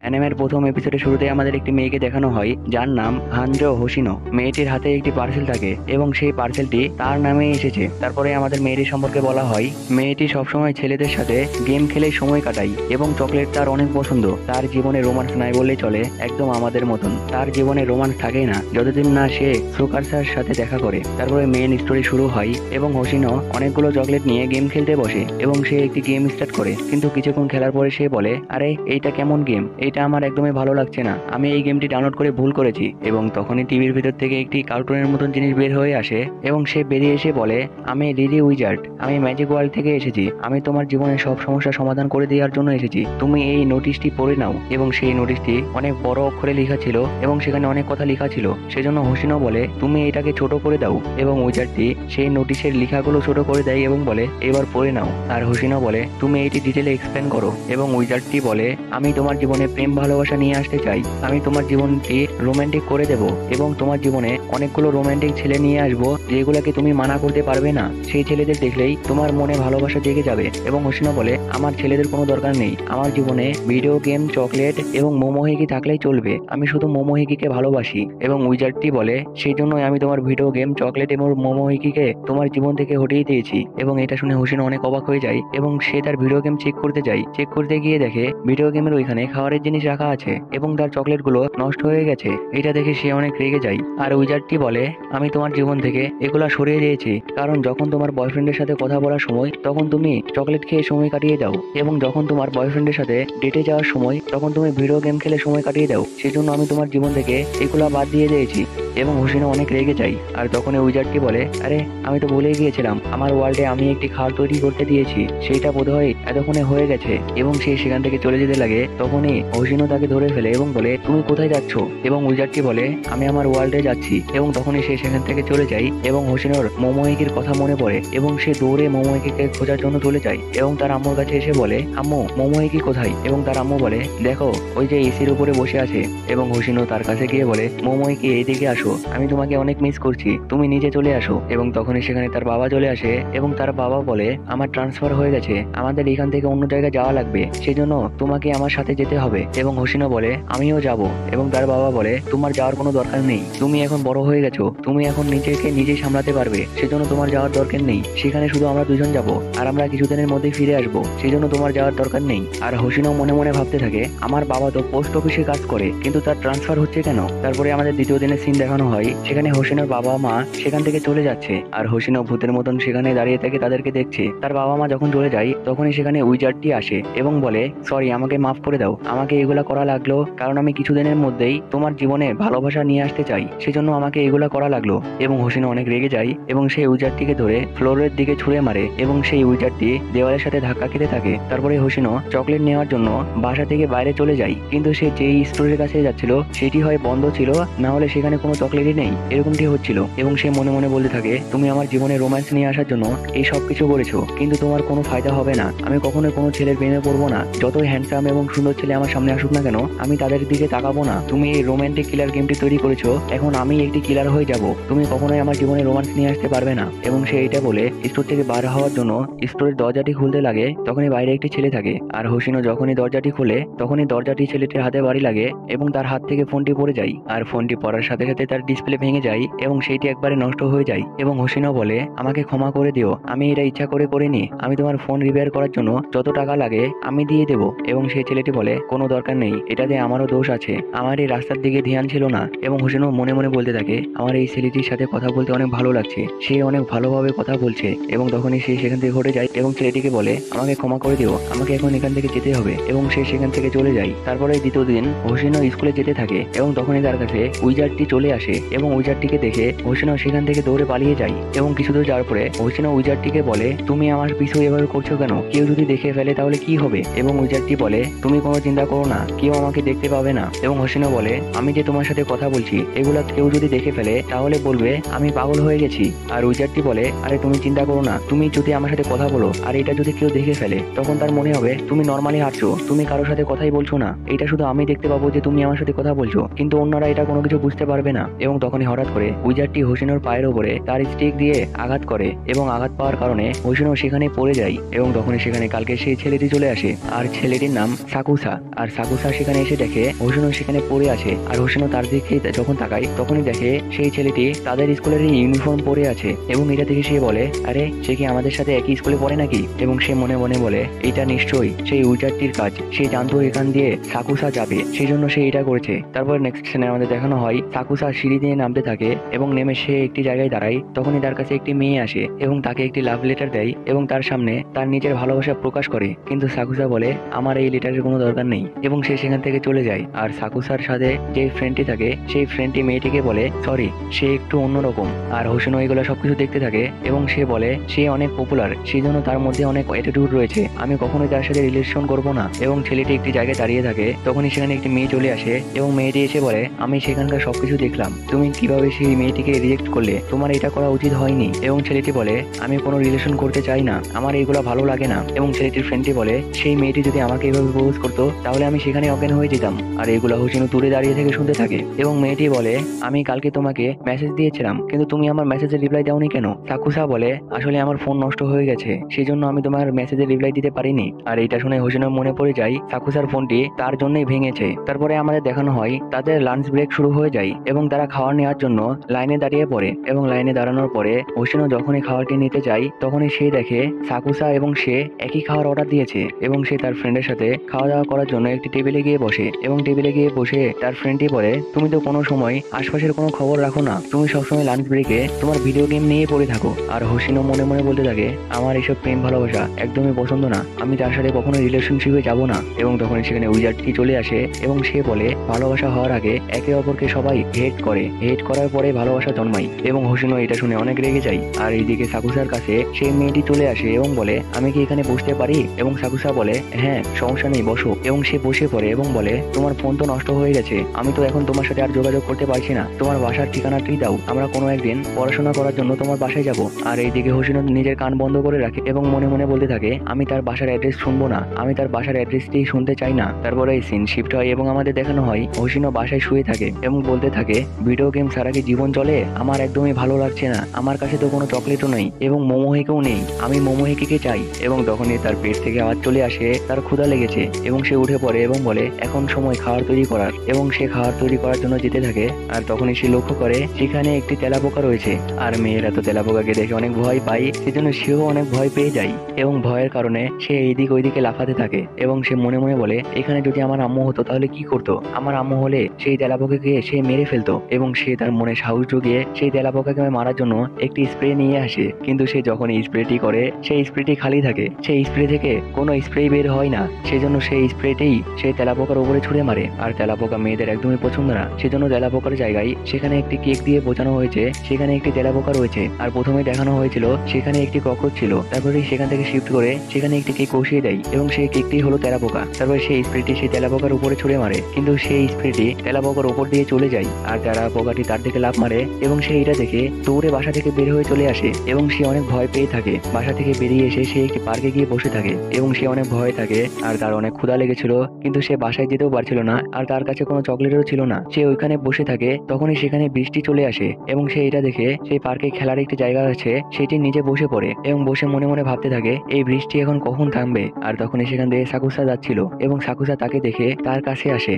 অ্যানিমের প্রথম এপিসোডের শুরুতে আমাদের একটি মেয়েকে দেখানো হয় যার নাম হানজো হোশিনো। মেয়েটির হাতে একটি পার্সেল থাকে এবং সেই পার্সেলটি তার নামে এসেছে। তারপরে আমাদের মেয়েটির সম্পর্কে বলা হয়, মেয়েটি সবসময় ছেলেদের সাথে গেম খেলে সময় কাটায় এবং চকলেট তার অনেক পছন্দ। তার জীবনে রোমান্স নাই বললেই চলে, একদম আমাদের মতন। তার জীবনে রোমান্স থাকেই না যতদিন না সে সুকারসার সাথে দেখা করে। তারপরে মেন স্টোরি শুরু হয় এবং হোশিনো অনেকগুলো চকলেট নিয়ে গেম খেলতে বসে এবং সে একটি গেম স্টার্ট করে। কিন্তু কিছুক্ষণ খেলার পরে সে বলে, আরে এইটা কেমন গেম, এইটা আমার একদমই ভালো লাগছে না, আমি এই গেমটি ডাউনলোড করে ভুল করেছি। এবং তখনই টিভির ভিতর থেকে একটি কার্টুনের মতন জিনিস বের হয়ে আসে এবং সে বেরিয়ে এসে বলে, আমি লিলি উইজার্ড, আমি ম্যাজিক ওয়ার্ল্ড থেকে এসেছি, আমি তোমার জীবনের সব সমস্যার সমাধান করে দেওয়ার জন্য এসেছি, তুমি এই নোটিশটি পড়ে নাও। এবং সেই নোটিশটি অনেক বড় অক্ষরে লেখা ছিল এবং সেখানে অনেক কথা লেখা ছিল। সেজন্য হোশিনো বলে, তুমি এটাকে ছোট করে দাও। এবং উইজার্ডটি সেই নোটিশের লেখাগুলো ছোট করে দেয় এবং বলে, এবার পড়ে নাও। আর হোশিনো বলে, তুমি এইটি ডিটেলে এক্সপ্লেন করো। এবং উইজার্ডটি বলে, আমি তোমার জীবনে প্রেম ভালোবাসা নিয়ে আসতে চাই, আমি তোমার জীবনটি রোমান্টিক করে দেব এবং তোমার জীবনে অনেকগুলো রোমান্টিক ছেলে নিয়ে আসবো যেগুলোকে তুমি মানা করতে পারবে না। সেই ছেলেদের দেখলেই তোমার মনে ভালোবাসা জেগে যাবে। এবং হোশিনো বলে, আমার ছেলেদের কোনো দরকার নেই, আমার জীবনে ভিডিও গেম, চকলেট এবং মোমোহিকি থাকলেই চলবে, আমি শুধু মোমোহিকিকে ভালোবাসি। এবং উইজার্ডটি বলে, সেই জন্যই আমি তোমার ভিডিও গেম, চকলেট এবং মোমোহিকিকে তোমার জীবন থেকে হটিয়ে দিয়েছি। এবং এটা শুনে হোশিনো অনেক অবাক হয়ে যায় এবং সে তার ভিডিও গেম চেক করতে যায়। চেক করতে গিয়ে দেখে ভিডিও গেমের ওইখানে খাবারের জিনিস রাখা আছে এবং তার চকলেটগুলো নষ্ট হয়ে গেছে। এটা দেখে সে অনেক রেগে যায়। আর উইজার্ডটি বলে, আমি তোমার জীবন থেকে এগুলা সরিয়ে দিয়েছি, কারণ যখন তোমার বয়ফ্রেন্ডের সাথে কথা বলার সময় তখন তুমি চকলেট খেয়ে সময় কাটিয়ে দাও, এবং যখন তোমার বয়ফ্রেন্ডের সাথে ডেটে যাওয়ার সময় তখন তুমি ভিডিও গেম খেলে সময় কাটিয়ে দাও, সেজন্য আমি তোমার জীবন থেকে এগুলা বাদ দিয়ে দিয়েছি। এবং হোশিনো অনেক রেগে যায়। আর তখন উইজার্ডটি বলে, আরে আমি তো ভুলেই গিয়েছিলাম, আমার ওয়ার্ল্ডে আমি একটি খাল তৈরি করতে দিয়েছি, সেইটা বোধহয় এতক্ষণে হয়ে গেছে। এবং সে সেখান থেকে চলে যেতে লাগে। তখনই হোশিনো তাকে ধরে ফেলে এবং বলে, তুমি কোথায় যাচ্ছ? এবং উইজার্ডটি বলে, আমি আমার ওয়ার্ল্ডে যাচ্ছি। এবং তখনই সে সেখান থেকে চলে যায় এবং হোশিনোর মোমোহিকির কথা মনে পড়ে এবং সে দৌড়ে মোমোহিকিকে খোঁজার জন্য চলে যায় এবং তার আম্মুর কাছে এসে বলে, আম্মু মোমোহিকি কোথায়? এবং তার আম্মু বলে, দেখো ওই যে এসির উপরে বসে আছে। এবং হোশিনো তার কাছে গিয়ে বলে, মোমোহিকি এইদিকে আসো, আমি তোমাকে অনেক মিস করছি, তুমি নিজে চলে আসো। এবং তখনই সেখানে তার বাবা চলে আসে এবং তার বাবা বলে, আমার ট্রান্সফার হয়ে গেছে, আমাদের এখান থেকে অন্য জায়গায় যাওয়া লাগবে, সেজন্য তোমাকে আমার সাথে যেতে হবে। এবং হোশিনো বলে, আমিও যাব। এবং তার বাবা বলে, তোমার যাওয়ার কোনো দরকার নেই, তুমি এখন বড় হয়ে গেছো, তুমি এখন নিজেকে নিজেই সামলাতে পারবে, সেজন্য তোমার যাওয়ার দরকার নেই, সেখানে শুধু আমরা দুজন যাব আর আমরা কিছুদিনের মধ্যেই ফিরে আসবো, সেজন্য তোমার যাওয়ার দরকার নেই। আর হোশিনো মনে মনে ভাবতে থাকে, আমার বাবা তো পোস্ট অফিসে কাজ করে কিন্তু তার ট্রান্সফার হচ্ছে কেন? তারপরে আমাদের দ্বিতীয় দিনের সিন দেখানো হয়, সেখানে হোশিনোর বাবা মা সেখান থেকে চলে যাচ্ছে আর হোশিনো ভূতের মতন সেখানে দাঁড়িয়ে থেকে তাদেরকে দেখছে। তার বাবা মা যখন চলে যায় তখনই সেখানে উইজার্ডটি আসে এবং বলে, সরি, আমাকে মাফ করে দাও, আমাকে এগুলা করা লাগলো কারণ আমি কিছুদিনের মধ্যেই তোমার জীবনে ভালোবাসা নিয়ে আসতে চাই, সেজন্য আমাকে এগুলা করা লাগলো। এবং হোশিনো অনেক রেগে যায় এবং সেই উইজার্ডটিকে ধরে ফ্লোরের দিকে ছুঁড়ে মারে এবং সেই উইজার্ডটি দেওয়ালের সাথে ধাক্কা খেতে থাকে। তারপরে হোশিনো চকলেট নেওয়ার জন্য বাসা থেকে বাইরে চলে যায়, কিন্তু সে যেই স্টোরের কাছে যাচ্ছিল সেটি হয় বন্ধ ছিল, না হলে সেখানে কোনো চকলেটই নেই, এরকমটি হচ্ছিল। এবং সে মনে মনে বলতে থাকে, তুমি আমার জীবনে রোম্যান্স নিয়ে আসার জন্য এই সব কিছু করেছো, কিন্তু তোমার কোনো ফায়দা হবে না, আমি কখনোই কোনো ছেলের প্রেমে পড়বো না, যতই হ্যান্ডসাম এবং সুন্দর ছেলে আমার সামনে আসুক না কেন আমি তাদের দিকে তাকাবো না। তুমি এই রোমান্টিক কিলার গেমটি তৈরি করেছো, এখন আমি একটি কিলার হয়ে যাব, তুমি কখনোই আমার জীবনে রোম্যান্স নিয়ে আসতে পারবে না। এবং সে এটা বলে স্টোর থেকে বার হওয়ার জন্য স্টোরের দরজাটি খুলতে লাগে, তখনই বাইরে একটি ছেলে থাকে। আর হোশিনো যখনই দরজাটি খুলে তখনই দরজাটি ছেলেটির হাতে বাড়ি লাগে এবং তার হাত থেকে ফোনটি পড়ে যায়। আর ফোনটি পড়ার সাথে সাথে তার ডিসপ্লে ভেঙে যায় এবং সেইটি একবারে নষ্ট হয়ে যায়। এবং হোশিনো বলে, আমাকে ক্ষমা করে দিও, আমি এটা ইচ্ছা করে করিনি, আমি তোমার ফোন রিপেয়ার করার জন্য যত টাকা লাগে আমি দিয়ে দেবো। এবং সেই ছেলেটি বলে, কোনো দরকার নেই, এটাতে আমারও দোষ আছে, আমার এই রাস্তার দিকে ধ্যান ছিল না। এবং হোশিনো মনে মনে বলতে থাকে, আমার এই ছেলেটির সাথে কথা বলতে অনেক ভালো লাগছে, সে অনেক ভালোভাবে কথা বলছে। এবং তখনই সে সেখান থেকে ঘটে যায় এবং ছেলেটিকে বলে, আমাকে ক্ষমা করে দিও, আমাকে এখন এখান থেকে যেতে হবে। এবং সে সেখান থেকে চলে যায়। তারপরে দ্বিতীয় দিন হোশিনো স্কুলে যেতে থাকে এবং তখনই তার কাছে উইজার্ডটি চলে আসে এবং উইজার্ডটিকে দেখে হোশিনো সেখান থেকে দৌড়ে পালিয়ে যায়। এবং কিছু দূর যাওয়ার পরে হোশিনো উইজার্ডটিকে বলে, তুমি আমার পিছু এভাবে করছো কেন, কেউ যদি দেখে ফেলে তাহলে কি হবে? এবং উইজার্ডটি বলে, তুমি কোনো চিন্তা করো না, কেউ আমাকে দেখতে পাবে না। এবং হোশিনো বলে, আমি যে তোমার সাথে কথা বলছি এগুলা কেউ যদি দেখে ফেলে তাহলে বলবে আমি পাগল হয়ে গেছি। আর উইজার্ডটি বলে, আরে তুমি চিন্তা করো না, তুমি যদি আমার সাথে কথা বলো আর এটা যদি কেউ দেখে ফেলে তখন তার মনে হবে তুমি নর্মালি হাঁটছো, তুমি কারোর সাথে কথাই বলছো না, এটা শুধু আমি দেখতে পাবো যে তুমি আমার সাথে কথা বলছো, কিন্তু অন্যরা এটা কোনো কিছু বুঝতে পারবে না। এবং তখনই হঠাৎ করে উইজারটি হোসিনোর পায়ের উপরে তার স্টিক দিয়ে আঘাত করে এবং আঘাত পাওয়ার কারণে হোসিনো সেখানে পড়ে যায় এবং তখনই সেখানে কালকে সেই ছেলেটি চলে আসে আর ছেলেটির নাম সাকুসা। আর সাকুসা সেখানে এসে দেখে হোসিনো সেখানে পড়ে আছে আর হোসিনো তার দিকে যখন তাকায় তখনই দেখে সেই ছেলেটি তাদের স্কুলের ইউনিফর্ম পরে আছে এবং এটা দেখে সে বলে, আরে সে কি আমাদের সাথে একই স্কুলে পড়ে নাকি? এবং সে মনে মনে বলে এটা নিশ্চয়ই সেই উইজারটির কাজ, সে জানতো এখান দিয়ে সাকুসা যাবে, সেই জন্য সে এটা করেছে। তারপর নেক্সট সিনে আমাদের দেখানো হয় সাকুসা সিঁড়ি দিয়ে নামতে থাকে এবং নেমে সে একটি জায়গায় দাঁড়ায়। তখনই তার কাছে একটি মেয়ে আসে এবং তাকে একটি লাভ লেটার দেয় এবং তার সামনে তার নিজের ভালোবাসা প্রকাশ করে, কিন্তু সাকুসা বলে আমার এই লেটারের কোনো দরকার নেই এবং সে সেখান থেকে চলে যায়। আর সাকুসার সাথে যে ফ্রেন্ডটি থাকে সেই ফ্রেন্ডটি মেয়েটিকে বলে সরি, সে একটু অন্যরকম। আর হোসিনো এগুলো সবকিছু দেখতে থাকে এবং সে বলে সে অনেক পপুলার, সেই জন্য তার মধ্যে অনেক অ্যাটিটিউড রয়েছে, আমি কখনোই তার সাথে রিলেশন করব না। এবং ছেলেটি একটি জায়গায় দাঁড়িয়ে থাকে, তখনই সেখানে একটি মেয়ে চলে আসে এবং মেয়েটি এসে বলে আমি সেখানকার সবকিছু দেখলাম, তুমি কিভাবে সেই মেয়েটিকে রিজেক্ট করলে, তোমার এটা করা উচিত হয়নি। এবং ছেলেটি বলে আমি কোনো রিলেশন করতে চাই না, আমার এইগুলো ভালো লাগে না। এবং ছেলেটির ফ্রেন্ডটি বলে সেই মেয়েটি যদি আমাকে এভাবে প্রপোজ করতো তাহলে আমি সেখানে অজ্ঞান হয়ে যেতাম। আর এগুলো হোসিনো দূরে দাঁড়িয়ে থেকে শুনতে থাকে এবং মেয়েটি বলে আমি কালকে তোমাকে মেসেজ দিয়েছিলাম কিন্তু তুমি আমার মেসেজের রিপ্লাই দাওনি কেন? সাকুসা বলে আসলে আমার ফোন নষ্ট হয়ে গেছে, সেই জন্য আমি তোমার মেসেজের রিপ্লাই দিতে পারিনি। আর এটা শুনে হোসিনোর মনে পড়ে যায় সাকুসার ফোনটি তার জন্যই ভেঙেছে। তারপরে আমাদের দেখানো হয় তাদের লাঞ্চ ব্রেক শুরু হয়ে যায় এবং তারা খাবার নেওয়ার জন্য লাইনে দাঁড়িয়ে পড়ে এবং লাইনে দাঁড়ানোর পরে হোসিনো যখনই খাবারটি নিতে যায় তখনই সে দেখে সাকুসা এবং সে একই খাবার অর্ডার দিয়েছে এবং সে তার ফ্রেন্ডের সাথে খাওয়া দাওয়া করার জন্য একটি টেবিলে গিয়ে বসে এবং টেবিলে গিয়ে বসে তার ফ্রেন্ডটি বলে তুমি তো কোনো সময় আশপাশের কোনো খবর রাখো না, তুমি সবসময় লাঞ্চ ব্রেকে তোমার ভিডিও গেম নিয়ে পড়ে থাকো। আর হোসিনো মনে মনে বলতে থাকে আমার এসব প্রেম ভালোবাসা একদমই পছন্দ না, আমি তার সাথে কখনো রিলেশনশিপে যাব না। এবং তখন সেখানে উইজারটি চলে আসে এবং সে বলে ভালোবাসা হওয়ার আগে একে অপরকে সবাই হেট করে, হেট করার পরে ভালোবাসা জন্মায়। এবং হোসিনো এটা শুনে অনেক রেগে যায়। আর এইদিকে সাকুসার কাছে সেই মেয়েটি চলে আসে এবং বলে আমি কি এখানে বসতে পারি? এবং সাকুসা বলে হ্যাঁ সমস্যা নেই, বসো। এবং সে বসে পড়ে এবং বলে তোমার ফোন তো নষ্ট হয়ে গেছে, আমি তো এখন তোমার সাথে আর যোগাযোগ করতে পারছি না, তোমার বাসার ঠিকানাটি দাও, আমরা কোনো একদিন পড়াশোনা করার জন্য তোমার বাসায় যাব। আর এইদিকে হোসিনো নিজের কান বন্ধ করে রাখে এবং মনে মনে বলতে থাকে আমি তার বাসার অ্যাড্রেস শুনবো না, আমি তার বাসার অ্যাড্রেসটি শুনতে চাই না। তারপরে এই সিন শিফট হয় এবং আমাদের দেখানো হয় হোসিনো বাসায় শুয়ে থাকে এবং বলতে থাকে ভিডিও গেম ছাড়া কি জীবন চলে? আমার একদমই ভালো লাগছে না, আমার কাছে তো কোনো চকলেটও নেই এবং মোমোহেকেও নেই, আমি মোমোহেকে চাই। এবং তখনই তার পেট থেকে আওয়াজ চলে আসে তার ক্ষুধা লেগেছে এবং সে উঠে পড়ে এবং বলে এখন সময় খাবার তৈরি করার। এবং সে খাবার তৈরি করার জন্য যেতে থাকে। আর তখনই সে লক্ষ্য করে সেখানে একটি তেলাপোকা রয়েছে। আর মেয়েরা তো তেলাপোকাকে দেখে অনেক ভয় পায়, সেজন্য সেও অনেক ভয় পেয়ে যায় এবং ভয়ের কারণে সে এইদিক ওইদিকে লাফাতে থাকে এবং সে মনে মনে বলে এখানে যদি আমার আম্মু হতো তাহলে কি করতো, আমার আম্মু হলে সেই তেলাপোকাকে সে মেরে ফেলতো। এবং সে তার মনে সাহস জুগিয়ে সেই তেলাপোকাকে মারার জন্য একটি স্প্রে নিয়ে আসে, কিন্তু সে যখন স্প্রেটি করে সেই স্প্রেটি খালি থাকে, সেই স্প্রে থেকে কোনো স্প্রে বের হয় না, সেজন্য সেই স্প্রেটেই সেই তেলাপোকার উপরে ছুঁড়ে মারে। আর তেলাপোকা মেয়েদের একদমই পছন্দ না, সেজন্য তেলাপোকার জায়গায় সেখানে একটি কেক দিয়ে বোঝানো হয়েছে সেখানে একটি তেলাপোকা রয়েছে। আর প্রথমে দেখানো হয়েছিল সেখানে একটি ককরোচ ছিল, তারপরে সেখান থেকে শিফট করে সেখানে একটি কেক বসিয়ে দেয় এবং সেই কেকটি হলো তেলাপোকা। তারপরে সেই স্প্রেটি সেই তেলাপোকার উপরে ছুঁড়ে মারে, কিন্তু সেই স্প্রেটি তেলাপোকার উপর দিয়ে চলে যায় আর তেলাপোকাটি তার দিকে লাফ মারে এবং সে এটা দেখে দৌড়ে বাসা থেকে বের হয়ে চলে আসে এবং সে অনেক ভয় পেয়ে থাকে। বাসা থেকে বেরিয়ে এসে সে একটি পার্কে গিয়ে বসে থাকে এবং সে অনেক ভয় থাকে আর তার অনেক ক্ষুধা লেগেছিল, কিন্তু সে বাসায় যেতেও পারছিল না আর তার কাছে কোনো চকলেটও ছিল না। সে ওইখানে বসে থাকে, তখনই সেখানে বৃষ্টি চলে আসে এবং সে এটা দেখে সেই পার্কে খেলার একটি জায়গা আছে সেটি নিচে বসে পড়ে এবং বসে মনে মনে ভাবতে থাকে এই বৃষ্টি এখন কখন থামবে। আর তখনই সেখান থেকে সাকুসা যাচ্ছিল এবং সাকুসা তাকে দেখে তার কাছে আসে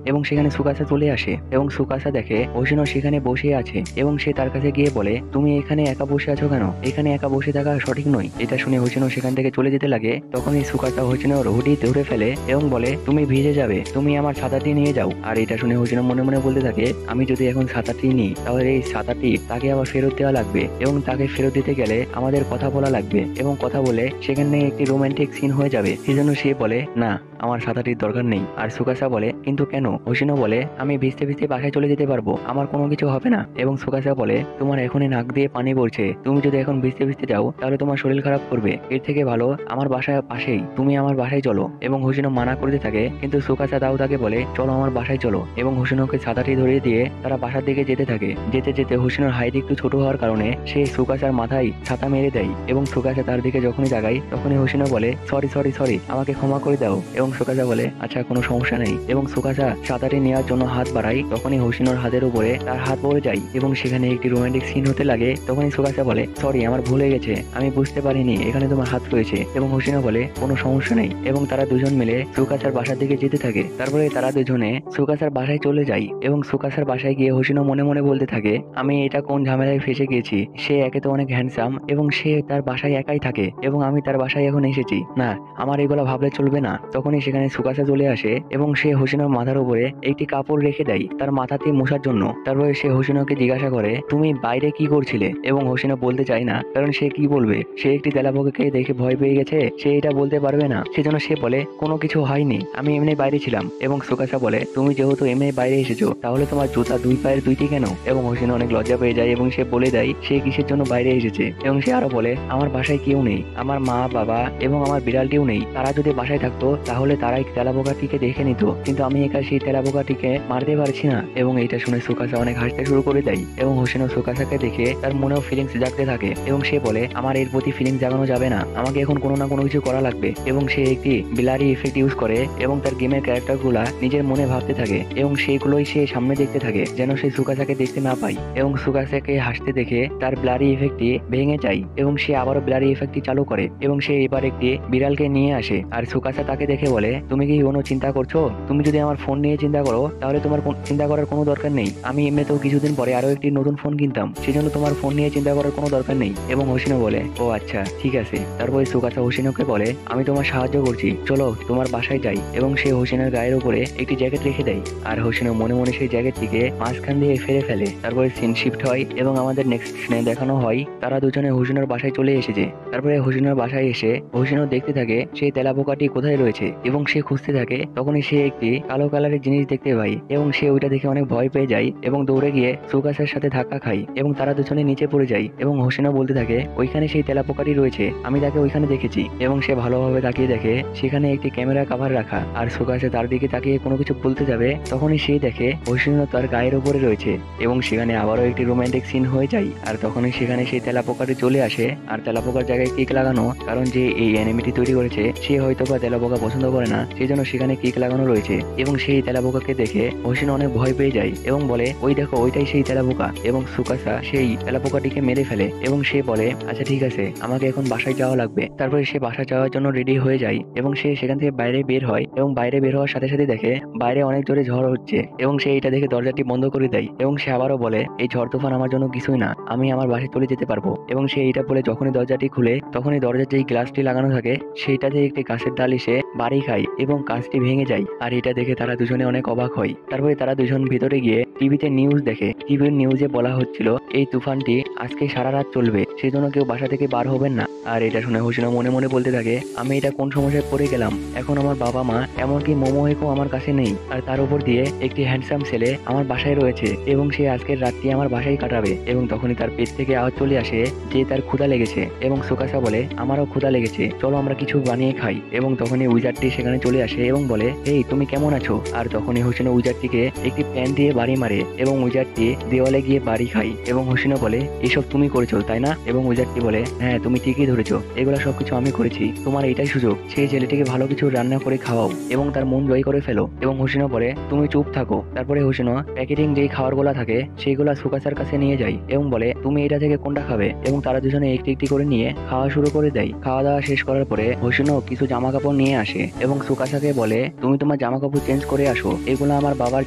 এবং সেখানে সুকাসা চলে আসে এবং সুকাসা দেখে হোসিনো সেখানে বসে আছে এবং সে তার কাছে গিয়ে বলে তুমি এখানে একা বসে আছো কেন, এখানে একা বসে থাকা সঠিক নয়। এটা শুনে হোসিনো সেখান থেকে চলে যেতে লাগে, তখনই সুকাসা হোসিনোর হুডি ধরে ফেলে এবং বলে তুমি ভিজে যাবে, তুমি আমার ছাতাটি নিয়ে যাও। আর এটা শুনে হোসিনো মনে মনে বলতে থাকে আমি যদি এখন ছাতাটি নিই তাহলে এই ছাতাটি তাকে আবার ফেরত দেওয়া লাগবে এবং তাকে ফেরত দিতে গেলে আমাদের কথা বলা লাগবে এবং কথা বলে সেখানে একটি রোমান্টিক সিন হয়ে যাবে, সেজন্য সে বলে না আমার ছাতাটির দরকার নেই। আর সুকাসা বলে কিন্তু কেন? হোসিনো বলে আমি ভিজতে ভিজতে বাসায় চলে যেতে পারবো, আমার কোনো কিছু হবে না। এবং সুকাসা বলে তোমার এখনই নাক দিয়ে পানি পড়ছে, তুমি যদি এখন ভিজতে ভিজতে যাও তাহলে তোমার শরীর খারাপ করবে, এর থেকে ভালো আমার বাসায় পাশেই, তুমি আমার বাসায় চলো। এবং হোসিনো মানা করতে থাকে, কিন্তু সুকাসা তাও তাকে বলে চলো আমার বাসায় চলো। এবং হোসিনোকে ছাতাটি ধরিয়ে দিয়ে তারা বাসার দিকে যেতে থাকে। যেতে যেতে হোসিনোর হাইট একটু ছোট হওয়ার কারণে সে সুকাসার মাথায় ছাতা মেরে দেয় এবং সুকাসা তার দিকে যখনই তাকায় তখনই হোসিনো বলে সরি সরি সরি, আমাকে ক্ষমা করে দাও। এবং সুকাসা বলে আচ্ছা কোনো সমস্যা নেই। এবং সুকাসা সাঁতারে নেওয়ার জন্য হাত বাড়ায়, তখনই হোসিনোর হাতের উপরে তার হাত পড়ে যায় এবং সেখানে একটি রোমান্টিক সিন হতে লাগে। তখনই সুকাসা বলে সরি, আমার ভুল হয়ে গেছে, আমি বুঝতে পারিনি এখানে তোমার হাত রয়েছে। এবং হোসিনো বলে কোনো সমস্যা নেই। এবং তারা দুজন মিলে সুকাসার বাসার দিকে যেতে থাকে। তারপরে তারা দুজনে সুকাসার বাসায় চলে যায় এবং সুকাসার বাসায় গিয়ে হোসিনো মনে মনে বলতে থাকে আমি এটা কোন ঝামেলায় ফেসে গিয়েছি। সে একে তো অনেক হ্যান্ডসাম এবং সে তার বাসায় একাই থাকে এবং আমি তার বাসায় এখন এসেছি, না আমার এগুলো ভাবলে চলবে না। তখনই সেখানে সুকাসা চলে আসে এবং সে হোসিনোর মাথার উপরে একটি কাপড় রেখে দেয় তার মাথাতে মোছার জন্য। তারপরে সে হোসিনোকে জিজ্ঞাসা করে তুমি বাইরে কি করছিলে, এবং হোসিনো বলতে চায় না কারণ সে কি বলবে, সে একটি তেলাপোকাকে দেখে ভয় পেয়ে গেছে, সে এটা বলতে পারবে না। সেজন্য সে বলে কোনো কিছু হয়নি, আমি এমনি বাইরে ছিলাম। এবং সুকাসা বলে তুমি যেহেতু এমনি বাইরে এসেছো তাহলে তোমার জুতা দুই পায়ের দুইটি কেন। এবং হোসিনো অনেক লজ্জা পেয়ে যায় এবং সে বলে দেয় সে কিসের জন্য বাইরে এসেছে। এবং সে আরো বলে আমার বাসায় কেউ নেই, আমার মা বাবা এবং আমার বিড়ালটিও নেই, তারা যদি বাসায় থাকতো তাহলে তারাই তেলাপোকাটিকে দেখে নিত, কিন্তু আমি একা সেই তেলাপোকাটিকে মারতে পারছি না। এবং এইটা শুনে সুকাসা অনেক হাসতে শুরু করে দেয় এবং হোসিনো সুকাসাকে দেখে তার মনেও ফিলিংস জাগতে থাকে এবং সে বলে আমার এর প্রতি ফিলিংস জাগানো যাবে না, আমাকে এখন কোনো না কোনো কিছু করা লাগবে। এবং সে একটি বিলারি ইফেক্ট ইউজ করে এবং তার গেমের ক্যারেক্টার গুলা নিজের মনে ভাবতে থাকে এবং সেইগুলোই সে সামনে দেখতে থাকে যেন সে সুকাসাকে দেখতে না পায়। এবং সুকাসাকে হাসতে দেখে তার ব্লারি ইফেক্টটি ভেঙে যায় এবং সে আবারও ব্লারি ইফেক্টটি চালু করে এবং সে এবার একটি বিড়ালকে নিয়ে আসে। আর সুকাসা তাকে দেখে বলে তুমি কি কোনো চিন্তা করছো, তুমি যদি আমার ফোন নিয়ে চিন্তা করো তাহলে তোমার চিন্তা করার কোনো দরকার নেই, আমি এমনিতেও কিছুদিন পরে আরো একটি নতুন ফোন কিনতাম, সেজন্য তোমার ফোন নিয়ে চিন্তা করার কোনো দরকার নেই। এবং হোসিনো বলে ও আচ্ছা ঠিক আছে। তারপরে সুকাসা হোসিনোকে বলে আমি তোমার সাহায্য করছি, চলো তোমার বাসায় যাই। এবং সে হোসিনোর গায়ের উপরে একটি জ্যাকেট রেখে দেয় আর হোসিনো মনে মনে সেই জ্যাকেটটিকে মাঝখান দিয়ে ফেলে ফেলে। তারপরে সিন শিফট হয় এবং আমাদের নেক্সট সিনে দেখানো হয় তারা দুজনে হোসিনোর বাসায় চলে এসেছে। তারপরে হোসিনোর বাসায় এসে হোসিনো দেখতে থাকে সেই তেলাপোকাটি কোথায় রয়েছে এবং সে খুঁজতে থাকে। তখনই সে একটি কালো কালারের জিনিস দেখতে পায় এবং সে ওইটা দেখে অনেক ভয় পেয়ে যায় এবং দৌড়ে গিয়ে সুকাসার সাথে ধাক্কা খায় এবং তারা দুজনে নিচে পড়ে যায়। এবং হোসিনো বলতে থাকে ওইখানে সেই তেলাপোকাটি রয়েছে, আমি তাকে ওইখানে দেখেছি। এবং সে ভালোভাবে তাকিয়ে দেখে সেখানে একটি ক্যামেরা কভার রাখা আর সুকাসা তার দিকে তাকিয়ে কোনো কিছু বলতে যাবে তখনই সে দেখে হোসিনো তার গায়ের উপরে রয়েছে এবং সেখানে আবারও একটি রোমান্টিক সিন হয়ে যায়। আর তখনই সেখানে সেই তেলাপোকাটি চলে আসে আর তেলাপোকার জায়গায় কিক লাগানো, কারণ যে এই অ্যানিমেটি তৈরি করেছে সে হয়তো বা তেলাপোকা পছন্দ করে না, সেই জন্য সেখানে কিক লাগানো রয়েছে। এবং সেই তেলাপোকাকে দেখে হোসিনো অনেক ভয় পেয়ে যায় এবং বলে ওই দেখো ওইটাই সেই তেলাপোকা। এবং সুকাসা সেই তেলাপোকাটিকে মেরে ফেলে এবং সে বলে আচ্ছা ঠিক আছে আমাকে এখন বাসায় যাওয়া লাগবে। তারপরে সে বাসায় যাওয়ার জন্য রেডি হয়ে যায় এবং সে সেখান থেকে বাইরে বের হয় এবং বাইরে বের হওয়ার সাথে সাথে দেখে বাইরে অনেক জোরে ঝড় হচ্ছে এবং সে এটা দেখে দরজাটি বন্ধ করে দেয় এবং সে আবারও বলে এই ঝড় তুফান আমার জন্য কিছুই না, আমি আমার বাসায় চলে যেতে পারবো। এবং সে এটা বলে যখনই দরজাটি খুলে তখনই দরজার যেই গ্লাসটি লাগানো থাকে সেইটাতে একটি গাছের ডাল এসে বাড়ি খায় এবং কাঁচটি ভেঙে যায়। আর এটা দেখে তারা দুজনে অনেক অবাক হয়। তারপরে তারা দুজন ভিতরে গিয়ে টিভিতে নিউজ দেখে। টিভির নিউজে বলা হচ্ছিল এই তুফানটি আজকে সারা রাত চলবে, সেজন্য কেউ বাসা থেকে বার হবেন না। আর এটা শুনে হোসিনো মনে মনে বলতে থাকে আমি এটা কোন সমস্যায় পড়ে গেলাম, এখন আমার বাবা মা এমনকি মোমোহেকও আমার কাছে নেই, আর তার উপর দিয়ে একটি হ্যান্ডসাম ছেলে আমার বাসায় রয়েছে এবং সে আজকের রাতটি আমার বাসায় কাটাবে। এবং তখনই তার পেট থেকে আওয়াজ চলে আসে যে তার ক্ষুধা লেগেছে এবং সুকাসা বলে আমারও ক্ষুধা লেগেছে, চলো আমরা কিছু বানিয়ে খাই। এবং তখনই উইজারটি সেখানে চলে আসে এবং বলে এই তুমি কেমন আছো। আর তখনই হোসিনো উইজারটিকে একটি প্যান দিয়ে বাড়ি মারে এবং উইজারটি দেওয়ালে গিয়ে বাড়ি খায়। এবং হোসিনো বলে এসব তুমি করেছো তাই না। এবং উইজারটি বলে হ্যাঁ তুমি ঠিকই ধরেছো, এগুলা সবকিছু আমি করেছি, তোমার এটাই সুযোগ, সেই ছেলেটিকে ভালো কিছু রান্না করে খাওয়াও এবং তার মন জয় করে ফেলো। এবং হোসিনো বলে তুমি চুপ থাকো। তারপরে হোসিনো প্যাকেটিং যেই খাবার গুলা থাকে সেইগুলা সুকাসার কাছে নিয়ে যায় এবং বলে তুমি এটা থেকে কোনটা খাবে। এবং তারা দুজনে একটি একটি করে নিয়ে খাওয়া শুরু করে দেয়। খাওয়া দাওয়া শেষ করার পরে হোসিনো কিছু জামা কাপড় নিয়ে আসে এবং সুকাসাকে বলে তুমি তোমার জামা কাপড় চেঞ্জ করে আসো, এগুলো আমার বাবার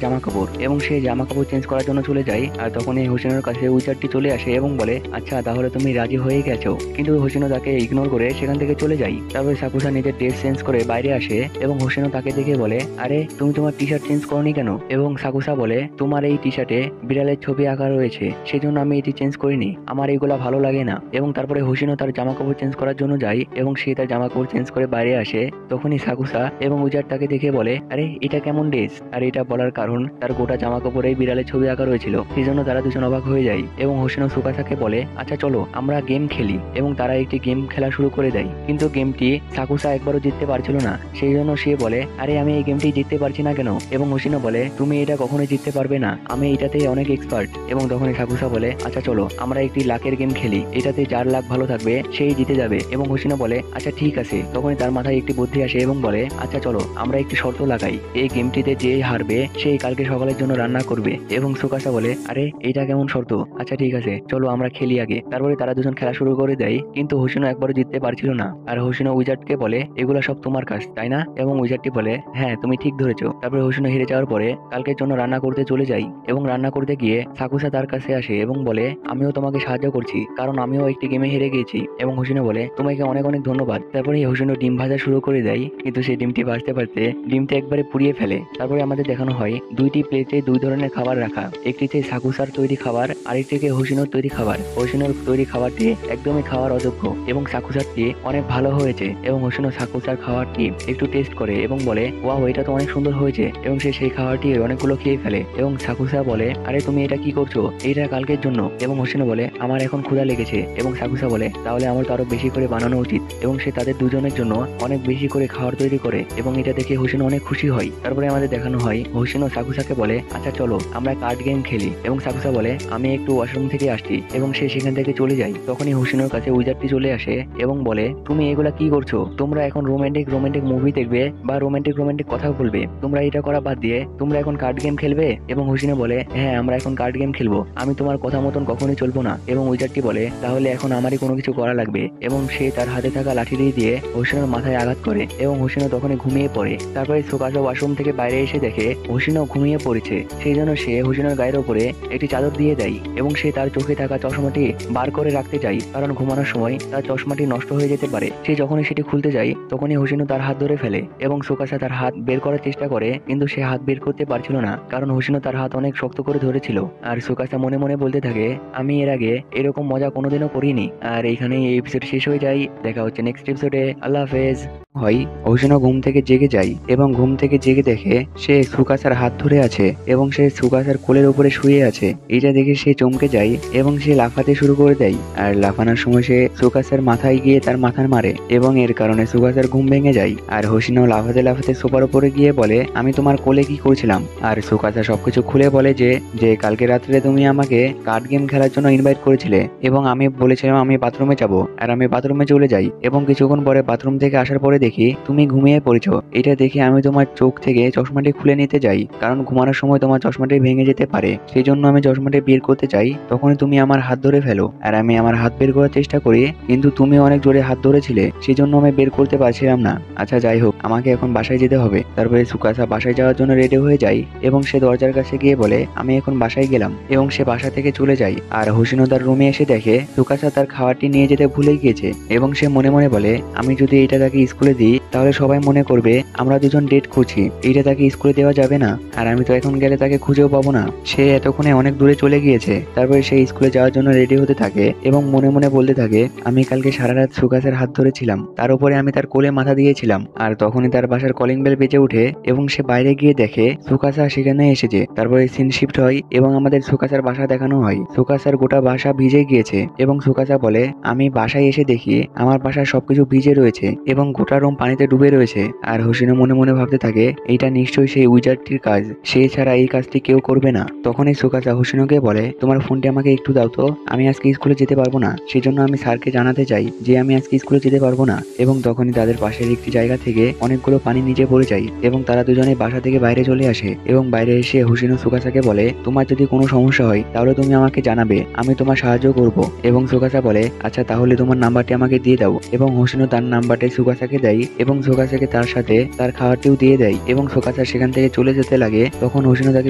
জামা কাপড়। এবং সে জামা কাপড় চেঞ্জ করার জন্য চলে যায়। আর তখন এই হোসিনোর কাছে উইজারটি চলে আসে এবং বলে আচ্ছা তাহলে তুমি রাজি হয়ে গেছো। কিন্তু হোসিনো তাকে ইগনোর করে সেখান থেকে চলে যায়। তারপরে সাকুসা নিজের ড্রেস চেঞ্জ করে বাইরে আসে এবং হোসিনো তাকে দেখে বলে আরে তুমি তোমার টি শার্ট চেঞ্জ করনি কেন। এবং সাকুসা বলে তোমার এই টি শার্টে বিড়ালের ছবি আঁকা রয়েছে, সেজন্য আমি এটি চেঞ্জ করিনি, আমার এইগুলা ভালো লাগে না। এবং তারপরে হোসিনো তার জামা কাপড় চেঞ্জ করার জন্য যায় এবং সে তার জামা কাপড় চেঞ্জ করে বাইরে আসে। তখনই সাকুসা এবং উজার তাকে দেখে বলে আরে এটা কেমন ড্রেস। আর এটা বলার কারণ তার গোটা জামা কাপড়েই বিড়ালের ছবি আঁকা রয়েছিল, সেই জন্য তারা দুজন অবাক হয়ে যায় এবং হোসিনো সুকাসাকে বলে আচ্ছা চলো আমরা গেম খেলি, এবং তারা একটি গেম খেলা শুরু করে দেয়। কিন্তু গেমটি সাকুসা একবারও জিততে পারছিল না, সেই জন্য সে বলে আরে আমি এই গেমটি জিততে পারছি না কেন, এবং হোসিনো বলে তুমি এটা কখনোই জিততে পারবে না, আমি এটাতে অনেক এক্সপার্ট। এবং তখন সাকুসা বলে আচ্ছা চলো আমরা একটি লাকের গেম খেলি, এটাতে যার লাক ভালো থাকবে সেই জিতে যাবে। এবং হোসিনো বলে আচ্ছা ঠিক আছে। তখনই তার মাথায় একটি বুদ্ধি আসে এবং বলে আচ্ছা চলো আমরা একটি শর্ত লাগাই, এই গেমটিতে যে হারবে সেই কালকে সকালের জন্য রান্না করবে। এবং সুকাসা বলে আরে এটা কেমন শর্ত, আচ্ছা ঠিক আছে চলো আমরা খেলি আগে। তারপরে তারা দুজন খেলা শুরু করে দেয়, কিন্তু হোসিনো একবারও জিততে পারছিল না। আর হোসিনো উইজার্ডকে বলে এগুলা সব তোমার কাজ তাই না? এবং উইজার্ডটি বলে হ্যাঁ তুমি ঠিক ধরেছো। তারপরে হোসিনো হেরে যাওয়ার পরে কালকের জন্য রান্না করতে চলে যায়, এবং রান্না করতে গিয়ে সাকুসা তার কাছে আসে এবং বলে আমিও তোমাকে সাহায্য করছি, কারণ আমিও একটি গেমে হেরে গিয়েছি। এবং হোসিনো বলে তোমাকে অনেক অনেক ধন্যবাদ। তারপরে হোসিনো ডিম ভাজা শুরু করে দেয়, কিন্তু সেই ডিমটি ভাজতে পারতে ডিমটি একবারে পুড়িয়ে ফেলে। তারপরে আমাদের দেখানো হয় দুইটি প্লেটে দুই ধরনের খাবার রাখা, একটিতে সাকুসার তৈরি খাবার, আরেকটিতে হোসিনোর তৈরি খাবার। হোসিনোর তৈরি খাবারটি একদমই খাওয়ার অযোগ্য এবং সাকুসারটি অনেক ভালো হয়েছে। এবং হোসিনো সাকুসার খাবারটি একটু টেস্ট করে এবং বলে ওয়াও এটা তো অনেক সুন্দর হয়েছে, এবং সে সেই খাবারটি অনেকগুলো খেয়ে ফেলে। এবং সাকুসা বলে আরে তুমি এটা কি করছো, এইটা কালকের জন্য। এবং হোসিনো বলে আমার এখন ক্ষুধা লেগেছে। এবং সাকুসা বলে তাহলে আমার তো আরো বেশি করে বানানো উচিত। এবং সে তাদের দুজনের জন্য অনেক বেশি করে খাবার তৈরি করে, এবং এটা দেখে হোসিনো অনেক খুশি হয়। তারপরে আমাদের দেখানো হয় হোসিনো সাকুসাকে বলে আচ্ছা চলো আমরা কার্ড গেম খেলি। এবং সাকুসা বলে আমি একটু ওয়াশরুম থেকে আসছি, এবং সে সেখান থেকে চলে যায়। তখনই হোসিনোর কাছে উইজার্ডটি চলে আসে এবং বলে তুমি এগুলা কি করছো, তোমরা এখন রোমান্টিক রোমান্টিক মুভি দেখবে বা রোমান্টিক রোমান্টিক কথা বলবে, তোমরা এটা করা বাদ দিয়ে তোমরা এখন কার্ড গেম খেলবে। এবং হোসিনো বলে হ্যাঁ আমরা এখন কার্ড গেম খেলবো, আমি তোমার কথা মতন কখনোই চলবো না। এবং উইজার্ডটি বলে তাহলে এখন আমারই কোনো কিছু করা লাগবে। এবং সে তার হাতে থাকা লাঠি দিয়ে হোসিনোর মাথায় আঘাত করে, এবং হোসিনো তখনই ঘুমিয়ে পড়ে। তারপরে সুকাসা ওয়াশরুম থেকে বাইরে এসে দেখে হোসিনো ঘুমিয়ে পড়েছে, সেই জন্য সে হোসিনোর গায়ের উপরে একটি চাদর দিয়ে দেয়, এবং সে তার চোখে থাকা চশমাটি বার করে রাখতে চায়, কারণ ঘুমানোর সময় তার চশমাটি নষ্ট হয়ে যেতে পারে। সে যখনই সেটি খুলতে যায় তখনই হোসিনো তার হাত ধরে ফেলে, এবং সুকাসা তার হাত বের করার চেষ্টা করে, কিন্তু সে হাত বের করতে পারছিল না, কারণ হোসিনো তার হাত অনেক শক্ত করে ধরেছিল। আর সুকাসা মনে মনে বলতে থাকে আমি এর আগে এরকম মজা কোনোদিনও করিনি। আর এইখানেই এই এপিসোড শেষ হয়ে যায়, দেখা হচ্ছে নেক্সট এপিসোডে। আল্লাহ হাফেজ। হয় হোসিনো ঘুম থেকে জেগে যায়, এবং ঘুম থেকে জেগে দেখে সে সুকাসার হাত ধরে আছে, এবং সে সুকাসার কোলের উপরে শুয়ে আছে। এটা দেখে সে চমকে যায় এবং সে লাফাতে শুরু করে দেয়। আর লাফানোর সময় সে সুকাসার মাথায় গিয়ে তার মাথার মারে, এবং এর কারণে সুকাসার ঘুম ভেঙে যায়। আর হোসিনো লাফাতে লাফাতে সোফার উপরে গিয়ে বলে আমি তোমার কোলে কি করছিলাম। আর সুকাসা সবকিছু খুলে বলে যে যে কালকে রাত্রে তুমি আমাকে কার্ড গেম খেলার জন্য ইনভাইট করেছিলে, এবং আমি বলেছিলাম আমি বাথরুমে যাব, আর আমি বাথরুমে চলে যাই, এবং কিছুক্ষণ পরে বাথরুম থেকে আসার পরে দেখি তুমি ঘুমিয়ে পড়েছো। এটা দেখে আমি তোমার চোখ থেকে চশমাটি খুলে নিতে যাই, কারণ ঘুমানোর সময় তোমার চশমাটি ভেঙে যেতে পারে, সেই জন্য আমি চশমাটি বের করতে চাই। তখনই তুমি আমার হাত ধরে ফেলো, আর আমি আমার হাত বের করার চেষ্টা করি, কিন্তু তুমি অনেক জোরে হাত ধরেছিলে, সেই জন্য আমি বের করতে পারছিলাম না। আচ্ছা যাই হোক, আমাকে এখন বাসায় যেতে হবে। তারপরে সুকাসা বাসায় যাওয়ার জন্য রেডি হয়ে যায়, এবং সে দরজার কাছে গিয়ে বলে আমি এখন বাসায় গেলাম, এবং সে বাসা থেকে চলে যায়। আর হোসিনো তার রুমে এসে দেখে সুকাসা তার খাবারটি নিয়ে যেতে ভুলে গিয়েছে, এবং সে মনে মনে বলে আমি যদি এটা তাকে স্কুলে দিই তাহলে সবাই মনে করবে আমরা দুজন ডেট করছি, এটা তাকে স্কুলে দেওয়া যাবে না, আর আমি তো এখন গেলে তাকে খুঁজেও পাবো না, সে এতক্ষণে অনেক দূরে চলে গিয়েছে। তারপরে সে স্কুলে যাওয়ার জন্য রেডি হতে থাকে, এবং মনে মনে বলতে থাকে আমি কালকে সারা রাত সুকাসের হাত ধরেছিলাম, তার উপরে আমি তার কোলে মাথা দিয়েছিলাম। আর তখনই তার বাসার কলিং বেল বেজে ওঠে, এবং সে বাইরে গিয়ে দেখে সুকাসা সেখানে এসেছে। তারপরে সিন শিফট হয়, এবং আমাদের সুকাসার বাসা দেখানো হয়। সুকাসার গোটা বাসা ভিজে গিয়েছে, এবং সুকাসা বলে আমি বাসায় এসে দেখি আমার বাসায় সবকিছু ভিজে রয়েছে, এবং গোটা রুম পানিতে ডুবে রয়েছে। আর হোসিনো মনে মনে ভাবতে থাকে এইটা নিশ্চয়ই সেই উইজার্ডটির কাজ, সে ছাড়া এই কাজটি কেউ করবে না। তখনই সুকাসা হোসিনোকে বলে তোমার ফোনটি আমাকে একটু দাও তো, আমি আজকে স্কুলে যেতে পারবো না, সেই জন্য আমি স্যারকে জানাতে চাই যে আমি আজকে স্কুলে যেতে পারবো না। এবং তখনই তাদের পাশের একটি জায়গা থেকে অনেকগুলো পানি নিচে পড়ে যায়, এবং তারা দুজনে বাসা থেকে বাইরে চলে আসে। এবং বাইরে এসে হোসিনো সুকাসাকে বলে তোমার যদি কোনো সমস্যা হয় তাহলে তুমি আমাকে জানাবে, আমি তোমার সাহায্য করব। এবং সুকাসা বলে আচ্ছা তাহলে তোমার নাম্বারটি আমাকে দিয়ে দাও। এবং হোসিনো তার নাম্বারটি সুকাসাকে দেয়, এবং সুকাসাকে তার সাথে তার খাবারটিও দিয়ে দেয়, এবং সুকাসা সেখান থেকে চলে যেতে লাগে। তখন হোসিনো তাকে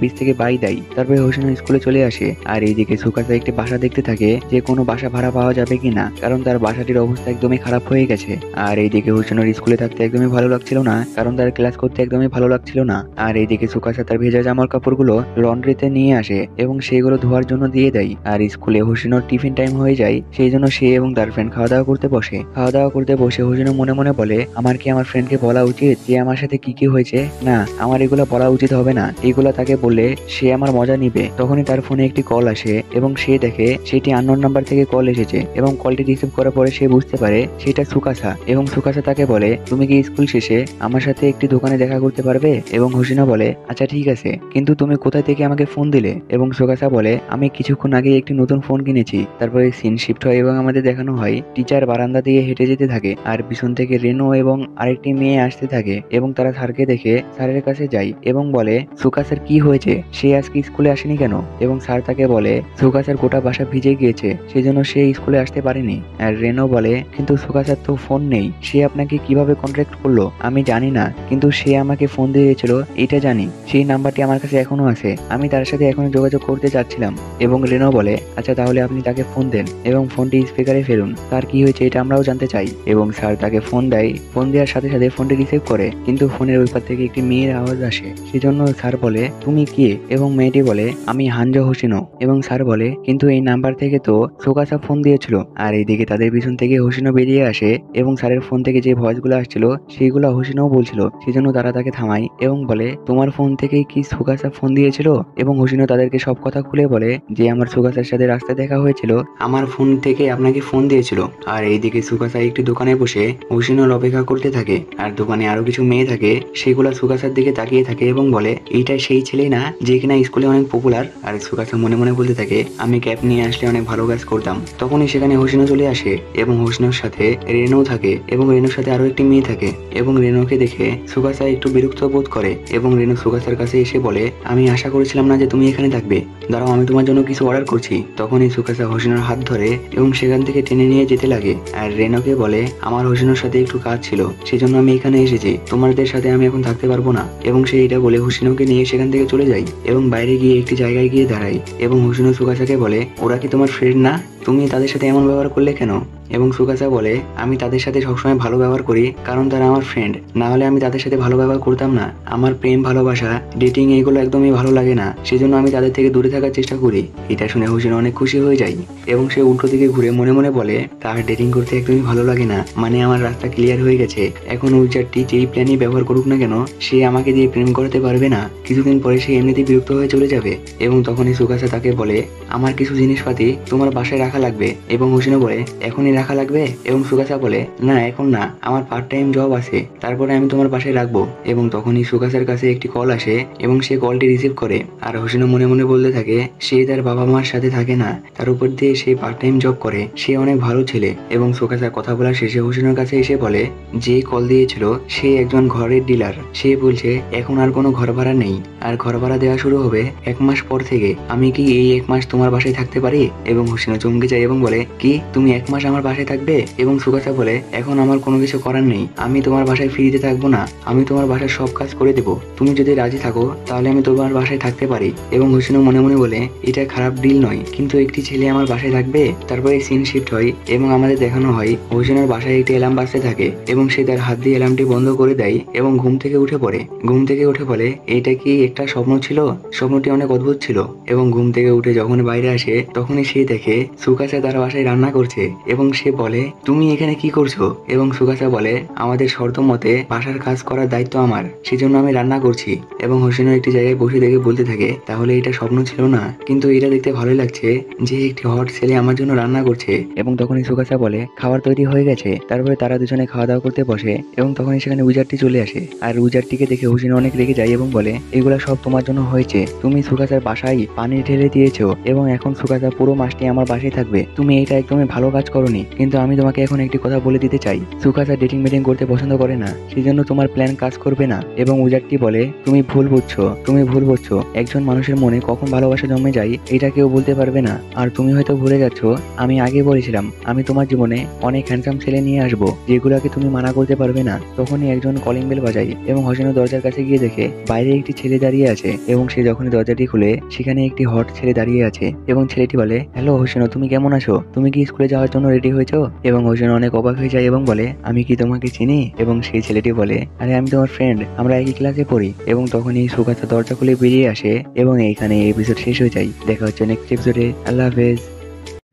পিছ থেকে বাই দেয়। তারপরে হোসিনো স্কুলে চলে আসে, আর এইদিকে সুকাসা একটি বাসা দেখতে থাকে যে কোনো বাসা ভাড়া পাওয়া যাবে কিনা, কারণ তার বাসাটির অবস্থা একদমই খারাপ হয়ে গেছে। আর এইদিকে হোসিনোর স্কুলে থাকতে একদমই ভালো লাগছিল না, কারণ তার ক্লাস করতে একদমই ভালো লাগছিল না। আর এইদিকে সুকাসা তার ভেজা জামার কাপড়গুলো লন্ড্রিতে নিয়ে আসে, এবং সেগুলো ধোয়ার জন্য দিয়ে দেয়। আর স্কুলে হোসিনোর টিফিন টাইম হয়ে যায়, সেই জন্য সে এবং তার ফ্রেন্ড খাওয়া দাওয়া করতে বসে। খাওয়া দাওয়া করতে বসে হোসিনো মনে মনে বলে আমার কি আমার ফ্রেন্ডকে বলা উচিত যে আমার সাথে কি কি হয়েছে? না, আমার এগুলো বলা উচিত হবে না, এগুলো তাকে বললে সে আমার মজা নিবে। তখনই তার ফোনে একটি কল আসে এবং সে দেখে সেটি আননোন নাম্বার থেকে কল এসেছে এবং কলটি রিসিভ করার পরে সে বুঝতে পারে সেটা সুকাসা এবং সুকাসা তাকে বলে, তুমি কি স্কুল শেষে আমার সাথে একটি দোকানে দেখা করতে পারবে? এবং হোসিনো বলে, আচ্ছা ঠিক আছে, কিন্তু তুমি কোথা থেকে আমাকে ফোন দিলে? এবং সুকাসা বলে, আমি কিছুক্ষণ আগে একটি নতুন ফোন কিনেছি। তারপরে সিন শিফট হয় এবং আমাদের দেখানো হয় টিচার বারান্দা দিয়ে হেঁটে যেতে থাকে আর পিছন থেকে রেনো এবং আরেকটি মেয়ে আসতে থাকে এবং তারা স্যারকে দেখে স্যারের কাছে যায় এবং বলে, সুকাসার কি হয়েছে, সে আজকে স্কুলে আসেনি কেন? এবং স্যার তাকে বলে, সুকাসার গোটা বাসা ভিজে গিয়েছে, সেজন্য সে স্কুলে আসতে পারেনি। আর রেনো বলে, কিন্তু সুকাসার তো ফোন নেই, সে আপনাকে কিভাবে কন্ট্যাক্ট করলো আমি জানি না, কিন্তু সে আমাকে ফোন দিয়েছিল এটা জানি, সেই নাম্বারটি আমার কাছে এখনো আছে, আমি তার সাথে এখনো যোগাযোগ করতে চাচ্ছিলাম। এবং রেনো বলে, আচ্ছা তাহলে আপনি তাকে ফোন দেন এবং ফোনটি স্পিকারে ফেলুন, তার কি হয়েছে এটা আমরাও জানতে চাই। এবং স্যার তাকে ফোন দেয়, ফোন দেওয়ার সাথে সাথে ফোনটি রিসিভ করে, কিন্তু ফোনের ওই পাশ থেকে একটি মেয়ের আওয়াজ আসে। সেজন্য স্যার বলে, তুমি কে? এবং মেয়েটি বলে, আমি হানজো হোসিনো। এবং স্যার বলে, কিন্তু এই নাম্বার থেকে তো সুকাসা ফোন দিয়েছিল। আর এইদিকে তাদের পিছন থেকে হোসিনো বেরিয়ে আসে এবং স্যারের ফোন থেকে যে ভয়েসগুলো আসছিল সেইগুলো হোসিনোও বলছিল। সেজন্য তারা তাকে থামায় এবং বলে, তোমার ফোন থেকে কি সুকাসা ফোন দিয়েছিল? এবং হোসিনো তাদেরকে সব কথা খুলে বলে যে আমার সুকাসার সাথে রাস্তায় দেখা হয়েছিল, আমার ফোন থেকে আপনাকে ফোন দিয়েছিল। আর এইদিকে সুকাসা একটি দোকানে বসে হোসিনোর অপেক্ষা করতে থাকে আর দোকানে আরো কিছু মেয়ে থাকে, সেগুলা সুকাসার দিকে তাকিয়ে থাকে এবং বলে, এইটা সেই ছেলে না যে কিনা স্কুলে অনেক পপুলার? আর সুকাসা মনে মনে বলতে থাকে, আমি ক্যাপ নিয়ে আসলে অনেক ভালো কাজ করতাম। তখনই সেখানে হোসিনো চলে আসে এবং হোসিনোর সাথে রেনো থাকে এবং রেনোর সাথে আরো একটি মেয়ে থাকে। এবং রেনোকে দেখে সুকাসা একটু বিরক্ত বোধ করে এবং রেনো সুকাসার কাছে এসে বলে, আমি আশা করেছিলাম না যে তুমি এখানে থাকবে, দাঁড়াও আমি তোমার জন্য কিছু অর্ডার করছি। তখনই সুকাসা হোসিনোর হাত ধরে এবং সেখান থেকে টেনে নিয়ে যেতে লাগে আর রেনোকে বলে, আমার হোসিনোর সাথে একটু কাজ ছিল, সেজন্য আমি এখানে এসেছি, তোমাদের সাথে আমি এখন থাকতে পারবো না। এবং সে এটা বলে হোসিনোকে নিয়ে সেখান থেকে চলে যায় এবং বাইরে গিয়ে একটি জায়গায় গিয়ে দাঁড়ায় এবং হোসিনো সুকাসাকে বলে, ওরা কি তোমার ফ্রেন্ড না? তুমি তাদের সাথে এমন ব্যবহার করলে কেন? এবং সুকাসা বলে, আমি তাদের সাথে সবসময় ভালো ব্যবহার করি কারণ তারা আমার ফ্রেন্ড, না হলে আমি তাদের সাথে ভালো ব্যবহার করতাম না। আমার প্রেম ভালোবাসা ডেটিং এগুলো একদমই ভালো লাগে না, সেজন্য আমি তাদের থেকে দূরে থাকার চেষ্টা করি। এটা শুনে হোসিনো অনেক খুশি হয়ে যায় এবং সে উল্টো দিকে ঘুরে মনে মনে বলে, তার ডেটিং করতে একদমই ভালো লাগে না, মানে আমার রাস্তা ক্লিয়ার হয়ে গেছে, এখন উইজারটি যেই প্ল্যানই ব্যবহার করুক না কেন সে আমাকে দিয়ে প্রেম করতে পারবে না, কিছুদিন পরে সে এমনিতেই বিরক্ত হয়ে চলে যাবে। এবং তখনই সুকাসা তাকে বলে, আমার কিছু জিনিসপাতি তোমার বাসায় রাখা লাগবে। এবং হোসিনো বলে, এখনই রাখা লাগবে? এবং সুকাসা বলে, না এখন না, আমার পার্ট টাইম জব আছে, তারপরে আমি তোমার বাসায় রাখবো। এবং তখনই সুকাসার কাছে একটি কল আসে এবং সে কলটি রিসিভ করে আর হোসিনো মনে মনে বলতে থাকে, সে তার বাবা মার সাথে থাকে না, তার উপর দিয়ে সে পার্ট টাইম জব করে, সে অনেক ভালো ছেলে। এবং সুকাসা কথা বলার শেষে হোসিনোর কাছে এসে বলে, যে কল দিয়েছিল সে একজন ঘরের ডিলার, সে বলছে এখন আর কোনো ঘর ভাড়া নেই আর ঘর ভাড়া দেওয়া শুরু হবে 1 মাস পর থেকে, আমি কি এই 1 মাস তোমার বাসায় থাকতে পারি? এবং হোসিনো চমকে যায় এবং বলে, কি তুমি 1 মাস আমার বাসায় থাকবে? এবং সুকাসা বলে, এখন আমার কোনো কিছু করার নেই, আমি তোমার বাসায় ফ্রিতে থাকবো না, আমি তোমার বাসায় সব কাজ করে দেবো, তুমি যদি রাজি থাকো তাহলে আমি তোমার বাসায় থাকতে পারি। এবং হোসিনো মনে মনে বলে, এটা খারাপ ডিল নয়, কিন্তু একটি ছেলে আমার বাসায় থাকবে। তারপরে সিন শিফট হয় এবং আমাদের দেখানো হয় হোসিনোর বাসায় একটি অ্যালার্ম বাজতে থাকে এবং সে তার হাত দিয়ে অ্যালার্মটি বন্ধ করে দেয় এবং ঘুম থেকে উঠে পড়ে। ঘুম থেকে উঠে বলে, এটা কি একটা স্বপ্ন ছিল? স্বপ্নটি অনেক অদ্ভুত ছিল। এবং ঘুম থেকে উঠে যখন বাইরে আসে তখনই সে দেখে সুকাসা তার বাসায় রান্না করছে এবং সে বলে, তুমি এখানে কি করছো? এবং সুকাসা বলে, আমাদের শর্ত মতে বাসার কাজ করার দায়িত্ব আমার, সেজন্য আমি রান্না করছি। এবং হোসিনো একটি জায়গায় বসে দেখে বলতে থাকে, তাহলে এটা স্বপ্ন ছিল না, কিন্তু এটা দেখতে ভালোই লাগছে যে একটি হট ছেলে আমার জন্য রান্না করছে। এবং তখনই সুকাসা বলে, খাবার তৈরি হয়ে গেছে। তারপরে তারা দুজনে খাওয়া দাওয়া করতে বসে এবং তখনই সেখানে উইজারটি চলে আসে আর উইজারটিকে দেখে হোসিনো অনেক রেগে যায় এবং বলে, এগুলা সব তোমার জন্য হয়েছে, তুমি সুকাসার বাসায় পানি ঢেলে দিয়েছো এবং এখন সুকাসা পুরো মাসটি আমার বাসায় থাকবে, তুমি এটা একদমই ভালো কাজ করনি। কিন্তু আমি তোমাকে এখন একটি কথা বলে দিতে চাই, সুকাসা ডেটিং মিটিং করতে পছন্দ করে না, সেজন্য তোমার প্ল্যান কাজ করবে না। এবং উইজারটি বলে, তুমি ভুল বুঝছো, একজন মানুষের মনে কখন ভালোবাসা জন্মে যায় এটা কেউ বলতে পারবে না। আর তুমি হয়তো ভুলে যাচ্ছ, আমি আগে বলেছিলাম আমি তোমার জীবনে অনেক হ্যান্ডসাম ছেলে নিয়ে আসবো যেগুলোকে তুমি মানা করতে পারবে না। তখনই একজন কলিং বেল বাজায় এবং হোসিনো দরজার কাছে গিয়ে দেখে বাইরে একটি ছেলে দাঁড়িয়ে আছে এবং সে যখনই দরজাটি খুলে সেখানে একটি হট ছেলে দাঁড়িয়ে আছে এবং ছেলেটি বলে, হ্যালো হোসিনো, তুমি কেমন আছো? তুমি কি স্কুলে যাওয়ার জন্য রেডি হয়েছো? এবং হোসিনো অনেক অবাক হয়ে যায় এবং বলে, আমি কি তোমাকে চিনি? এবং সেই ছেলেটি বলে, আরে আমি তোমার ফ্রেন্ড, আমরা একই ক্লাসে পড়ি। এবং তখনই সুকাসা দরজা খুলে বেরিয়ে আসে এবং এইখানে এপিসোড শেষ হয়ে যায়। দেখা হচ্ছে নেক্সট এপিসোডে। আল্লাহ হাফেজ।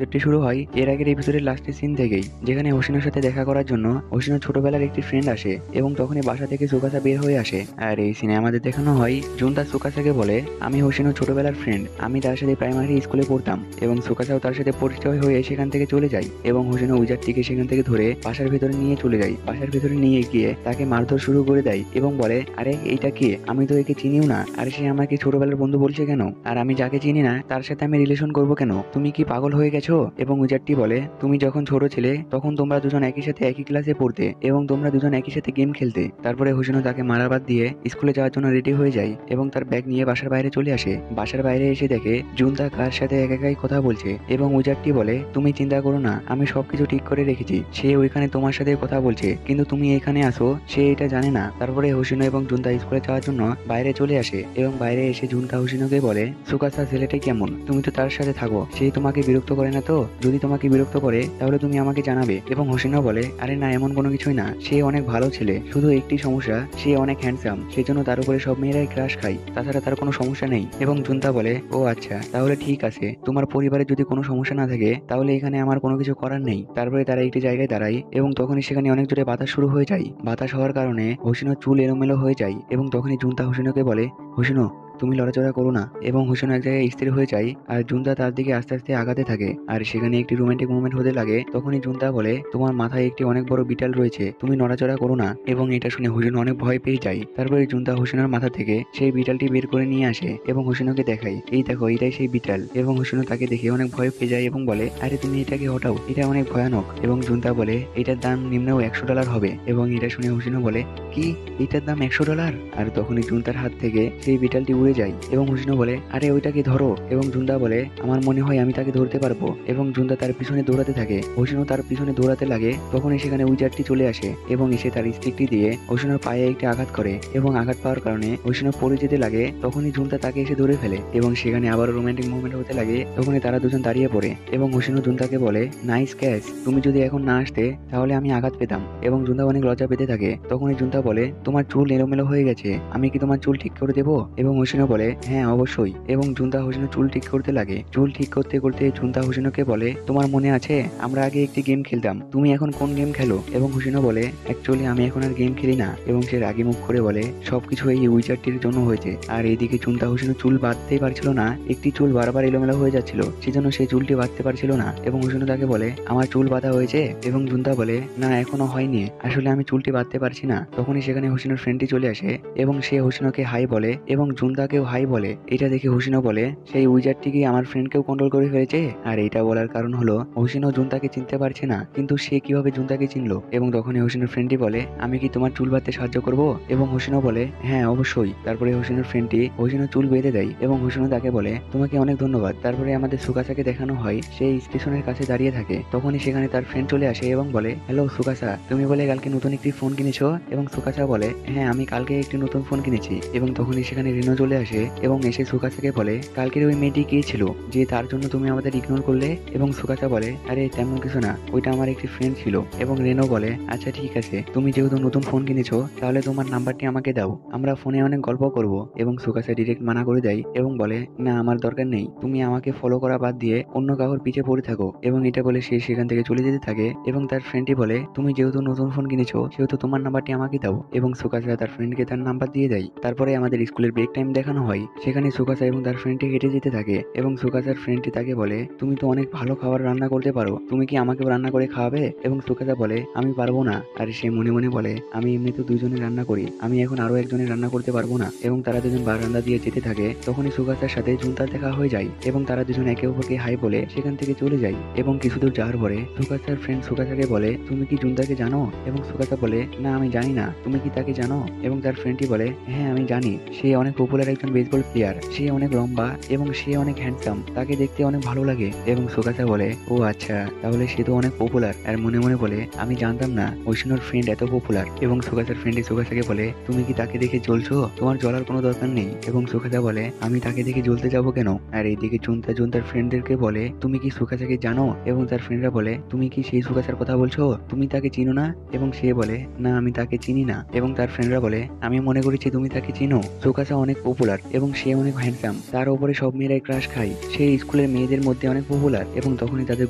এপিসোডটি শুরু হয় এর আগের এপিসোডের লাস্টের সিন থেকেই, যেখানে হোসিনোর সাথে দেখা করার জন্য হোসিনোর ছোটবেলার একটি ফ্রেন্ড আসে এবং তখনই বাসা থেকে সুকাসা বের হয়ে আসে। আর এই সিনে আমাদের দেখানো হয় জুন তার সুকাসাকে বলে, আমি হোসিনোর ছোটবেলার ফ্রেন্ড, আমি তার সাথে প্রাইমারি স্কুলে পড়তাম। এবং সুকাসাও তার সাথে পরিচয় হয়ে সেখান থেকে চলে যায় এবং হোসিনো উইজারটিকে সেখান থেকে ধরে বাসার ভেতরে নিয়ে চলে যায়। বাসার ভেতরে নিয়ে গিয়ে তাকে মারধর শুরু করে দেয় এবং বলে, আরে এইটা কে, আমি তো একে চিনিও না, আর সে আমাকে ছোটবেলার বন্ধু বলছে কেন, আর আমি যাকে চিনি না তার সাথে আমি রিলেশন করবো কেন, তুমি কি পাগল হয়ে গেছো? এবং উইজারটি বলে, তুমি যখন ছোট ছিলে তখন তোমরা দুজন একই সাথে একই ক্লাসে পড়তে এবং তোমরা দুজন একই সাথে গেম খেলতে। তারপরে হোসিনো তাকে মারার বাদ দিয়ে স্কুলে যাওয়ার জন্য রেডি হয়ে যায় এবং তার ব্যাগ নিয়ে বাসার বাইরে চলে আসে। বাসার বাইরে এসে দেখে জুনতা কার সাথে একাই কথা বলছে এবং উইজারটি বলে, তুমি চিন্তা করো না, আমি সবকিছু ঠিক করে রেখেছি, সে ওইখানে তোমার সাথে কথা বলছে, কিন্তু তুমি এখানে আসো সে এটা জানে না। তারপরে হোসিনো এবং জুনতা স্কুলে যাওয়ার জন্য বাইরে চলে আসে এবং বাইরে এসে জুনতা হোসিনোকে বলে, সুকাসা ছেলেটা কেমন, তুমি তো তার সাথে থাকো, সে তোমাকে বিরক্ত করে না তো? যদি তোমাকে বিরক্ত করে তাহলে তুমি আমাকে জানাবে। এবং হোসিনো বলে, আরে না, এমন কোনো কিছুই না, সে অনেক ভালো ছেলে, শুধু একটি সমস্যা, সে অনেক হ্যান্ডসাম, সেজন্য তার উপরে সব মেয়েরাই ক্রাশ খায়, তাছাড়া তার কোনো সমস্যা নেই। এবং জুনতা বলে, ও আচ্ছা, তাহলে ঠিক আছে, তোমার পরিবারে যদি কোনো সমস্যা না থাকে তাহলে এখানে আমার কোনো কিছু করার নেই। তারপরে তারা একটি জায়গায় দাঁড়ায় এবং তখনই সেখানে অনেক জোরে বাতাস শুরু হয়ে যায়। বাতাস হওয়ার কারণে হোসিনোর চুল এলোমেলো হয়ে যায় এবং তখনই জুনতা হোসিনোকে বলে, হোসিনো তুমি লড়াচড়া করো না। এবং হোসিনো এক জায়গায় স্থির হয়ে যায় আর জুনতা তার দিকে আস্তে আস্তে আগাতে থাকে আর সেখানে একটি রোমান্টিক মুভমেন্ট হতে লাগে। তখনই জুনতা বলে, তোমার মাথায় একটি অনেক বড় বিটাল রয়েছে, তুমি নড়াচড়া করো না। এবং এটা শুনে হোসিনো অনেক ভয় পেয়ে যায়। তারপরে জুনতা হোসিনোর মাথা থেকে সেই বিটালটি বের করে নিয়ে আসে এবং হোসিনোকে দেখায়, এই দেখো এটাই সেই বিটাল। এবং হোসিনো তাকে দেখে অনেক ভয় পেয়ে যায় এবং বলে, আরে তুমি এটাকে হটাও, এটা অনেক ভয়ানক। এবং জুনতা বলে, এটার দাম নিম্নেও $100 হবে। এবং এটা শুনে হোসিনো বলে, কি, এটার দাম $100? আর তখনই জুনতার হাত থেকে সেই বিটালটি উড়ে যায় এবং হোসিনো বলে, আরে ওইটাকে ধরো। এবং জুনতা বলে, আমার মনে হয় আমি তাকে ধরতে পারবো। এবং জুনতা তার পিছনে দৌড়াতে থাকে, হোসিনো তার পিছনে দৌড়াতে লাগে। তখনই সেখানে উইজারটি চলে আসে এবং এসে তার স্টিকটি দিয়ে হোসিনোর পায়ে একটি আঘাত করে এবং আঘাত পাওয়ার কারণে হোসিনো পড়ে যেতে লাগে। তখনই জুনতা তাকে এসে ধরে ফেলে এবং সেখানে আবারও রোমান্টিক মুভমেন্ট হতে লাগে। তখনই তারা দুজন দাঁড়িয়ে পড়ে এবং হোসিনো জুনতাকে বলে, নাইস ক্যাচ, তুমি যদি এখন না আসতে তাহলে আমি আঘাত পেতাম। এবং জুনতা অনেক লজ্জা পেতে থাকে। তখনই জুনতা বলে, তোমার চুল এলোমেলো হয়ে গেছে, আমি কি তোমার চুল ঠিক করে দেবো? এবং হোসিনো বলে, হ্যাঁ অবশ্যই। এবং জুনতা হোসিনো চুল ঠিক করতে লাগে। চুল ঠিক করতে করতে জুনতা হোসিনোকে বলে, তোমার মনে আছে আমরা আগে একটি গেম খেলতাম, তুমি এখন কোন গেম খেলো? এবং হোসিনো বলে, অ্যাকচুয়ালি আমি এখন আর গেম খেলি না। এবং সে রাগি মুখ করে বলে, সবকিছু এই উইজারটির জন্য হয়েছে। আর এইদিকে জুনতা হোসিনো চুল বাঁধতেই পারছিল না, একটি চুল বারবার এলোমেলো হয়ে যাচ্ছিল, সেজন্য সে চুলটি বাঁধতে পারছিল না। এবং হোসিনো তাকে বলে, আমার চুল বাঁধা হয়েছে? এবং জুনতা বলে, না এখনো হয়নি, আসলে আমি চুলটি বাঁধতে পারছি না। তখনই সেখানে হোসিনোর ফ্রেন্ডটি চলে আসে এবং সে হোসিনোকে হাই বলে এবং জুনতাকেও হাই বলে। এটা দেখে হোসিনো বলে, সেই উইজারটি কি আমার ফ্রেন্ডকেও কন্ট্রোল করে ফেলেছে? আর এটা বলার কারণ হলো হোসিনো জুনতাকে চিনতে পারছে না, কিন্তু সে কিভাবে জুনতাকে চিনলো? এবং তখনই হোসিনোর ফ্রেন্ডটি বলে, আমি কি তোমার চুল বাঁধতে সাহায্য করবো? এবং হোসিনো বলে, হ্যাঁ অবশ্যই। তারপরে হোসিনোর ফ্রেন্ডটি হোসিনো চুল বেঁধে দেয় এবং হোসিনো তাকে বলে, তোমাকে অনেক ধন্যবাদ। তারপরে আমাদের সুকাসাকে দেখানো হয় সেই স্টেশনের কাছে দাঁড়িয়ে থাকে। তখনই সেখানে তার ফ্রেন্ড চলে আসে এবং বলে, হ্যালো সুকাসা, তুমি বলে কালকে নতুন একটি ফোন কিনেছো? এবং সুকাসা বলে, হ্যাঁ আমি কালকে একটি নতুন ফোন কিনেছি। এবং তখনই সেখানে রিনো চলে আসে এবং এসে সুকাসাকে বলে, কালকের ওই মেয়েটি কে ছিল যে তার জন্য তুমি আমাদের ইগনোর করলে? এবং সুকাসা বলে, আরে তেমন কিছু না, ওইটা আমার একটি ফ্রেন্ড ছিল। এবং রেনো বলে, আচ্ছা ঠিক আছে, তুমি যেহেতু নতুন ফোন কিনেছো তাহলে তোমার নাম্বারটি আমাকে দাও, আমরা ফোনে অনেক গল্প করব। এবং সুকাসা ডিরেক্ট মানা করে দেয় এবং বলে, না আমার দরকার নেই, তুমি আমাকে ফলো করা বাদ দিয়ে অন্য কাউর পিছে পড়ে থাকো। এবং এটা বলে সে সেখান থেকে চলে যেতে থাকে এবং তার ফ্রেন্ডটি বলে, তুমি যেহেতু নতুন ফোন কিনেছো সেহেতু তোমার নাম্বারটি আমাকে দাও। এবং সুকাসা তার ফ্রেন্ডকে তার নাম্বার দিয়ে দেয়। তারপরে আমাদের স্কুলের ব্রেক টাইম দেখানো হয়, সেখানে সুকাসা এবং তার ফ্রেন্ডটি হেঁটে যেতে থাকে এবং সুকাসার ফ্রেন্ডটি তাকে বলে, তুমি তো অনেক ভালো খাবার রান্না করতে পারো, তুমি কি আমাকেও রান্না করে খাওয়াবে? এবং সুকাসা বলে, আমি পারবো না। আর সে মনে মনে বলে, আমি এমনি তো দুইজনে রান্না করি, আমি এখন আরো একজনের রান্না করতে পারবো না। এবং তারা দুজন বারান্দা দিয়ে যেতে থাকে। তখনই সুকাসার সাথে জুনতার দেখা হয়ে যায় এবং তারা দুজন একে অপরকে হাই বলে সেখান থেকে চলে যায়। এবং কিছু দূর যাওয়ার পরে সুকাসার ফ্রেন্ড সুকাসাকে বলে, তুমি কি জুনতাকে জানো? এবং সুকাসা বলে, না আমি জানি না, তুমি কি তাকে জানো? এবং তার ফ্রেন্ডটি বলে, হ্যাঁ আমি জানি, সে অনেক পপুলার একজন বেসবল প্লেয়ার, সে অনেক লম্বা এবং সে অনেক হ্যান্ডসাম, তাকে দেখতে অনেক ভালো লাগে। এবং সুকাসা বলে, ও আচ্ছা, তাহলে সে তো অনেক পপুলার। আর মনে মনে বলে, আমি জানতাম না হোসিনোর ফ্রেন্ড এত পপুলার। এবং সুকাসার ফ্রেন্ডই সুকাসাকে বলে, তুমি কি তাকে দেখে জ্বলছো? তোমার জ্বলার কোনো দরকার নেই। এবং সুকাসা বলে, আমি তাকে দেখে জ্বলতে যাবো কেন? আর এইদিকে জুনতার ফ্রেন্ডদেরকে বলে, তুমি কি সুকাসাকে জানো? এবং তার ফ্রেন্ডরা বলে, তুমি কি সেই সুকাসার কথা বলছো? তুমি তাকে চিনো না? এবং সে বলে, না আমি তাকে চিনি না। এবং তার ফ্রেন্ডরা বলে, আমি মনে করেছি তুমি তাকে চিনো, সুকাসা অনেক পপুলার। পপুলার এবং সে অনেক হ্যান্ডসাম, তার উপরে সব মেয়েরাই ক্রাশ খায়। সে স্কুলের মেয়েদের মধ্যে অনেক পপুলার এবং তখনই তাদের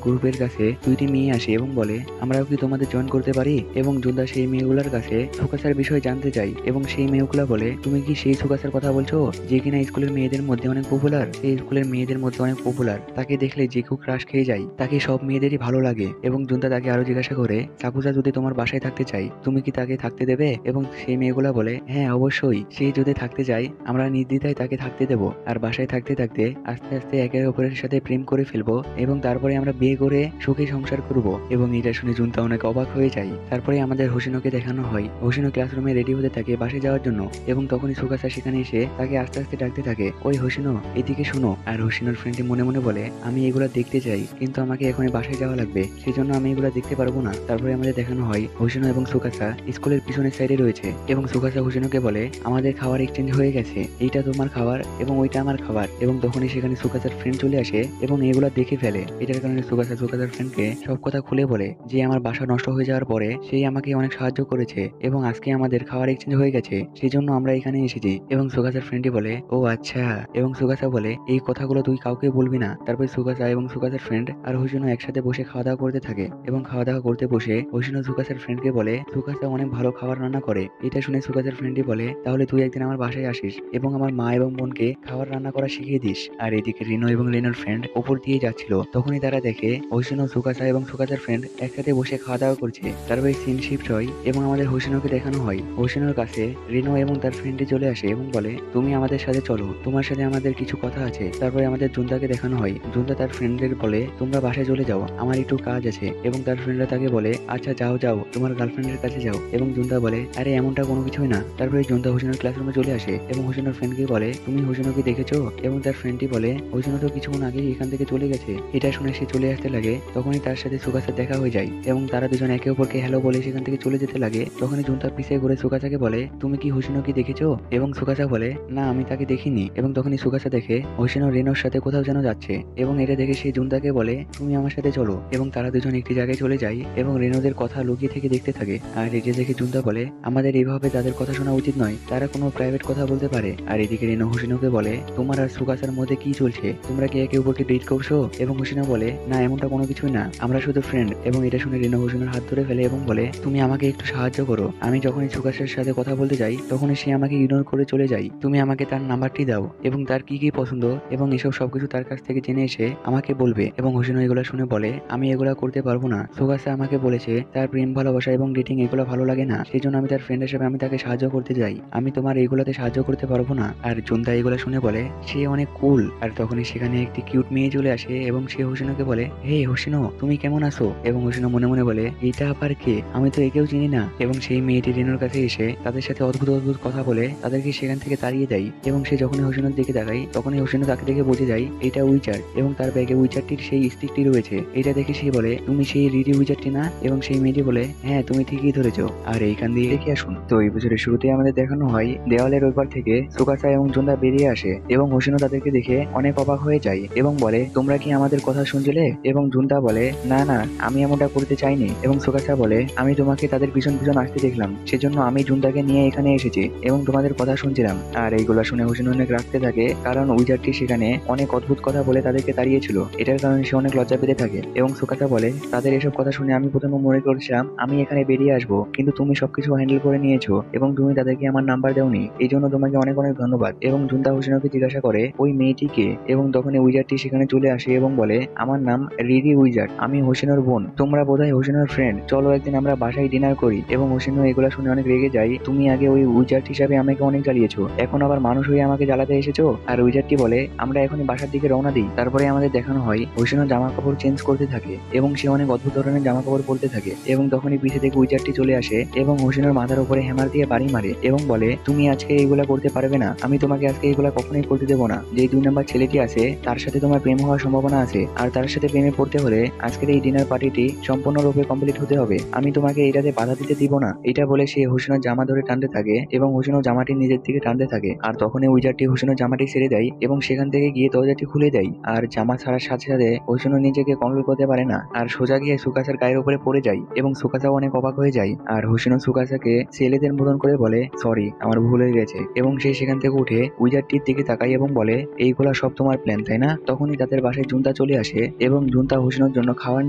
গ্রুপের কাছে 2টি মেয়ে আসে এবং বলে আমরাও কি তোমাদের জয়েন করতে পারি। এবং জুনদা সেই মেয়েগুলোর কাছে সুকাসার বিষয়ে জানতে চায় এবং সেই মেয়েগুলা বলে তুমি কি সেই সুকাসার কথা বলছো যে কিনা স্কুলের মেয়েদের মধ্যে অনেক পপুলার। সেই স্কুলের মেয়েদের মধ্যে অনেক পপুলার, তাকে দেখলে যে কেউ ক্রাশ খেয়ে যায়, তাকে সব মেয়েদেরই ভালো লাগে। এবং জুনদা তাকে আরো জিজ্ঞাসা করে সাকুজা যদি তোমার বাসায় থাকতে চাই তুমি কি তাকে থাকতে দেবে। এবং সেই মেয়েগুলা বলে হ্যাঁ অবশ্যই, সে যদি থাকতে চায় আমরা নির্দ্বিধায় তাকে থাকতে দেবো। আর বাসায় থাকতে থাকতে আস্তে আস্তে একে অপরের সাথে প্রেম করে ফেলবো এবং তারপরে আমরা বিয়ে করে সুখী সংসার করব। এবং এটা শুনে জুনতা অনেক অবাক হয়ে যায়। তারপরে আমাদের হোসিনোকে দেখানো হয়, হোসিনো ক্লাসরুমে রেডি হতে থাকে বাসায় যাওয়ার জন্য এবং তখনই সুকাসা সেখানে এসে তাকে আস্তে আস্তে ডাকতে থাকে ওই হোসিনো এদিকে শোনো। আর হোসিনোর ফ্রেন্ডটি মনে মনে বলে আমি এগুলা দেখতে চাই কিন্তু আমাকে এখনই বাসায় যাওয়া লাগবে, সেই জন্য আমি এগুলা দেখতে পারবো না। তারপরে আমাদের দেখানো হয় হোসিনো এবং সুকাসা স্কুলের পিছনের সাইডে রয়েছে এবং সুকাসা হোসিনোকে বলে আমাদের খাবার এক্সচেঞ্জ হয়ে গেছে, এইটা তোমার খাবার এবং ওইটা আমার খাবার। এবং তখনই সেখানে সুকাসার ফ্রেন্ড চলে আসে এবং এগুলা দেখে ফেলে। এটার কারণে সুকাসার ফ্রেন্ডকে সব কথা খুলে বলে যে আমার বাসা নষ্ট হয়ে যাওয়ার পরে সেই আমাকে অনেক সাহায্য করেছে এবং আজকে আমাদের খাবার এক্সচেঞ্জ হয়ে গেছে, সেই জন্য আমরা এখানে এসেছি। এবং সুকাসার ফ্রেন্ডই বলে ও আচ্ছা। এবং সুকাসা বলে এই কথাগুলো তুই কাউকে বলবি না। তারপরে সুকাসা এবং সুকাসার ফ্রেন্ড আর হোসিনো একসাথে বসে খাওয়া দাওয়া করতে থাকে এবং খাওয়া দাওয়া করতে বসে হোসিনো সুকাসার ফ্রেন্ডকে বলে সুকাসা অনেক ভালো খাবার রান্না করে। এটা শুনে সুকাসার ফ্রেন্ডই বলে তাহলে তুই একদিন আমার বাসায় আসিস এবং আমার মা এবং বোনকে খাবার রান্না করা শিখিয়ে দিস। আর এদিকে রিনো এবং রিনোর ফ্রেন্ড উপর দিয়ে যাচ্ছিল, তখনই তারা দেখে হোসিনো সুকাসা এবং সুকাসার ফ্রেন্ড একসাথে বসে খাওয়া দাওয়া করছে। তারপরে সিন শিফট হয় এবং আমাদের হোসিনোকে দেখানো হয়। হোসিনোর কাছে রিনো এবং তার ফ্রেন্ডটি চলে আসে এবং বলে তুমি আমাদের সাথে চলো, তোমার সাথে আমাদের কিছু কথা আছে। তারপরে আমাদের জুনতাকে দেখানো হয়, জুনতা তার ফ্রেন্ডদের বলে তোমরা বাসায় চলে যাও, আমার একটু কাজ আছে। এবং তার ফ্রেন্ডরা তাকে বলে আচ্ছা যাও যাও তোমার গার্লফ্রেন্ডের কাছে যাও। এবং জুনতা বলে আরে এমনটা কোনো কিছুই না। তারপরে জুনতা হোসিনোর ক্লাসরুমে চলে আসে এবং হোসিনোর ফ্রেন্ডকে বলে তুমি হোসিনোকে দেখেছো। এবং তার ফ্রেন্ডটি বলে হোসিনো তো কিছুক্ষণ আগেই এখান থেকে চলে গেছে। এটা শুনে সে চলে আসতে লাগে, তখনই তার সাথে সুকাসার দেখা হয়ে যায় এবং তারা দুজন একে অপরকে হ্যালো বলে সেখান থেকে চলে যেতে লাগে। তখনই জুনতা পিছিয়ে ঘুরে সুকাসাকে বলে তুমি কি হোসিনোকে দেখেছো। এবং সুকাসা বলে না আমি তাকে দেখিনি। এবং তখনই সুকাসা দেখে হোসিনো রিনোর সাথে কোথাও যেন যাচ্ছে এবং এটা দেখে সে জুনতাকে বলে তুমি আমার সাথে চলো। এবং তারা দুজন একটি জায়গায় চলে যায় এবং রিনোদের কথা লুকিয়ে থেকে দেখতে থাকে। আর এটা দেখে জুনতা বলে আমাদের এইভাবে তাদের কথা শোনা উচিত নয়, তারা কোনো প্রাইভেট কথা বলতে পারে। আর এদিকে রিনো হোসিনোকে বলে তোমার আর সুকাসার মধ্যে কি চলছে, তোমরা কি একে অপরকে ডেট করছো। এবং হোসিনো বলে না এমনটা কোনো কিছুই না, আমরা শুধু ফ্রেন্ড। এবং এটা শুনে রিনো হোসিনোর হাত ধরে ফেলে এবং বলে তুমি আমাকে একটু সাহায্য করো, আমি যখনই সুকাসের সাথে কথা বলতে যাই তখনই সে আমাকে ইগনোর করে চলে যায়, তুমি আমাকে তার নাম্বারটি দাও এবং তার কি কি পছন্দ এবং এসব সবকিছু তার কাছ থেকে জেনে এসে আমাকে বলবে। এবং হোসিনো এগুলা শুনে বলে আমি এগুলা করতে পারবো না, সুকাসা আমাকে বলেছে তার প্রেম ভালোবাসা এবং ডেটিং এগুলো ভালো লাগে না, সেই জন্য আমি তার ফ্রেন্ড হিসেবে আমি তাকে সাহায্য করতে যাই, আমি তোমার এইগুলাতে সাহায্য করতে পারবো না। আর জুনতা এগুলা শুনে বলে সে অনেক কুল। আর তখনই সেখানে একটি কিউট মেয়ে চলে আসে এবং সে হোসিনোকে বলে হে হোসিনো তুমি কেমন আছো। এবং হোসিনো মনে মনে বলে এটা আবার কে, আমি তো একেও চিনি না। এবং সেই মেয়েটি রিনোর কাছে এসে তাদের সাথে অদ্ভুত অদ্ভুত কথা বলে তাদেরকে সেখান থেকে তাড়িয়ে দেয়। এবং সে যখনই হোসিনোর দিকে তাকায় তখনই হোসিনো তাকে দেখে বুঝে যায় এটা উইচার এবং তার ব্যাগে উইচারটির সেই স্টিকটি রয়েছে। এটা দেখে সে বলে তুমি সেই রিডি উইচারটি না। এবং সেই মেয়েটি বলে হ্যাঁ তুমি ঠিকই ধরেছো। আর এইখান দিয়ে দেখে আসুন তো এই বছরের শুরুতে আমাদের দেখানো হয় দেওয়ালের ওই পার থেকে সুকাসা এবং জুনতা বেরিয়ে আসে এবং হোসিনো তাদেরকে দেখে অনেক অবাক হয়ে যায় এবং বলে তোমরা কি আমাদের কথা শুনছিলে। এবং জুনতা বলে না না আমি এমনটা করতে চাইনি। এবং সুকাসা বলে আমি তোমাকে তাদের পিছন পিছন আসতে দেখলাম, সেজন্য আমি জুনতাকে নিয়ে এখানে এসেছি এবং তোমাদের কথা শুনছিলাম। আর এইগুলা শুনে হোসিনো অনেক রাখতে থাকে কারণ উইজারটি সেখানে অনেক অদ্ভুত কথা বলে তাদেরকে তাড়িয়েছিল, এটার কারণে সে অনেক লজ্জা পেতে থাকে। এবং সুকাসা বলে তাদের এসব কথা শুনে আমি প্রথমে মনে করেছিলাম আমি এখানে বেরিয়ে আসবো, কিন্তু তুমি সবকিছু হ্যান্ডেল করে নিয়েছো এবং তুমি তাদেরকে আমার নাম্বার দেওনি, এই জন্য তোমাকে অনেক অনেক ধন্যবাদ। এবং জুনতা হোসিনোকে জিজ্ঞাসা করে ওই মেয়েটিকে। এবং তখন উইজারটি সেখানে চলে আসে এবং বলে আমার নাম রিডি উইজার, আমি হোসিনোর বোন, তোমরা বোধহয় হোসিনোর ফ্রেন্ড, চলো একদিন আমরা বাসায় ডিনার করি। এবং হোসিনো এগুলা শুনে অনেক রেগে যায়, তুমি আগে ওই উইজার্ট হিসাবে আমাকে অনেক জ্বালিয়েছো, এখন আবার মানুষ হয়ে আমাকে জ্বালাতে এসেছো। আর উইজার্টটি বলে আমরা এখনই বাসার দিকে রওনা দিই। তারপরে আমাদের দেখানো হয় হোসিনো জামা কাপড় চেঞ্জ করতে থাকে এবং সে অনেক অদ্ভুত ধরনের জামা কাপড় পরতে থাকে। এবং তখনই পিছে থেকে উইজার্টটি চলে আসে এবং হোসিনোর মাথার উপরে হ্যামার দিয়ে বাড়ি মারে এবং বলে তুমি আজকে এইগুলা করতে পারবে না, আমি তোমাকে আজকে এইগুলা কখনোই করতে দেবো না। যে 2 নম্বর ছেলেটি আছে তার সাথে তোমার প্রেম হওয়ার সম্ভাবনা আছে, আর তার সাথে প্রেমে পড়তে হলে আজকের এই ডিনার পার্টিটি সম্পূর্ণরূপে কমপ্লিট হতে হবে, আমি তোমাকে এটাতে বাধা দিতে দিব না। এটা বলে সে হোসিনোর জামা ধরে টানতে থাকে এবং হোসিনো জামাটি নিজের দিকে টানতে থাকে। আর তখনই উইজারটি হোসিনোর জামাটি ছেড়ে দেয় এবং সেখান থেকে গিয়ে দরজাটি খুলে দেয়। আর জামা ছাড়ার সাথে সাথে হোসিনো নিজেকে কন্ট্রোল করতে পারে না আর সোজা গিয়ে সুকাসার গায়ের উপরে পড়ে যায় এবং সুকাসাও অনেক অবাক হয়ে যায়। আর হোসিনো সুকাসাকে ছেলেদের মতন করে বলে সরি আমার ভুল হয়ে গেছে এবং সে সেখান থেকে উঠে উইজারটির দিকে তাকায় এবং বলে, এইগুলা সব তোমার প্ল্যান তাই না? তখনই তাদের বাসায় জুনতা চলে আসে এবং জুনতা হোসেনোর জন্য খাবার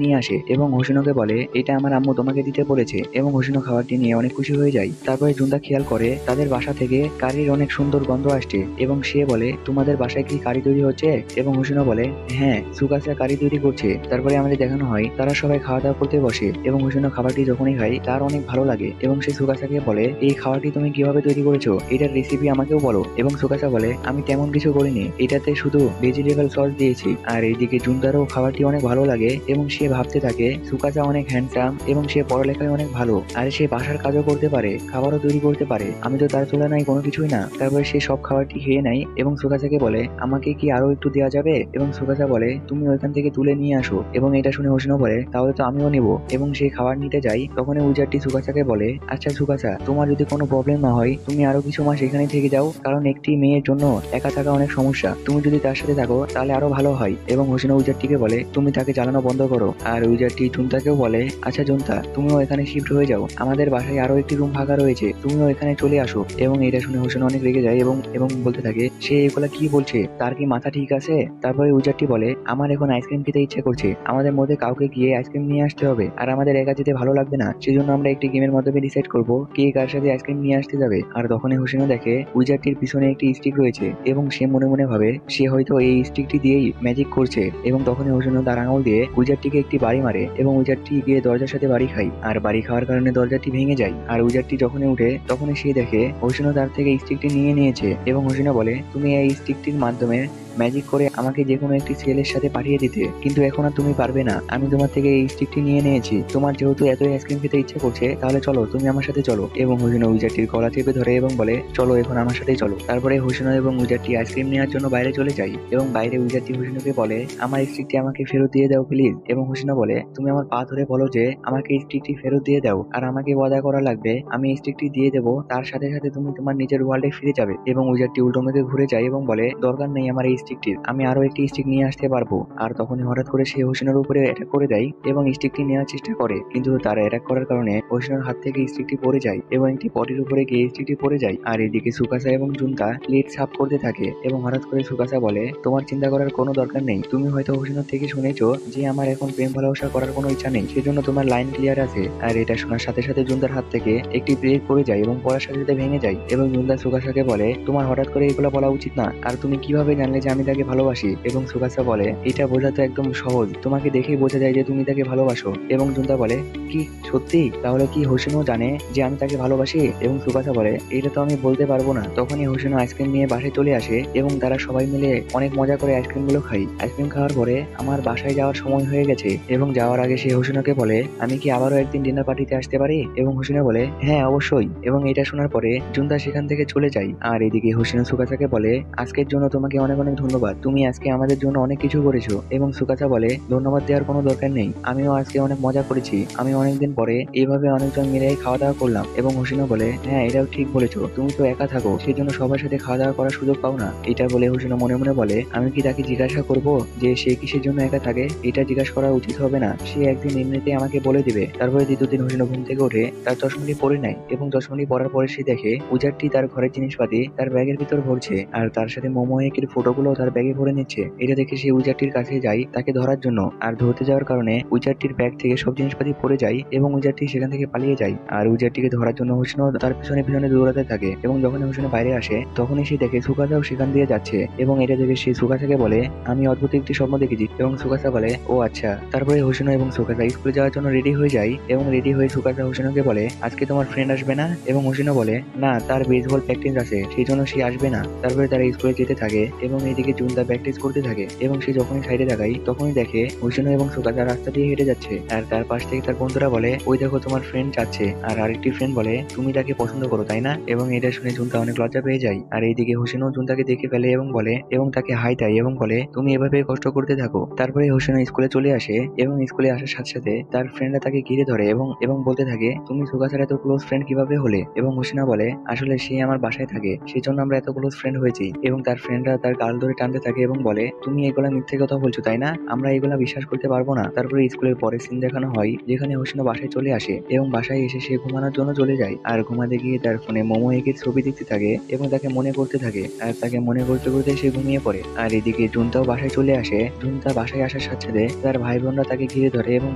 নিয়ে আসে এবং হোসেনোকে বলে, এটা আমার আম্মু তোমাকে দিতে বলেছে। এবং হোসেনো খাবারটি নিয়ে অনেক খুশি হয়ে যায়। তারপরে জুনতা খেয়াল করে তাদের বাসা থেকে কারির অনেক সুন্দর গন্ধ আসছে এবং সে বলে, তোমাদের বাসায় কি কারি তৈরি হচ্ছে? এবং হোসেনো বলে, হ্যাঁ, সুকাসা কারি তৈরি করছে। তারপরে আমাদের দেখানো হয় তারা সবাই খাওয়া দাওয়া করতে বসে এবং হোসেনো খাবারটি যখনই খায় তার অনেক ভালো লাগে এবং সে সুকাসাকে বলে, এই খাবারটি তুমি কিভাবে তৈরি করেছো, এটার রেসিপি আমাকেও বলো। এবং সুকাসা বলে, আমি তেমন কিছু করিনি, এটাতে শুধু ভেজিটেবল সস দিয়েছি। আর এইদিকে জুনতারও খাবারটি অনেক ভালো লাগে এবং সে ভাবতে থাকে সুকাসা অনেক হ্যান্ডসাম এবং সে পড়ালেখায় অনেক ভালো, আর সে বাসার কাজও করতে পারে, খাবারও তৈরি করতে পারে, আমি তো তার তুলনায় কোনো কিছুই না। তারপরে সে সব খাবারটি খেয়ে নেয় এবং সুকাসাকে বলে, আমাকে কি আরো একটু দেওয়া যাবে? এবং সুকাসা বলে, তুমি ওইখান থেকে তুলে নিয়ে আসো। এবং এটা শুনে হোসেনো বলে, তাহলে তো আমিও নিব। এবং সে খাবার নিতে যায়। তখন উইজারটি সুকাসাকে বলে, আচ্ছা সুকাসা, তোমার যদি কোনো প্রবলেম না হয় তুমি আরো কিছু মাস এখানে থেকে যাও, কারণ একটি মেয়ের জন্য একা থাকা অনেক সমস্যা, তুমি যদি তার সাথে থাকো তাহলে আরো ভালো হয়। এবং হোসেনো উইজারটিকে বলে, তুমি তাকে জ্বালানো বন্ধ করো। আর উইজারটি জুনতাকেও বলে, আচ্ছা জুনতা, তুমিও এখানে শিফট হয়ে যাও, আমাদের বাসায় আরো একটি রুম ফাঁকা রয়েছে, তুমিও এখানে চলে আসো। এবং এটা শুনে হোসেনো অনেক রেগে যায় এবং এবং বলতে থাকে, সে এগুলা কি বলছে, তার কি মাথা ঠিক আছে? তারপরে উইজারটি বলে, আমার এখন আইসক্রিম খেতে ইচ্ছে করছে, আমাদের মধ্যে কাউকে গিয়ে আইসক্রিম নিয়ে আসতে হবে, আর আমাদের একা যেতে ভালো লাগবে না, সেজন্য আমরা একটি গেমের মাধ্যমে ডিসাইড করবো কে কার সাথে আইসক্রিম নিয়ে আসতে যাবে। আর তখনই হোসেনো দেখে উইজারটির পিছনে একটি স্টিক রয়েছে এবং সে মনে মনে ভাবে সে হয়তো এই স্টিকটি দিয়েই ম্যাজিক করছে। এবং তখনই হোসেনো তার আঙুল দিয়ে উইজারটিকে একটি বাড়ি মারে এবং উইজারটি গিয়ে দরজার সাথে বাড়ি খায়, আর বাড়ি খাওয়ার কারণে দরজাটি ভেঙে যায়। আর উইজারটি যখনই উঠে তখনই সে দেখে হোসেনো তার থেকে স্টিকটি নিয়ে নিয়েছে এবং হোসেনো বলে, তুমি এই স্টিকটির মাধ্যমে ম্যাজিক করে আমাকে যে কোনো একটি ছেলের সাথে পাঠিয়ে দিতে, কিন্তু এখন আর তুমি পারবে না, আমি তোমার থেকে এই স্টিকটি নিয়ে নিয়েছি, তোমার যেহেতু এতই আইসক্রিম খেতে ইচ্ছে করছে তাহলে চলো, তুমি আমার সাথে চলো। এবং হোসেনো উইজারটির গলা চেপে ধরে এবং বলে, চলো এখন আমার সাথেই চলো। তারপরে হোসেনো এবং উইজারটি আইসক্রিম নেওয়ার জন্য বাইরে চলে যায় এবং বাইরে উইজারটি হোসেনোকে বলে, আমার স্টিকটি আমাকে ফেরত দিয়ে দাও প্লিজ। এবং হোসেনো বলে, তুমি আমার পা ধরে বলো যে আমাকে স্টিকটি ফেরত দিয়ে দাও, আর আমাকে ওয়াদা করা লাগবে আমি স্টিকটি দিয়ে দেবো, তার সাথে সাথে তুমি তোমার নিজের ওয়ার্ল্ডে ফিরে যাবে। এবং উইজারটি উল্টো মেঘে ঘুরে যায় এবং বলে, দরকার নেই আমার এই স্টিকটির, আমি আরো একটি স্টিক নিয়ে আসতে পারবো। আর তখনই হঠাৎ করে সে হোসেনের উপরে অ্যাটাক করে দেয় এবং স্টিকটি নেওয়ার চেষ্টা করে, কিন্তু তার অ্যাটাক করার কারণে হোসেনের হাত থেকে স্টিকটি পড়ে যায় এবং একটি পটির উপরে গিয়ে স্টিকটি পড়ে যায়। আর এদিকে সুকাসা এবং জুনতা প্লেট সাফ করতে থাকে এবং হঠাৎ করে সুকাসা বলে, তোমার চিন্তা করার কোনো দরকার নেই, তুমি হয়তো হোসেনের থেকে শুনেছো যে আমার এখন প্রেম ভালোবাসা করার কোনো ইচ্ছা নেই, সেজন্য তোমার লাইন ক্লিয়ার আছে। আর এটা শোনার সাথে সাথে জুনতার হাত থেকে একটি প্লেট পড়ে যায় এবং পড়ার সাথে সাথে ভেঙে যায়। এবং জুনতা সুকাসাকে বলে, তোমার হঠাৎ করে এগুলো বলা উচিত না, আর তুমি কিভাবে জানলে যে আমি তাকে ভালোবাসি? এবং সুকাসা বলে, এটা বোঝা তো একদম সহজ, তোমাকে দেখেই বোঝা যায় যে তুমি তাকে ভালোবাসো। এবং জুনতা বলে, কি সত্যি? তাহলে কি হোসেনও জানে যে আমি তাকে ভালোবাসি? এবং সুকাসা বলে, এটা তো আমি বলতে পারবো না। তখনই হোসেনও আইসক্রিম নিয়ে বাসায় চলে আসে এবং তারা সবাই মিলে অনেক মজা করে আইসক্রিম গুলো খাই। আইসক্রিম খাওয়ার পরে আমার বাসায় যাওয়ার সময় হয়ে গেছে এবং যাওয়ার আগে সে হোসেনকে বলে, আমি কি আবারও একদিন ডিনার পার্টিতে আসতে পারি? এবং হোসেন বলে, হ্যাঁ অবশ্যই। এবং এটা শোনার পরে জুনতা সেখান থেকে চলে যায়। আর এদিকে হোসেন সুকাসাকে বলে, আজকের জন্য তোমাকে অনেক অনেক ধন্যবাদ, তুমি আজকে আমাদের জন্য অনেক কিছু করেছো। এবং সুকাসা বলে, ধন্যবাদ দেওয়ার কোনো দরকার নেই, আমিও আজকে অনেক মজা করেছি, আমি অনেকদিন পরে এইভাবে অনেকজন মিলে খাওয়া দাওয়া করলাম। এবং হোসেনও বলে, হ্যাঁ এটাও ঠিক বলেছো, তুমি তো একা থাকো, সেই জন্য সবার সাথে খাওয়া দাওয়া করার সুযোগ পাও না। এটা বলে হোসেনও মনে মনে বলে, আমি কি তাকে জিজ্ঞাসা করব যে সে কিসের জন্য একা থাকে? এটা জিজ্ঞাসা করা উচিত হবে না, সে একদিন এমনিতে আমাকে বলে দিবে। তারপরে দ্বিতীয় দিন হোসেনও ঘুম থেকে উঠে তার চশমাটি পরে নেয় এবং চশমাটি পরার পরে সে দেখে উজারটি তার ঘরের জিনিসপাতি তার ব্যাগের ভিতর ভরছে, আর তার সাথে মোমোয়েকের ফটোগুলো তার ব্যাগে ভরে নিচ্ছে। এটা দেখে সে উজারটির কাছে যায় তাকে ধরার জন্য, আর ধরতে যাওয়ার কারণে উজারটির ব্যাগ থেকে সব জিনিসপাতি পড়ে যায় এবং উজারটি সেখান থেকে পালিয়ে যায়। আর উজারটিকে ধরার জন্য হোসেনও তার পিছনে পিছনে দৌড়াতে থাকে এবং যখন হোসেন বাইরে আসে তখনই সে দেখে সুকাসাও সেখান দিয়ে যাচ্ছে এবং এটা দেখে সে সুকাসাকে বলে, আমি অদ্ভুত একটি স্বপ্ন দেখেছি। এবং সুকাসা বলে, ও আচ্ছা। তারপরে হোসেন এবং সুকাসা স্কুলে যাওয়ার জন্য রেডি হয়ে যায় এবং রেডি হয়ে সুকাসা হোসেনকে বলে, আজকে তোমার ফ্রেন্ড আসবে না? এবং হোসেনও বলে, না, তার বেসবল প্র্যাকটিস আছে, সেই জন্য সে আসবে না। তারপরে তারা স্কুলে যেতে থাকে এবং এইদিকে জুনতা প্র্যাকটিস করতে থাকে এবং সে যখনই সাইডে তাকায় তখনই দেখে হোসেন এবং সুকাসা রাস্তা দিয়ে হেঁটে যাচ্ছে। আর তার পাশ থেকে তার বন্ধুরা বলে, ওই দেখো তোমার ফ্রেন্ড যাচ্ছে। আর আরেকটি ফ্রেন্ড বলে, তুমি তাকে পছন্দ করো তাই না? এবং এটা শুনে জুনতা অনেক লজ্জা পেয়ে যায়। আর এইদিকে হোসেনও জুনতাকে দেখে ফেলে এবং বলে এবং তাকে হাই দেয় এবং বলে, তুমি এভাবে কষ্ট করতে থাকো। তারপরে হোসেন স্কুলে চলে আসে এবং স্কুলে আসার সাথে সাথে তার ফ্রেন্ডরা তাকে ঘিরে ধরে এবং এবং বলতে থাকে, তুমি সুকাসার এত ক্লোজ ফ্রেন্ড কিভাবে হলে? এবং হোসেনা বলে, আসলে সে আমার বাসায় থাকে, সেই জন্য আমরা এত ক্লোজ ফ্রেন্ড হয়েছি। এবং তার ফ্রেন্ডরা তার গাল ধরে ধরে টানতে থাকে এবং বলে, তুমি এগুলা মিথ্যে কথা বলছো তাই না? আমরা এগুলা বিশ্বাস করতে পারবো না। তারপরে স্কুলের পরের সিন দেখানো হয় যেখানে হোসেনো বাসায় চলে আসে এবং বাসায় এসে সে ঘুমানোর জন্য চলে যায়। আর ঘুমাতে গিয়ে তার ফোনে মোমো এঁকে ছবি দেখতে থাকে এবং তাকে মনে করতে থাকে, আর তাকে মনে করতে করতে সে ঘুমিয়ে পড়ে। আর এদিকে জুনতাও বাসায় চলে আসে। জুনতা বাসায় আসার সাথে সাথে তার ভাই বোনরা তাকে ঘিরে ধরে এবং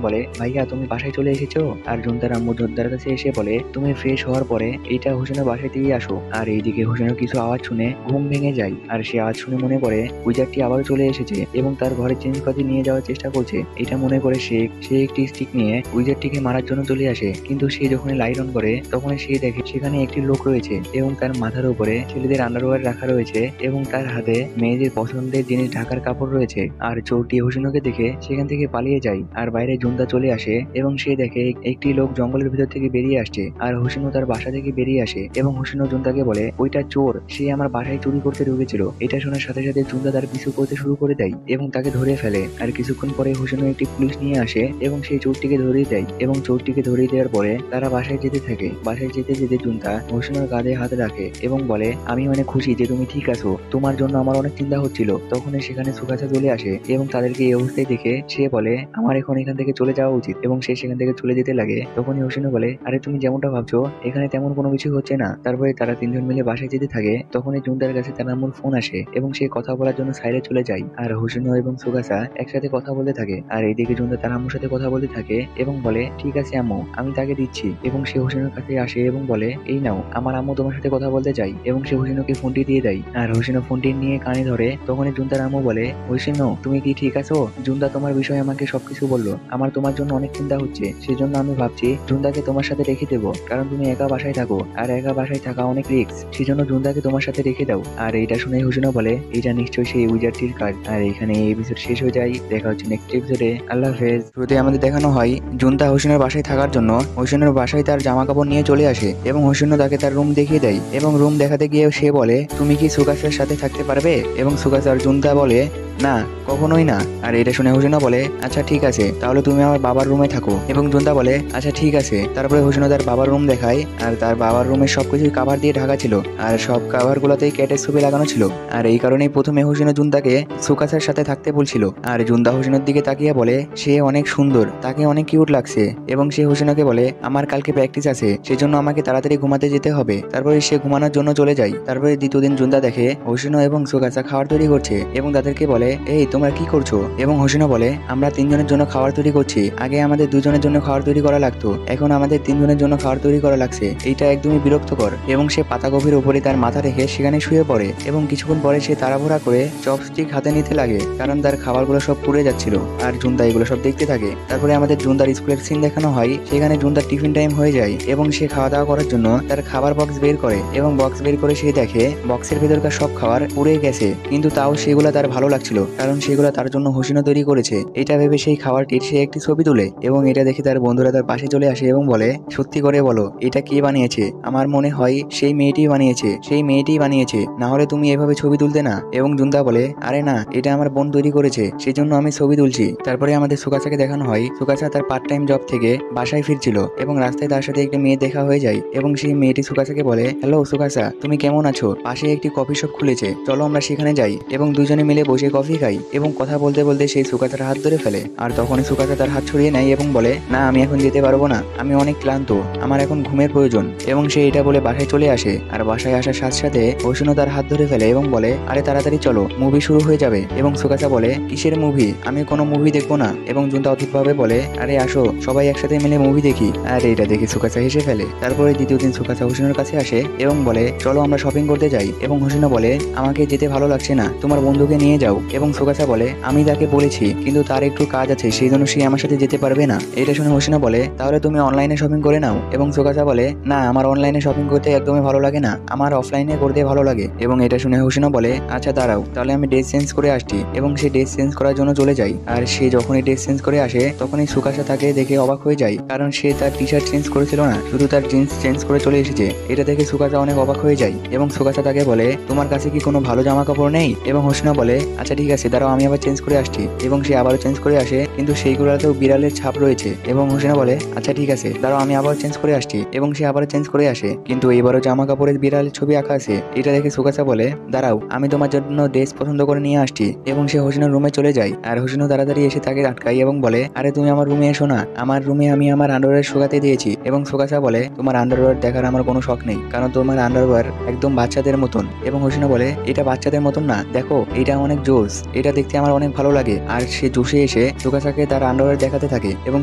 বলে, ভাইয়া তুমি বাসায় চলে এসেছো? আর জুনতার আম্মু জোনতার কাছে এসে বলে, তুমি ফ্রেশ হওয়ার পরে এইটা হোসেনের বাসায় দিয়ে আসো। আর এইদিকে হোসেনের কিছু আওয়াজ শুনে ঘুম ভেঙে যায়, আর সে আওয়াজ শুনে মনে করে উইজারটি আবার চলে এসেছে এবং তার ঘরে জিনিসপাতি নিয়ে যাওয়ার চেষ্টা করছে। এটা মনে করে সে একটি স্টিক নিয়ে উইজারটিকে মারার জন্য চলে আসে, কিন্তু সে যখন লাইট অন করে তখন সে দেখে সেখানে একটি লোক রয়েছে এবং তার মাথার উপরে ছেলেদের আন্ডারওয়্যার রাখা রয়েছে এবং তার হাতে মেয়েদের পছন্দের জিনিস ঢাকার কাপড় রয়েছে। আর চোরটি হোসেনোকে দেখে সেখান থেকে পালিয়ে যায়। আর বাইরে জুনতা চলে আসে এবং সে দেখে একটি লোক জঙ্গলের ভিতর থেকে বেরিয়ে আসছে। আর হোসেনো তার বাসা থেকে বেরিয়ে আসে এবং হোসেনো জুনতাকে বলে, ওইটা চোর, সে আমার বাসায় চুরি করতে ঢুকেছিল। এটা শোনার সাথে সাথে জুনতা তার পিছু করতে শুরু করে দেয় এবং তাকে ধরে ফেলে। আর কিছুক্ষণ পরে হোসেনো একটি পুলিশ নিয়ে আসে এবং সেই চোরটিকে ধরিয়ে দেয় এবং চোরটিকে ধরিয়ে দেওয়ার পরে তারা বাসায় যেতে থাকে। বাসায় যেতে যেতে জুনতা হোসেনোর কাঁধে হাত রাখে এবং বলে, আমি অনেক খুশি যে তুমি ঠিক আছো, তোমার জন্য আমার অনেক চিন্তা হচ্ছিল। তখনই সেখানে সুকাসা চলে আসে এবং তাদেরকে এই অবস্থায় দেখে সে বলে, আমার এখন এখান থেকে চলে যাওয়া উচিত এবং সে সেখান থেকে চলে যেতে লাগে। তখনই হোসেনো বলে, আরে তুমি যেমনটা ভাবছো এখানে তেমন কোনো কিছু হচ্ছে না। তারপরে তারা তিনজন মিলে বাসায় যেতে থাকে। তখনই জুনতার কাছে তার আম্মুর ফোন আসে এবং সে কথা বলার জন্য সাইডে চলে যায়। আর হোসেনো এবং সুকাসা একসাথে কথা বলতে থাকে। আর এইদিকে জুনতা তার আম্মুর সাথে কথা বলতে থাকে এবং বলে, ঠিক আছে আম্মু, আমি তাকে দিচ্ছি। এবং সে হোসেনের কাছে আসে এবং বলে, এই নাও, আমার আম্মু তোমার সাথে কথা বলতে চাই। এবং সে হোসেনোকে ফোনটি দিয়ে দেয়। আর হোসেনো ফোনটি নিয়ে কানে ধরে। তখনই জুনতার আম্মু বলে, হোসেনো তুমি কি ঠিক আছো? জুনতা তোমার বিষয়ে আমাকে সবকিছু বললো। আমার তোমার জন্য অনেক চিন্তা হচ্ছে, সেজন্য আমি ভাবছি জুনতাকে তোমার সাথে রেখে দেবো, কারণ তুমি একা বাসায় থাকো আর একা বাসায় থাকা অনেক রিস্ক, সেজন্য জুনতাকে তোমার সাথে রেখে দাও। আর এইটা শুনে হোসেনো বলে, এটা নিশ্চয়ই সেই উইজারটির কাজ। আর এখানে এই এপিসোড শেষ হয়ে যায়। দেখা হচ্ছে নেক্সট এপিসোডে। আল্লাহ হাফেজ। শুরুতে আমাদের দেখানো হয় জুনতা হোসেনের বাসায় থাকার জন্য হোসেনের বাসায় তার জামা কাপড় নিয়ে চলে আসে এবং হোসেনো তাকে তার রুম দেখিয়ে দেয় এবং রুম দেখাতে গিয়ে সে বলে, তুমি কি সুকাসের সাথে থাকতে পারবে? এবং সুকাস আর জুনতা বলে, না, কখনোই না। আর এটা শুনে হোসেনো বলে, আচ্ছা ঠিক আছে, তাহলে তুমি আমার বাবার রুমে থাকো। এবং জুনতা বলে, আচ্ছা ঠিক আছে। তারপরে হোসেনো তার বাবার রুম দেখায়। আর তার বাবার রুমে সবকিছুই কাভার দিয়ে ঢাকা ছিল আর সব কাভার গুলোতেই ক্যাটের ছবি লাগানো ছিল। আর এই কারণেই প্রথমে হোসেনো জুনতাকে সুকাসের সাথে থাকতে বলছিল। আর জুনতা হোসেনের দিকে তাকিয়ে বলে, সে অনেক সুন্দর, তাকে অনেক কিউট লাগছে। এবং সে হোসেনোকে বলে, আমার কালকে প্র্যাকটিস আছে, সেজন্য আমাকে তাড়াতাড়ি ঘুমাতে যেতে হবে। তারপরে সে ঘুমানোর জন্য চলে যায়। তারপরে দ্বিতীয় দিন জুনতা দেখে হোসেনো এবং সুকাসা খাবার তৈরি করছে এবং তাদেরকে বলে, এই তোমরা কি করছো? এবং হোসেনো বলে, আমরা তিনজনের জন্য খাবার তৈরি করছি, আগে আমাদের দুজনের জন্য খাবার তৈরি করা লাগতো, এখন আমাদের তিনজনের জন্য খাবার তৈরি করা লাগছে, এইটা একদমই বিরক্তকর। এবং সে পাতাকপির উপরে তার মাথা রেখে সেখানে শুয়ে পড়ে এবং কিছুক্ষণ পরে সে তাড়াহুড়া করে চপস্টিক হাতে নিতে লাগে, কারণ তার খাবারগুলো সব পুড়ে যাচ্ছিল। আর জুনতা এগুলো সব দেখতে থাকে। তারপরে আমাদের জুনতার স্কুলের সিন দেখানো হয়। সেখানে জুনতার টিফিন টাইম হয়ে যায় এবং সে খাওয়া দাওয়া করার জন্য তার খাবার বক্স বের করে এবং বক্স বের করে সে দেখে বক্সের ভেতরকার সব খাবার পুড়ে গেছে, কিন্তু তাও সেগুলো তার ভালো লাগছিল, কারণ সেগুলো তার জন্য হোসেনো তৈরি করেছে। এটা ভেবে সেই খাবারটির সে একটি ছবি তুলে এবং এটা দেখে তার বন্ধুরা তার পাশে চলে আসে এবং বলে, সত্যি করে বলো, এটা কে বানিয়েছে? আমার মনে হয় সেই মেয়েটি বানিয়েছে, সেই মেয়েটি বানিয়েছে, না হলে তুমি এভাবে ছবি তুলতে না। এবং জুনতা বলে, আরে না, এটা আমার বোন তৈরি করেছে, সেজন্য আমি ছবি তুলছি। তারপরে আমাদের সুকাসাকে দেখানো হয়। সুকাসা তার পার্ট টাইম জব থেকে বাসায় ফিরছিল এবং রাস্তায় তার সাথে একটি মেয়ে দেখা হয়ে যায় এবং সেই মেয়েটি সুকাসাকে বলে, হ্যালো সুকাসা, তুমি কেমন আছো? পাশে একটি কফি শপ খুলেছে, চলো আমরা সেখানে যাই এবং দুজনে মিলে বসে কফি খাই। এবং কথা বলতে বলতে সেই সুকাসার হাত ধরে ফেলে। আর তখনই সুকাসা তার হাত ছড়িয়ে নেয় এবং বলে, না, আমি এখন যেতে পারবো না, আমি অনেক ক্লান্ত, আমার এখন ঘুমের প্রয়োজন। এবং সে এটা বলে বাসায় চলে আসে। আর বাসায় আসার সাথে সাথে হোসেনো তার হাত ধরে ফেলে এবং বলে, আরে তাড়াতাড়ি চলো, মুভি শুরু হয়ে যাবে। এবং সুকাসা বলে, কিসের মুভি? আমি কোনো মুভি দেখবো না। এবং জুনতা অদ্ভুতভাবে বলে, আরে আসো, সবাই একসাথে মিলে মুভি দেখি। আর এটা দেখে সুকাসা হেসে ফেলে। তারপরে দ্বিতীয় দিন সুকাসা হোসেনের কাছে আসে এবং বলে, চলো আমরা শপিং করতে যাই। এবং হোসেনো বলে, আমাকে যেতে ভালো লাগছে না, তোমার বন্ধুকে নিয়ে যাও। এবং সুকাসা বলে, আমি তাকে বলেছি, কিন্তু তার একটু কাজ আছে, সেই জন্য সে আমার সাথে যেতে পারবে না। এটা শুনে হোসেনো বলে, তাহলে তুমি অনলাইনে শপিং করে নাও। এবং সুকাসা বলে, না, আমার অনলাইনে শপিং করতে একদমই ভালো লাগে না, আমার অফলাইনে করতে ভালো লাগে। এবং এটা শুনে হোসেনো বলে, আচ্ছা দাঁড়াও, তাহলে আমি ড্রেস চেঞ্জ করে আসছি। এবং সে ড্রেস চেঞ্জ করার জন্য চলে যায়। আর সে যখনই ড্রেস চেঞ্জ করে আসে তখনই সুকাসা তাকে দেখে অবাক হয়ে যায়, কারণ সে তার টি শার্ট চেঞ্জ করেছিল না, শুধু তার জিন্স চেঞ্জ করে চলে এসেছে। এটা দেখে সুকাসা অনেক অবাক হয়ে যায় এবং সুকাসা তাকে বলে, তোমার কাছে কি কোনো ভালো জামা কাপড় নেই? এবং হোসেনো বলে, আচ্ছা ঠিক আছে, দাঁড়াও আমি আবার চেঞ্জ করে আসছি। এবং সে আবারও চেঞ্জ করে আসে, কিন্তু সেইগুলোতেও বিড়ালের ছাপ রয়েছে। এবং হোসেনা বলে আচ্ছা ঠিক আছে, দাঁড়াও আমি আবার চেঞ্জ করে আসছি। এবং সে আবার চেঞ্জ করে আসে, কিন্তু এবারও জামা কাপড়ের বিড়ালের ছবি আঁকা আছে। এটা দেখে সুকাসা বলে দাঁড়াও আমি তোমার জন্য ড্রেস পছন্দ করে নিয়ে আসছি। এবং সে হোসেনার রুমে চলে যায়, আর হোসেনও তাড়াতাড়ি এসে তাকে আটকায় এবং বলে আরে তুমি আমার রুমে এসো না, আমার রুমে আমি আমার আন্ডারওয়্যার শুকাতে দিয়েছি। এবং সুকাসা বলে তোমার আন্ডারওয়্যার দেখার আমার কোনো শখ নেই, কারণ তোমার আন্ডারওয়্যার একদম বাচ্চাদের মতন। এবং হোসেনা বলে এটা বাচ্চাদের মতন না, দেখো এটা অনেক জোস, এটা দেখতে আমার অনেক ভালো লাগে। আর সে জোশে এসে সুকাসাকে তার আন্ডারওয়্যার দেখাতে থাকে। এবং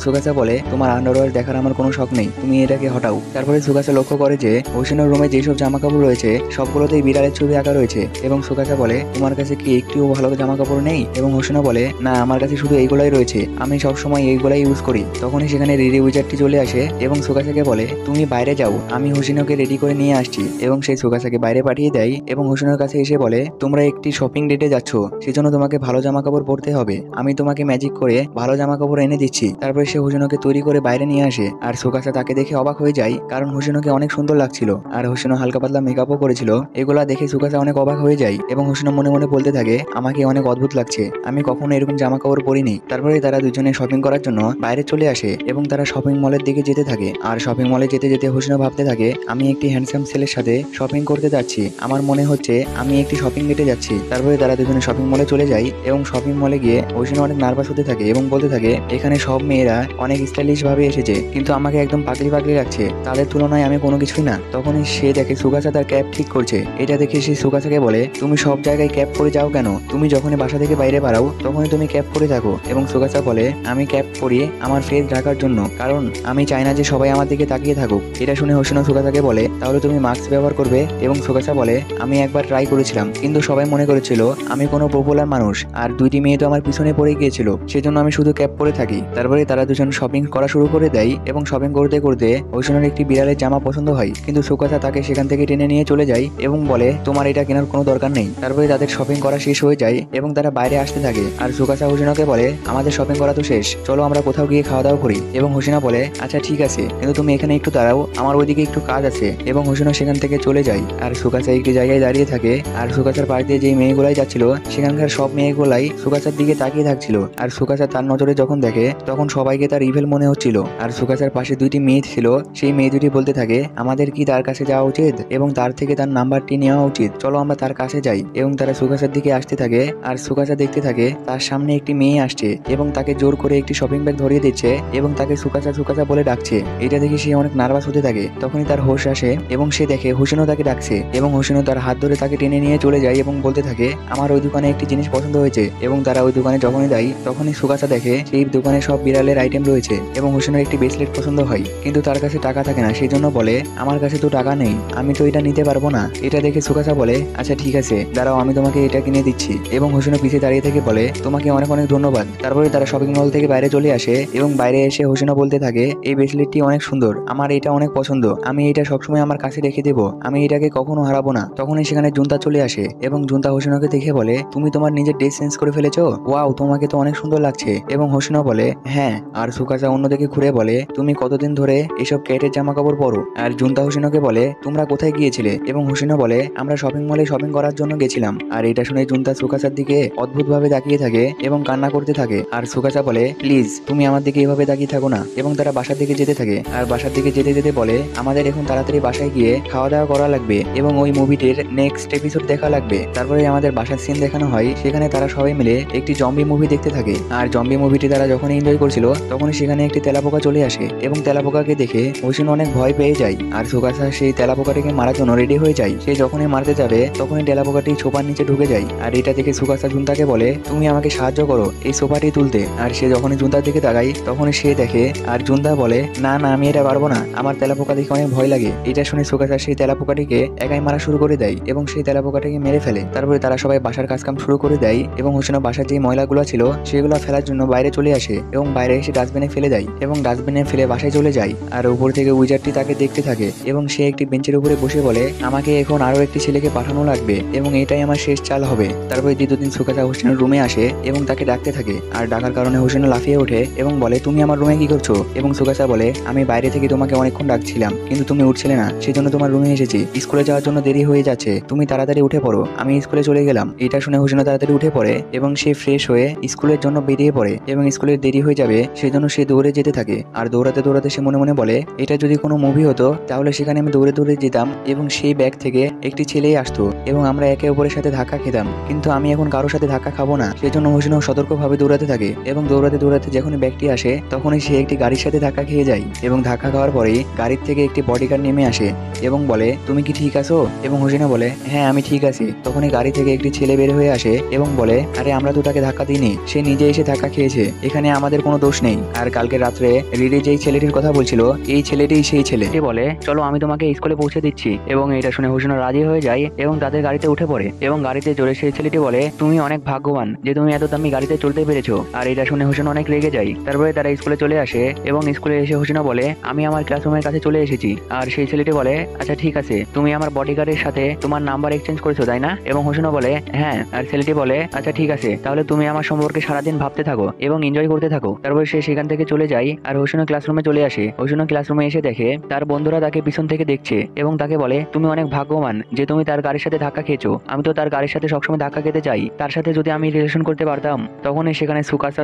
সুকাসা বলে তোমার আন্ডারওয়্যার দেখার আমার কোনো শখ নেই, তুমি এটাকে হটাও। তারপরে সুকাসা লক্ষ্য করে যে হোসেনের রুমে যেসব জামা কাপড় রয়েছে সবগুলোতেই বিড়ালের ছবি আঁকা রয়েছে। এবং সুকাসা বলে তোমার কাছে কি একটিও ভালো জামা কাপড় নেই? এবং হোসেনা বলে না, আমার কাছে শুধু এইগুলাই রয়েছে, আমি সবসময় এইগুলাই ইউজ করি। তখনই সেখানে রেডি উইজারটি চলে আসে এবং সুকাসাকে বলে তুমি বাইরে যাও, আমি হোসেনকে রেডি করে নিয়ে আসছি। এবং সেই সুকাসাকে বাইরে পাঠিয়ে দেয় এবং হোসেনের কাছে এসে বলে তোমরা একটি শপিং ডেটে যাচ্ছ, সেজন্য তোমাকে ভালো জামা কাপড় পরতে হবে, আমি তোমাকে ম্যাজিক করে ভালো জামা কাপড় এনে দিচ্ছি। তারপরে সে হোসেনকে তৈরি করে বাইরে নিয়ে আসে, আর সুকাসা তাকে দেখে অবাক হয়ে যায়, কারণ হোসেনকে অনেক সুন্দর লাগছিল আর হোসেনও হালকা পাতলা মেকআপও করেছিল। এগুলা দেখে সুকাসা অনেক অবাক হয়ে যায় এবং হোসেন মনে মনে বলতে থাকে আমাকে অনেক অদ্ভুত লাগছে, আমি কখনো এরকম জামা কাপড় পরিনি। তারপরে তারা দুজনে শপিং করার জন্য বাইরে চলে আসে এবং তারা শপিং মলের দিকে যেতে থাকে। আর শপিং মলে যেতে যেতে হোসেনও ভাবতে থাকে আমি একটি হ্যান্ডসাম ছেলের সাথে শপিং করতে যাচ্ছি, আমার মনে হচ্ছে আমি একটি শপিং ডেটে যাচ্ছি। তারপরে তারা দুজনে শপিং মলে চলে যায় এবং শপিং মলে গিয়ে হোসেন অনেক নার্ভাস হতে থাকে এবং বলতে থাকে এখানে সব মেয়েরা অনেক স্টাইলিশ ভাবে এসেছে, কিন্তু আমাকে একদম পাগলি পাগলি লাগছে, তাদের তুলনায় আমি কোনো কিছুই না। তখনই সে দেখে সুকাসা তার ক্যাপ ঠিক করছে। এটা দেখে সে সুকাসাকে বলে তুমি সব জায়গায় ক্যাপ পরে যাও কেন? তুমি যখনই বাসা থেকে বাইরে বাড়াও তখনই তুমি ক্যাপ পরে থাকো। এবং সুকাসা বলে আমি ক্যাপ পরি আমার ফেস ঢাকার জন্য, কারণ আমি চাই না যে সবাই আমার দিকে তাকিয়ে থাকুক। এটা শুনে হোসেন সুকাসাকে বলে তাহলে তুমি মাস্ক ব্যবহার করবে। এবং সুকাসা বলে আমি একবার ট্রাই করেছিলাম, কিন্তু সবাই মনে করেছিল আমি কোনো পপুলার মানুষ, আর দুইটি মেয়ে তো আমার পিছনে পড়ে গিয়েছিল, সেজন্য আমি শুধু ক্যাপ পরে থাকি। তারপরে তারা দুজন শপিং করা শুরু করে দেয় এবং শপিং করতে করতে হোসেনের একটি বিড়ালের জামা পছন্দ হয়, কিন্তু সুকাসা তাকে সেখান থেকে টেনে নিয়ে চলে যায় এবং বলে তোমার এটা কেনার কোনো দরকার নেই। তারপরে তাদের শপিং করা শেষ হয়ে যায় এবং তারা বাইরে আসতে থাকে, আর সুকাসা হোসেনকে বলে আমাদের শপিং করা তো শেষ, চলো আমরা কোথাও গিয়ে খাওয়া দাওয়া করি। এবং হোসেনা বলে আচ্ছা ঠিক আছে, কিন্তু তুমি এখানে একটু দাঁড়াও, আমার ওইদিকে একটু কাজ আছে। এবং হোসেনা সেখান থেকে চলে যায়, আর সুকাসা একটি জায়গায় দাঁড়িয়ে থাকে। আর সুকাসার পাশ দিয়ে যে মেয়েগুলাই যাচ্ছিল সেখানকার সব মেয়েগুলাই সুকাসার দিকে তাকিয়ে থাকছিল। আর সুকাসা তার নজরে যখন দেখে তখন সবাইকে তার ইভেল মনে হচ্ছিল। আর সুকাসার পাশে দুইটি মেয়ে ছিল, সেই মেয়ে দুটি বলতে থাকে আমাদের কি তার কাছে যাওয়া উচিত এবং তার থেকে তার নাম্বারটি নেওয়া উচিত, চলো আমরা তার কাছে যাই। এবং তারা সুকাসার দিকে আসতে থাকে, আর সুকাসা দেখতে থাকে তার সামনে একটি মেয়ে আসছে এবং তাকে জোর করে একটি শপিং ব্যাগ ধরিয়ে দিচ্ছে এবং তাকে সুকাসা সুকাসা বলে ডাকছে। এটা দেখে সে অনেক নার্ভাস হতে থাকে। তখনই তার হোশ আসে এবং সে দেখে হোসেনও তাকে ডাকছে এবং হোসেনও তার হাত ধরে তাকে টেনে নিয়ে চলে যায় এবং বলতে থাকে আমার ওই দোকানে একটি জিনিস পছন্দ হয়েছে। এবং তারা ওই দোকানে যখনই যায় তখনই সুকাসা দেখে সেই দোকানে সব বিড়ালের আইটেম রয়েছে এবং হোসেনের একটি ব্রেসলেট পছন্দ হয়, কিন্তু তার কাছে টাকা থাকে না, সেই জন্য বলে আমার কাছে তো টাকা নেই, আমি তো এটা নিতে পারবো না। এটা দেখে সুকাসা বলে আচ্ছা ঠিক আছে, দাঁড়াও আমি তোমাকে এটা কিনে দিচ্ছি। এবং হোসেনও পিছিয়ে দাঁড়িয়ে থেকে বলে তোমাকে অনেক অনেক ধন্যবাদ। তারপরে তারা শপিং মল থেকে বাইরে চলে আসে এবং বাইরে এসে হোসেনও বলতে থাকে এই ব্রেসলেটটি অনেক সুন্দর, আমার এটা অনেক পছন্দ, আমি এটা সবসময় আমার কাছে রেখে দেবো, আমি এটাকে কখনো হারাবো না। তখনই সেখানে জুনতা চলে আসে এবং জুনতা হোসেনকে দেখে বলে তুমি তোমার নিজের ড্রেস চেঞ্জ করে ফেলেছো, ওয়াও তোমাকে তো অনেক সুন্দর লাগছে। এবং হোসেনও বলে হ্যাঁ। আর সুকাসা অন্যদিকে ঘুরে বলে তুমি কতদিন ধরে এসব ক্যাটের জামা কাপড় পরো? আর জুনতা হোসেনকে বলে তোমরা কোথায় গিয়েছিলে? এবং হোসেনও বলে আমরা শপিং মলে শপিং করার জন্য গেছিলাম। আর এটা শুনে জুনতা সুকাসার দিকে অদ্ভুত ভাবে তাকিয়ে থাকে এবং কান্না করতে থাকে। আর সুকাসা বলে প্লিজ তুমি আমার দিকে এভাবে তাকিয়ে থাকো না। এবং তারা বাসার দিকে যেতে থাকে, আর বাসার দিকে যেতে যেতে বলে আমাদের এখন তাড়াতাড়ি বাসায় গিয়ে খাওয়া দাওয়া করা লাগবে এবং ওই মুভিটির নেক্সট এপিসোড দেখা লাগবে। তারপরে আমাদের বাসার সিন দেখানো হয়, সেখানে তারা সবাই মিলে একটি জম্বি মুভি দেখতে থাকে। আর জম্বি মুভিটি তারা যখন এনজয় করছিল তখনই সেখানে একটি তেলাপোকা চলে আসে এবং তেলাপোকাকে দেখে হোসেন অনেক ভয় পেয়ে যায়। আর সুকাসা সেই তেলাপোকাটিকে মারার জন্য রেডি হয়ে যায়। সে যখনই মারতে যাবে তখনই তেলাপোকাটি সোফার নিচে ঢুকে যায়। আর এটা দেখে সুকাসা জুনতাকে বলে তুমি আমাকে সাহায্য করো এই সোফাটি তুলতে। আর সে যখনই জুনতার দিকে তাকায় তখনই সে দেখে আর জুনতা বলে না না আমি এটা পারবো না, আমার তেলাপোকা দেখে অনেক ভয় লাগে। এটা শুনে সুকাসা সেই তেলাপোকাটিকে একাই মারা শুরু করে দেয় এবং সেই তেলাপোকাটিকে মেরে ফেলে। তারপরে তারা সবাই বাসার কাজকাম শুরু করে দেয় এবং হোসেনও বাসার যে ময়লাগুলো ছিল সেগুলো ফেলার জন্য বাইরে চলে আসে এবং বাইরে এসে ডাস্টবিনে ফেলে দেয় এবং ডাস্টবিনে ফেলে বাসায় চলে যায়। আর উপর থেকে উইজারটি তাকে দেখতে থাকে এবং সে একটি বেঞ্চের উপরে বসে বলে আমাকে এখন আরো একটি ছেলেকে পাঠানো লাগবে এবং এটাই আমার শেষ চাল হবে। তারপরে দ্বিতীয় দিন সুকাসা হোসেনের রুমে আসে এবং তাকে ডাকতে থাকে। আর ডাকার কারণে হোসেন লাফিয়ে ওঠে এবং বলে তুমি আমার রুমে কি করছো? এবং সুকাসা বলে আমি বাইরে থেকে তোমাকে অনেকক্ষণ ডাকছিলাম কিন্তু তুমি উঠছিলে না, সেজন্য তোমার রুমে এসেছি। স্কুলে যাওয়ার জন্য দেরি হয়ে যাচ্ছে, তুমি তাড়াতাড়ি উঠে পড়ো, আমি স্কুলে চলে গেলাম। এটা শুনে হোসেন হোসেনও তাড়াতাড়ি উঠে পড়ে এবং সে ফ্রেশ হয়ে স্কুলের জন্য বেরিয়ে পড়ে এবং স্কুলের দেরি হয়ে যাবে সেজন্য সে দৌড়ে যেতে থাকে। আর দৌড়াতে দৌড়াতে সে মনে মনে বলে, এটা যদি কোনো মুভি হতো তাহলে সেখানে আমি দৌড়ে দৌড়ে যেতাম এবং সেই ব্যাগ থেকে একটি ছেলেই আসতো এবং আমরা একে অপরের সাথে ধাক্কা খেতাম, কিন্তু আমি এখন কারোর সাথে ধাক্কা খাবো না। সেজন্য হোসেনও সতর্কভাবে দৌড়াতে থাকে এবং দৌড়াতে দৌড়াতে যখনই ব্যাগটি আসে তখনই সে একটি গাড়ির সাথে ধাক্কা খেয়ে যায় এবং ধাক্কা খাওয়ার পরেই গাড়ির থেকে একটি বডিগার্ড নেমে আসে এবং বলে, তুমি কি ঠিক আছো? এবং হোসেনও বলে, হ্যাঁ আমি ঠিক আছি। তখনই গাড়ি থেকে একটি ছেলে বের হয়ে আসে এবং বলে, আরে আমরা তো তাকে ধাক্কা দিইনি, সে নিজে এসে ধাক্কা খেয়েছে, এখানে আমাদের কোনো দোষ নেই। আর কালকে রাত্রে রিরি যেই ছেলেটির কথা বলছিল এই ছেলেটিই সেই ছেলে। সে বলে, চলো আমি তোমাকে স্কুলে পৌঁছে দিচ্ছি। এবং এটা শুনে হোসেনও রাজি হয়ে যায় এবং তাদের গাড়িতে উঠে পড়ে এবং গাড়িতে চড়ে সেই ছেলেটি বলে, তুমি অনেক ভাগ্যবান যে তুমি এত দামি গাড়িতে চলতে পেরেছো। আর এটা শুনে হোসেন অনেক রেগে যায়। তারপরে তারা স্কুলে চলে আসে এবং স্কুলে এসে হোসেনও বলে, আমি আমার ক্লাসরুমের কাছে চলে এসেছি। আর সেই ছেলেটি বলে, আচ্ছা ঠিক আছে, তুমি আমার বডিগার্ডের সাথে তোমার নাম্বার এক্সচেঞ্জ করেছো তাই না? এবং হোসেনও বলে, হ্যাঁ। আর ছেলেটি বলে, আচ্ছা ঠিক আছে, তাহলে তুমি আমার সম্পর্কে সারাদিন ভাবতে থাকো এবং এনজয় করতে থাকো। তারপরে সে সেখান থেকে চলে যায় আর হোসেনও ক্লাসরুমে চলে আসে। হোসেনও ক্লাসরুমে এসে দেখে তার বন্ধুরা তাকে পিছন থেকে দেখছে এবং তাকে বলে, তুমি অনেক ভাগ্যবান যে তুমি তার গাড়ির সাথে ধাক্কা খেয়েছো। আমি তো তার গাড়ির সাথে সবসময় ধাক্কা খেতে চাই, তার সাথে যদি আমি রিলেশন করতে পারতাম। তখনই সেখানে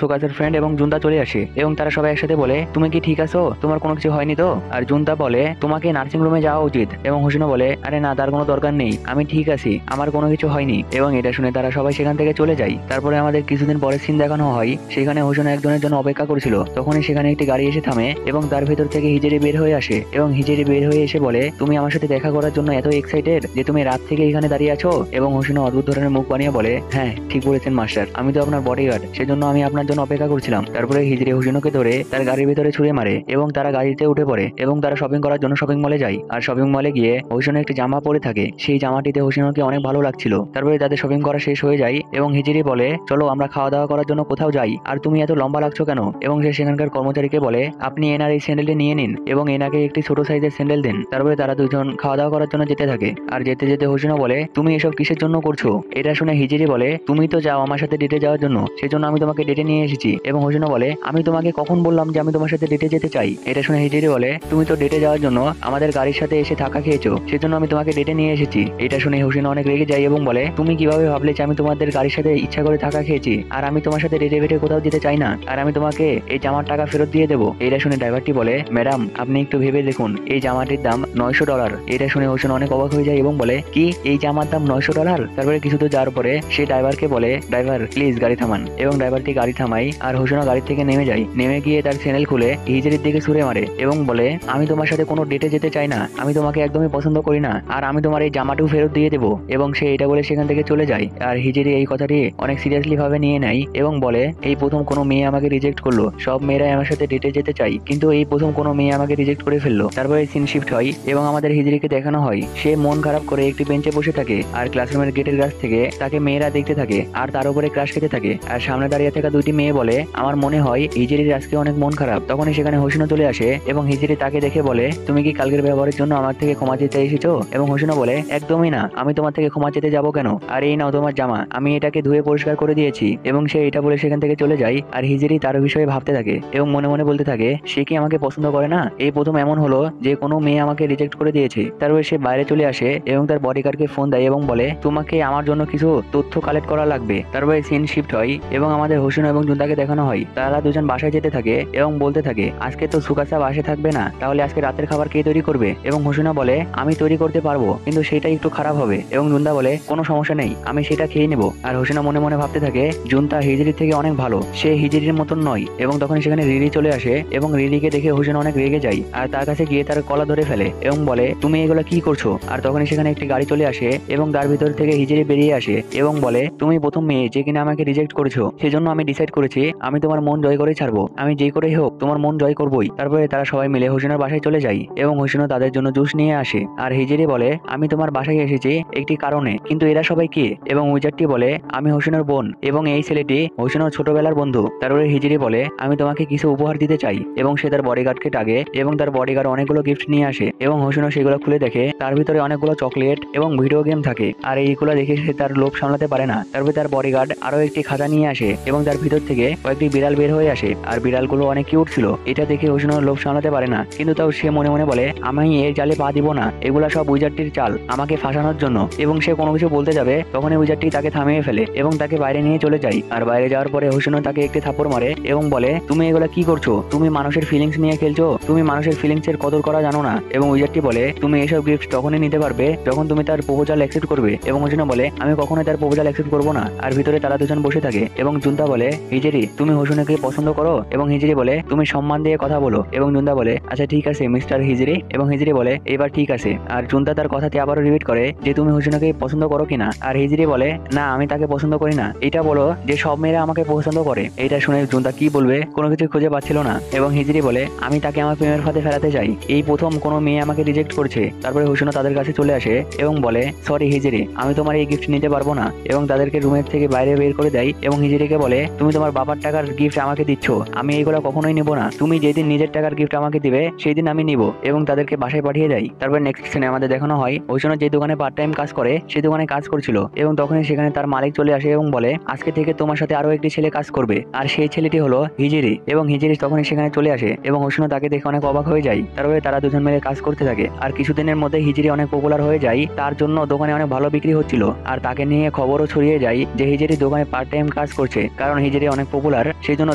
সুকাসের ফ্রেন্ড এবং জুনতা চলে আসে এবং তারা সবাই একসাথে বলে, তুমি কি ঠিক আছো? তোমার কোনো কিছু হয়নি তো? আর জুনতা বলে, তোমাকে নার্সিং রুমে যাওয়া উচিত। এবং হোসেনও বলে, আরে না, তার কোনো দরকার নেই, আমি ঠিক আছি, আমার কোনো কিছু হয়নি। এবং এটা শুনে তারা সবাই সেখান থেকে চলে যায়। তারপরে আমাদের কিছুদিন পরে সিন দেখানো হয়, সেখানে হোসেন একজনের জন্য অপেক্ষা করেছিল। তখনই সেখানে একটি গাড়ি এসে থামে এবং তার ভেতর থেকে হিজেরি বের হয়ে আসে এবং হিজেরি বের হয়ে এসে বলে, তুমি আমার সাথে দেখা করার জন্য এত এক্সাইটেড যে তুমি রাত থেকে এখানে দাঁড়িয়ে আছো? এবং হোসেনও অদ্ভুত ধরনের মুখ বানিয়ে বলে, হ্যাঁ ঠিক বলেছেন মাস্টার, আমি তো আপনার বডিগার্ড, সেজন্য আমি আপনার জন্য অপেক্ষা করছিলাম। তারপরে হিজরি হোসেনকে ধরে তার গাড়ির ভিতরে ছুঁড়ে মারে এবং তারা গাড়িতে উঠে পড়ে এবং তারা শপিং করার জন্য শপিং মলে যায়। আর শপিং মলে গিয়ে হোসেন একটি জামা পরে থাকে, সেই জামাটিতে হোসেনকে অনেক ভালো লাগছিল। তারপরে তাদের শপিং করা শেষ হয়ে যায় এবং হিজরি বলে, চলো আমরা খাওয়া দাওয়া করার জন্য কোথাও যাই। আর তুমি এত লম্বা লাগছো কেন? এবং সে সেখানকার কর্মচারীকে বলে, আপনি এনার এই স্যান্ডেলটি নিয়ে নিন এবং এনাকে একটি ছোট সাইজের স্যান্ডেল দেন। তারপরে তারা দুজন খাওয়া দাওয়া করার জন্য যেতে থাকে। আর যেতে যেতে হোসেনও বলে, তুমি এসব কিসের জন্য করছো? এটা শুনে হিজরি বলে, তুমি তো যাও আমার সাথে ডেটে যাওয়ার জন্য, সেজন্য আমি তোমাকে ডেটে নিয়ে এসেছি। এবং হোসেনও বলে, আমি তোমাকে কখন বললাম যে আমি তোমার সাথে ডেটে যেতে চাই? এটা শুনে হিজরি বলে, তুমি তো ডেটে যাওয়ার জন্য আমাদের গাড়ির সাথে এসে ধাক্কা খেয়েছো, সেজন্য আমি তোমাকে ডেটে নিয়ে এসেছি। এটা শুনে হোসেন অনেক রেগে যায় এবং বলে, তুমি কিভাবে ভাবলে যে আমি তোমাদের গাড়ির সাথে ইচ্ছা করে ধাক্কা খেয়েছি? আর আমি তোমার সাথে ডেটে বেটে কোথাও যেতে চাই না, আর আমি তোমাকে এই জামার টাকা ফেরত দিয়ে দেবো। এটা শুনে ড্রাইভারটি বলে, ম্যাডাম আপনি একটু ভেবে দেখুন, এই জামাটির দাম $900। এটা শুনে হোসেন অনেক অবাক হয়ে যায় এবং বলে, কি এই জামার দাম $900? তারপরে কিছু তো যাওয়ার পরে সে ড্রাইভারকে বলে, ড্রাইভার প্লিজ গাড়ি থামান। এবং ড্রাইভারটি গাড়ি থামাই আর হোসেনও গাড়ি থেকে নেমে যায়। নেমে গিয়ে তার চ্যানেল খুলে হিজরির দিকে ছুঁড়ে মারে এবং বলে, আমি তোমার সাথে কোনো ডেটে যেতে চাই না, আমি তোমাকে একদমই পছন্দ করি না, আর আমি তোমার এই জামাটিও ফেরত দিয়ে দেবো। এবং সে এটা বলে সেখান থেকে চলে যায়। আর হিজরি এই কথাটি অনেক সিরিয়াসলি ভাবে নিয়ে নেয় এবং বলে, এই প্রথম কোনো মেয়ে আমাকে রিজেক্ট করলো, সব মেয়েরাই আমার সাথে ডেটে যেতে চাই, কিন্তু এই প্রথম কোনো মেয়ে আমাকে রিজেক্ট করে ফেললো। তারপরে সিন শিফট হয় এবং আমাদের হিজরিকে দেখানো হয় সে মন খারাপ করে একটি বেঞ্চে বসে থাকে আর ক্লাসরুমের গেটের কাছ থেকে তাকে মেয়েরা দেখতে থাকে আর তার উপরে ক্রাশ খেতে থাকে। আর সামনে দাঁড়িয়ে থাকা দুইটি মেয়ে বলে, আমার মনে হয় হিজরির আজকে অনেক মন খারাপ। তখনই সেখানে হোসেনও চলে আসে এবং হিজরি তাকে দেখে বলে, তুমি কি কালকের ব্যবহারের জন্য আমার থেকে ক্ষমা চেতে এসেছো? এবং হোসেনও বলে, একদমই না, আমি তোমার থেকে ক্ষমা চেতে যাবো কেন? আর এই নাও তোমার জামা, আমি এটাকে ধুয়ে পরিষ্কার করে দিয়েছি। এবং সে এটা বলে সেখান থেকে চলে যায়। আর হিজরি তার বিষয়ে ভাবতে থাকে এবং মনে মনে বলতে থাকে, সে কি আমাকে পছন্দ করে না? এই প্রথম এমন হলো যে কোনো মেয়ে আমাকে রিজেক্ট করে দিয়েছে। তারপরে সে বাইরে চলে আসে এবং তার বডিগার্ডকে ফোন দেয় এবং বলে, তোমাকে আমার জন্য কিছু তথ্য কালেক্ট করা লাগবে। তারপরে সিন শিফট হয় এবং আমাদের হোসেন এবং জুনতাকে দেখানো হয় তারা দুজন বাসায় যেতে থাকে এবং বলতে থাকে, আজকে তো সুকাসা বাসায় থাকবে না, তাহলে আজকে রাতের খাবার কে তৈরি করবে? এবং হোসেনা বলে, আমি তৈরি করতে পারবো, কিন্তু সেটা একটু খারাপ হবে। এবং জুনতা বলে, কোনো সমস্যা নেই, আমি সেটা খেয়ে নেবো। আর হোসেনা মনে মনে ভাবতে থাকে, জুনতা হিজরির থেকে অনেক ভালো, সে হিজরির মতন নয়। এবং তখন সেখানে রিরি চলে আসে এবং রিরিকে দেখে হোসেন অনেক রেগে যায় আর তার কাছে গিয়ে তার কলা ধরে ফেলে এবং বলে, তুমি এগুলো কি করছো? আর তখনই সেখানে একটি গাড়ি চলে আসে এবং তার ভিতর থেকে হিজরি বেরিয়ে আসে এবং বলে, তুমি প্রথম মেয়ে যে কিনা আমাকে রিজেক্ট করেছো, সেজন্য আমি ডিসাইড করেছি আমি তোমার মন জয় করে ছাড়বো, আমি যেই করেই হোক তোমার মন জয় করবোই। তারপরে তারা সবাই মিলে হোসেনের বাসায় চলে যায় এবং হোসেনও তাদের জন্য জুস নিয়ে আসে। আর হিজরি বলে, আমি তোমার বাসায় এসেছি একটি কারণে, কিন্তু এরা সবাই কে? এবং উইজারটি বলে, আমি হোসেনের বোন এবং এই ছেলেটি হোসেনের ছোটবেলার বন্ধু। তারপরে হিজরি বলে, আমি তোমাকে কিছু উপহার দিতে চাই। এবং সে তার বডিগার্ডকে ডাকে এবং তার বডিগার্ড অনেকগুলো গিফট নিয়ে আসে এবং হোসেনও সেগুলো খুলে দেখে তার ভিতরে অনেকগুলো চকলেট এবং ভিডিও গেম থাকে। আর এইগুলো দেখে সে তার লোভ সামলাতে পারে না। তারপরে তার বডিগার্ড আরো একটি খাতা নিয়ে আসে এবং তার ভিতর থেকে কয়েকটি বিড়াল বের হয়ে আসে আর বিড়ালগুলো অনেক কিউট ছিল। এটা দেখে হোসেনও লোভ সামলাতে পারে না, কিন্তু তাও সে মনে মনে বলে, আমি এর জালে পা দিব না, এগুলা সব উইজারটির চাল আমাকে ফাঁসানোর জন্য। এবং সে কোনো কিছু বলতে যাবে তখনই উইজারটি তাকে তাকে থামিয়ে ফেলে এবং তাকে বাইরে নিয়ে চলে যায়। আর বাইরে যাওয়ার পরে হোসেনও তাকে একটি থাপ্পড় মারে এবং বলে, তুমি এগুলা কি করছো? তুমি মানুষের ফিলিংস নিয়ে খেলছো? তুমি মানুষের ফিলিংস এর কদর করা জানো না। এবং উইজারটি বলে, তুমি এসব গিফট তখনই নিতে পারবে যখন তুমি তার প্রপোজাল অ্যাকসেপ্ট করবে। এবং হোসেনও বলে, আমি কখনোই তার প্রপোজাল অ্যাকসেপ্ট করবো না। আর ভিতরে তারা দুজন বসে থাকে এবং জুনতা বলে, হিজেরি তুমি হোসেনকে পছন্দ করো? এবং হিজেরি বলে, তুমি সম্মান দিয়ে কথা বলো। এবং জুনতা বলে, আচ্ছা ঠিক আছে মিস্টার হিজেরি। এবং হিজেরি বলে, এবার ঠিক আছে। আর জুনতা তার কথাতে আবারও রিপিট করে যে তুমি হোসেনকে পছন্দ করো কিনা। আর হিজেরি বলে, না আমি তাকে পছন্দ করি না। এটা বলো যে সব মেয়েরা আমাকে পছন্দ করে। এটা শুনে জুনতা কি বলবে কোনো কিছু খুঁজে পাচ্ছিল না। এবং হিজেরি বলে, আমি তাকে আমার প্রেমের ফাঁদে ফেলাতে চাই। এই প্রথম কোনো মেয়ে আমাকে রিজেক্ট করছে। তারপরে হোসেনও তাদের কাছে চলে আসে এবং বলে, সরি হিজেরি, আমি তোমার এই গিফট নিতে পারবো না। এবং তাদেরকে রুমের থেকে বাইরে বের করে দেয় এবং হিজেরিকে বলে, তুমি তোমার বাবার টাকার গিফট আমাকে দিচ্ছ, আমি এইগুলো কখনোই নিব না। তুমি যেদিন নিজের টাকার গিফট আমাকে দিবে সেই দিন আমি নিব। এবং তাদেরকে বাসায় পাঠিয়ে দেয়। তারপর নেক্সট সিনে আমাদের দেখানো হয় হোসেনও যে দোকানে পার্ট টাইম কাজ করে সেই দোকানে কাজ করছিল এবং তখনই সেখানে তার মালিক চলে আসে এবং বলে, আজকে থেকে তোমার সাথে আরো একটি ছেলে কাজ করবে। আর সেই ছেলেটি হলো হিজেরি। এবং হিজেরি তখনই সেখানে চলে আসে এবং হোসেনও তাকে দেখে অনেক অবাক হয়ে যায়। তারপরে তারা দুজন মিলে কাজ করতে থাকে। আর কিছুদিনের মধ্যে হিজেরি অনেক পপুলার হয়ে যায়, তার জন্য দোকানে অনেক ভালো বিক্রি হচ্ছিল। আর তাকে নিয়ে খবরও ছড়িয়ে যায় যে হিজেরি দোকানে পার্ট টাইম কাজ করছে। কারণ হিজেরি অনেক পপুলার, সেই জন্য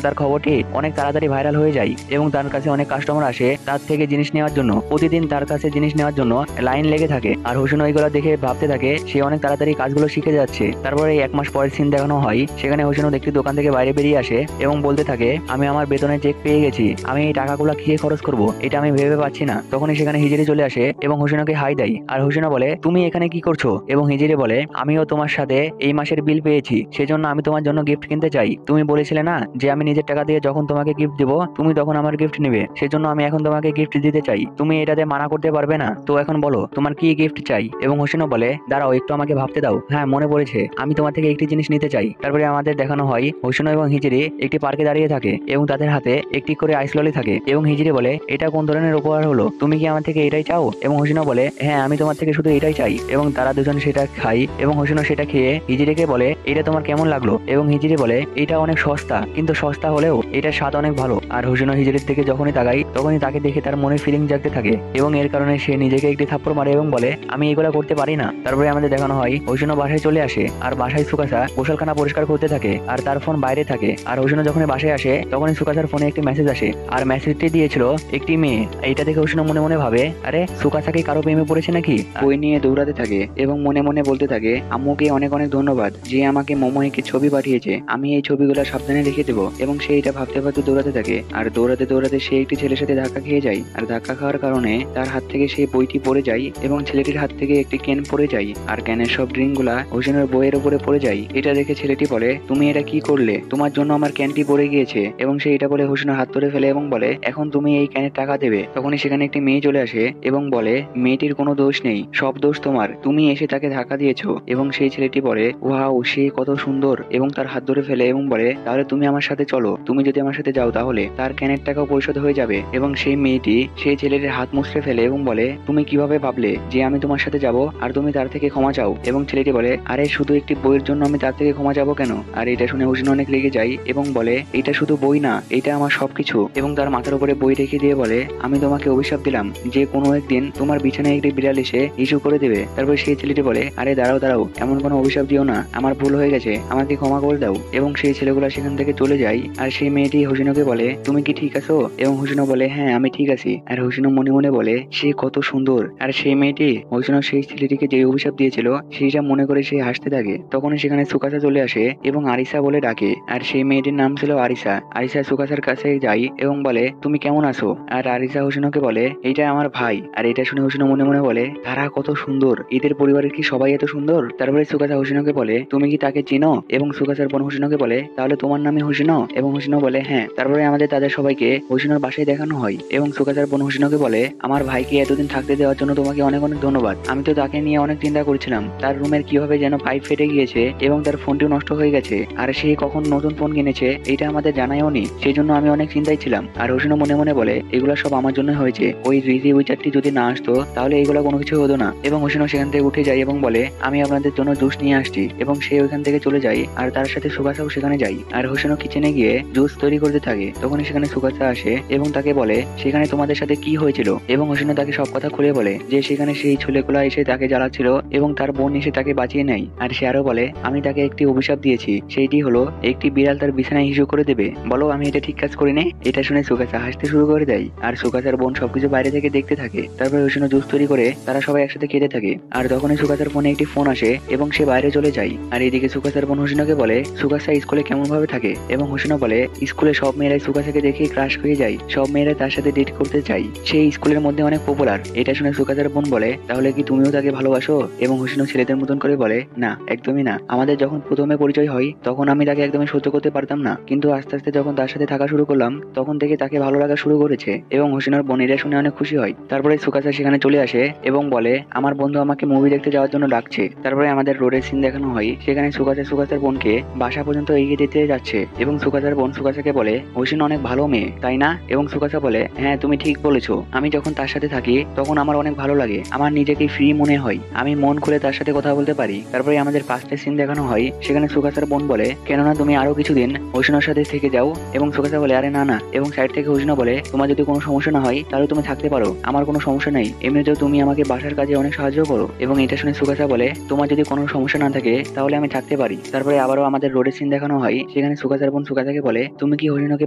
তার খবরটি অনেক তাড়াতাড়ি ভাইরাল হয়ে যায় এবং তার কাছে অনেক কাস্টমার আসে তার থেকে জিনিস নেওয়ার জন্য। প্রতিদিন তার কাছে জিনিস নেওয়ার জন্য লাইন লেগে থাকে। আর হোসেন ওইগুলো দেখে ভাবতে থাকে সে অনেক তাড়াতাড়ি কাজগুলো শিখে যাচ্ছে। তারপরে 1 মাস পরের সিন দেখানো হয়, সেখানে হোসেনও একটি দোকান থেকে বাইরে বেরিয়ে আসে এবং বলতে থাকে, আমি আমার বেতনের চেক পেয়ে গেছি, আমি এই টাকাগুলো কি খরচ করব এটা আমি ভেবে পাচ্ছি না। তখনই সেখানে হিজেরি চলে আসে এবং হোসেনকে হাই দেয়। আর হোসেনও বলে, তুমি এখানে কি করছো? এবং হিজেরি বলে, আমিও তোমার সাথে এই মাসের বিল পেয়েছি, সেজন্য আমি তোমার জন্য গিফট কিনতে চাই। তুমি বলেছিলে না যে আমি নিজের টাকা দিয়ে যখন তোমাকে গিফট দিব তুমি তখন আমার গিফট নিবে, সেজন্য আমি এখন তোমাকে গিফট দিতে চাই। তুমি এটাতে মানা করতে পারবে না। তো এখন বলো তোমার কি গিফট চাই? এবং হোসেনও বলে, দাঁড়াও একটু আমাকে ভাবতে দাও, হ্যাঁ মনে পড়েছে, আমি তোমার থেকে একটি জিনিস নিতে চাই। তারপরে আমাদের দেখানো হয় হোসেন এবং হিজেরি একটি পার্কে দাঁড়িয়ে থাকে এবং তাদের হাতে একটি করে আইস ললি থাকে। এবং হিজেরি বলে, এটা কোন ধরনের উপহার হলো? তুমি কি আমার থেকে এটাই চাও? এবং হোসেনও বলে, হ্যাঁ আমি তোমার থেকে শুধু এটাই চাই। এবং তারা দুজন সেটা খায় এবং হোসেনও সেটা খেয়ে হিজেরিকে বলে, এটা তোমার কেমন লাগলো? এবং হিজেরি বলে, এটা অনেক সস্তা, কিন্তু সস্তা হলেও এটার স্বাদ অনেক ভালো। আর হোসেনও হিজেরির দিকে যখনই তাকাই তখনই তাকে দেখে তার মনে ফিলিং জাগতে থাকে এবং এর কারণে সে নিজেকে একটি থাপ্পড় মারে এবং বলে, আমি এগুলা করতে পারি না। তারপরে আমাদের দেখানো হয় হোসেনও বাসায় চলে আসে আর বাসায় সুকাসা গোসলখানা পরিষ্কার করতে থাকে আর তার ফোন বাইরে থাকে। আর হোসেনও যখন বাসায় আসে তখনই সুকাসার ফোনে একটি মেসেজ আসে আর মেসেজটি দিয়েছিল একটি মেয়ে। এইটা দেখে হোসেনও মনে মনে ভাবে, আরে সুকাসা কি কারো প্রেমে পড়েছে নাকি? বই নিয়ে দৌড়াতে থাকে এবং মনে মনে বলতে থাকে, আম্মুকে অনেক অনেক ধন্যবাদ যে আমাকে মোমোকে ছবি পাঠিয়েছে, আমি এই ছবিগুলো সাবধানে রেখে দেবো। এবং সে এটা ভাবতে ভাবতে দৌড়াতে থাকে আর দৌড়াতে দৌড়াতে সে একটি ছেলের সাথে ধাক্কা খেয়ে যায়। আর ধাক্কা খাওয়ার কারণে তার হাত থেকে সেই বইটি পড়ে যায় এবং ছেলেটির হাত থেকে একটি ক্যান পড়ে যায় আর ক্যানের সব ড্রিঙ্ক গুলা হোসেনের বইয়ের উপরে পড়ে যায়। এটা দেখে ছেলেটি বলে, তুমি এটা কি করলে? তোমার জন্য আমার ক্যানটি পড়ে গিয়েছে। এবং সে এটা বলে হোসেনের হাত ধরে ফেলে এবং বলে, এখন তুমি এই ক্যানের টাকা দেবে। তখনই সেখানে একটি মেয়ে চলে আসে এবং বলে, মেয়েটির কোনো দোষ নেই, সব দোষ তোমার, তুমি এসে তাকে ধাক্কা দিয়েছো। এবং সেই ছেলেটি বলে, ওয়াও সে কত সুন্দর, এবং তার হাত ধরে ফেলে এবং বলে, তাহলে তুমি আমার সাথে চলো, তুমি যদি আমার সাথে যাও তাহলে তার ক্যানের টাকাও পরিশোধ হয়ে যাবে। এবং সেই মেয়েটি সেই ছেলেটির হাত মুছড়ে ফেলে এবং বলে, তুমি কিভাবে ভাবলে যে আমি তোমার সাথে যাব আর তুমি তার থেকে ক্ষমা চাও? এবং ছেলেটি বলে, আরে শুধু একটি বইয়ের জন্য আমি তার থেকে ক্ষমা চাবো কেন? আর এটা শুনে হোসেন অনেক রেগে যায় এবং বলে, এটা শুধু বই না, এটা আমার সবকিছু। এবং তার মাথার উপরে বই রেখে দিয়ে বলে, আমি তোমাকে অভিশাপ দিলাম যে কোনো একদিন তোমার বিছানায় একটি বিড়াল এসে ইস্যু করে দেবে। তারপর সেই ছেলেটি বলে, আরে দাঁড়াও দাঁড়াও, এমন কোনো অভিশাপ দিও না, আমার ভুল হয়ে গেছে, আমাকে ক্ষমা করে দাও। এবং সেই ছেলেগুলা সেখান থেকে চলে যায়। আর সেই মেয়েটি হোসেনকে বলে, তুমি কি ঠিক আছো? এবং হোসেনও বলে, হ্যাঁ আমি ঠিক আছি। আর হোসেনও মনে মনে বলে, সে কত সুন্দর। আর সেই মেয়েটি হোসেনও সেই ছেলেটিকে যে অভিশাপ দিয়েছিল সেইটা মনে করে সে হাসতে থাকে। তখনই সেখানে সুকাসা চলে আসে এবং আরিসা বলে ডাকে। আর সেই মেয়েটির নাম ছিল আরিসা। আরিসা সুকাসার কাছে যায় এবং বলে, তুমি কেমন আছো? আর আরিসা হোসেনকে বলে, এইটা আমার ভাই। আর এটা শুনে হোসেন মনে মনে বলে, তারা কত সুন্দর, এদের পরিবারের কি সবাই এত সুন্দর? তারপরে সুকাসা হোসেনকে বলে, তুমি কি তাকে চিনো? এবং সুকাসার বোন হোসেনকে বলে, তাহলে তোমার নামই হোসেনও? এবং হোসেনও বলে, হ্যাঁ। তারপরে আমাদের তাদের সবাইকে হোসেনের বাসায় দেখানো হয় এবং সুকাসার বোন হোসেনকে বলে, আমার ভাইকে এতদিন থাকতে দেওয়ার জন্য তোমাকে অনেক অনেক ধন্যবাদ। আমি তো তাকে নিয়ে অনেক চিন্তা করছিলাম, তার রুমের কিভাবে যেন পাইপ ফেটে গিয়েছে এবং তার ফোনটিও নষ্ট হয়ে গেছে, আর সে কখন নতুন ফোন কিনেছে এটা আমাদের জানাইও নি, সেই জন্য আমি অনেক চিন্তায় ছিলাম। আর হোসেনও মনে মনে বলে, এগুলো সব আমার জন্য হয়েছে, ওই রিজি উইচারটি যদি না আসতো তাহলে এগুলো কোনো কিছু হতো না। এবং হোসেনও সেখান থেকে উঠে যায় এবং বলে, আমি আপনাদের জন্য জুস নিয়ে আসছি। এবং সে ওইখান থেকে চলে যায় আর তার সাথে সুকাসাও সেখানে যায়। আর হোসেনও কিচেনে গিয়ে জুস তৈরি করতে থাকে। তখনই সেখানে সুকাসা আসে এবং তাকে বলে, সেখানে তোমাদের সাথে কি হয়েছিল? এবং হোসেনও তাকে সব কথা খুলে বলে যে সেখানে সেই ছেলেগুলা এসে তাকে জ্বালাচ্ছিল এবং তার বোন এসে তাকে বাঁচিয়ে নেয়। আর সে আরো বলে আমি তাকে একটি অভিশাপ দিয়েছি, সেইটি হলো একটি বিড়াল তার বিছানায় হিসু করে দেবে। বলো আমি এটা ঠিক কাজ করিনি? এটা শুনে সুকাসা হাসতে শুরু করে দেয় আর সুকাসার বোন সবকিছু বাইরে থেকে দেখতে থাকে। তারপরে হোসিনো জুস তৈরি করে তারা সবাই একসাথে খেতে থাকে। আর তখনই সুকাসার ফোনে একটি ফোন আসে এবং সে বাইরে চলে যায়। আর এদিকে সুকাসার বোন হোসিনোকে বলে সুকাসা স্কুলে কেমন ভাবে থাকে, এবং হোসিনো বলে স্কুলে সব মেয়েরাই সুকাসাকে দেখে ক্রাশ হয়ে যায়, সব মেয়েরা তার সাথে ডেট করতে চায়, সেই স্কুলের মধ্যে অনেক পপুলার। এটা শুনে সুকাসার বোন বলে তাহলে কি তুমিও তাকে ভালোবাসো? এবং হোসিনো ছেলেদের মতন করে বলে না, একদমই না। আমাদের যখন প্রথমে পরিচয় হয় তখন আমি তাকে একদমই সহ্য করতে পারতাম না, কিন্তু আস্তে আস্তে যখন তার সাথে থাকা শুরু করলাম তখন থেকে তাকে ভালো লাগা শুরু করেছে। এবং হোসিনোর বোন এটা শুনে অনেক খুশি হয়। তারপরে সুকাসা সেখানে চলে আসে এবং বলে আমার বন্ধু আমাকে মুভি দেখতে যাওয়ার জন্য ডাকছে। তারপরে আমাদের রোডের সিন দেখানো হয়, সেখানে সুকাসা সুকাসার বোনকে বাসা পর্যন্ত এগিয়ে দিতে যাচ্ছে এবং সুকাসার বোন সুকাসাকে বলে হোসিনো অনেক ভালো মেয়ে, তাই না? এবং সুকাসা বলে হ্যাঁ তুমি ঠিক বলেছো, আমি যখন তার সাথে থাকি তখন আমার অনেক ভালো লাগে, আমার নিজেকে ফ্রি মনে হয়, আমি মন খুলে তার সাথে কথা বলতে পারি। তারপরে আমাদের ফার্স্টের সিন দেখানো হয়, সেখানে সুকাসার বোন বলে কেননা তুমি আরো কিছুদিন হোসিনোর সাথে থেকে যাও। এবং সুকাসা বলে আরে না না। এবং সাইড থেকে হোসিনো বলে তোমার যদি কোনো সমস্যা না হয় তাহলে তুমি থাকতে পারো, আমার কোনো সমস্যা নেই, এমনিতেও তুমি আমাকে বাসার কাজে অনেক সাহায্য করো। এবং এটা শুনে সুকাসা বলে তোমার যদি কোনো সমস্যা না থাকে তাহলে আমি থাকতে পারি। তারপরে আবারও আমাদের রোডের সিন দেখানো হয়, সেখানে সুকাসার বোন সুকাসাকে বলে তুমি কি হোসিনোকে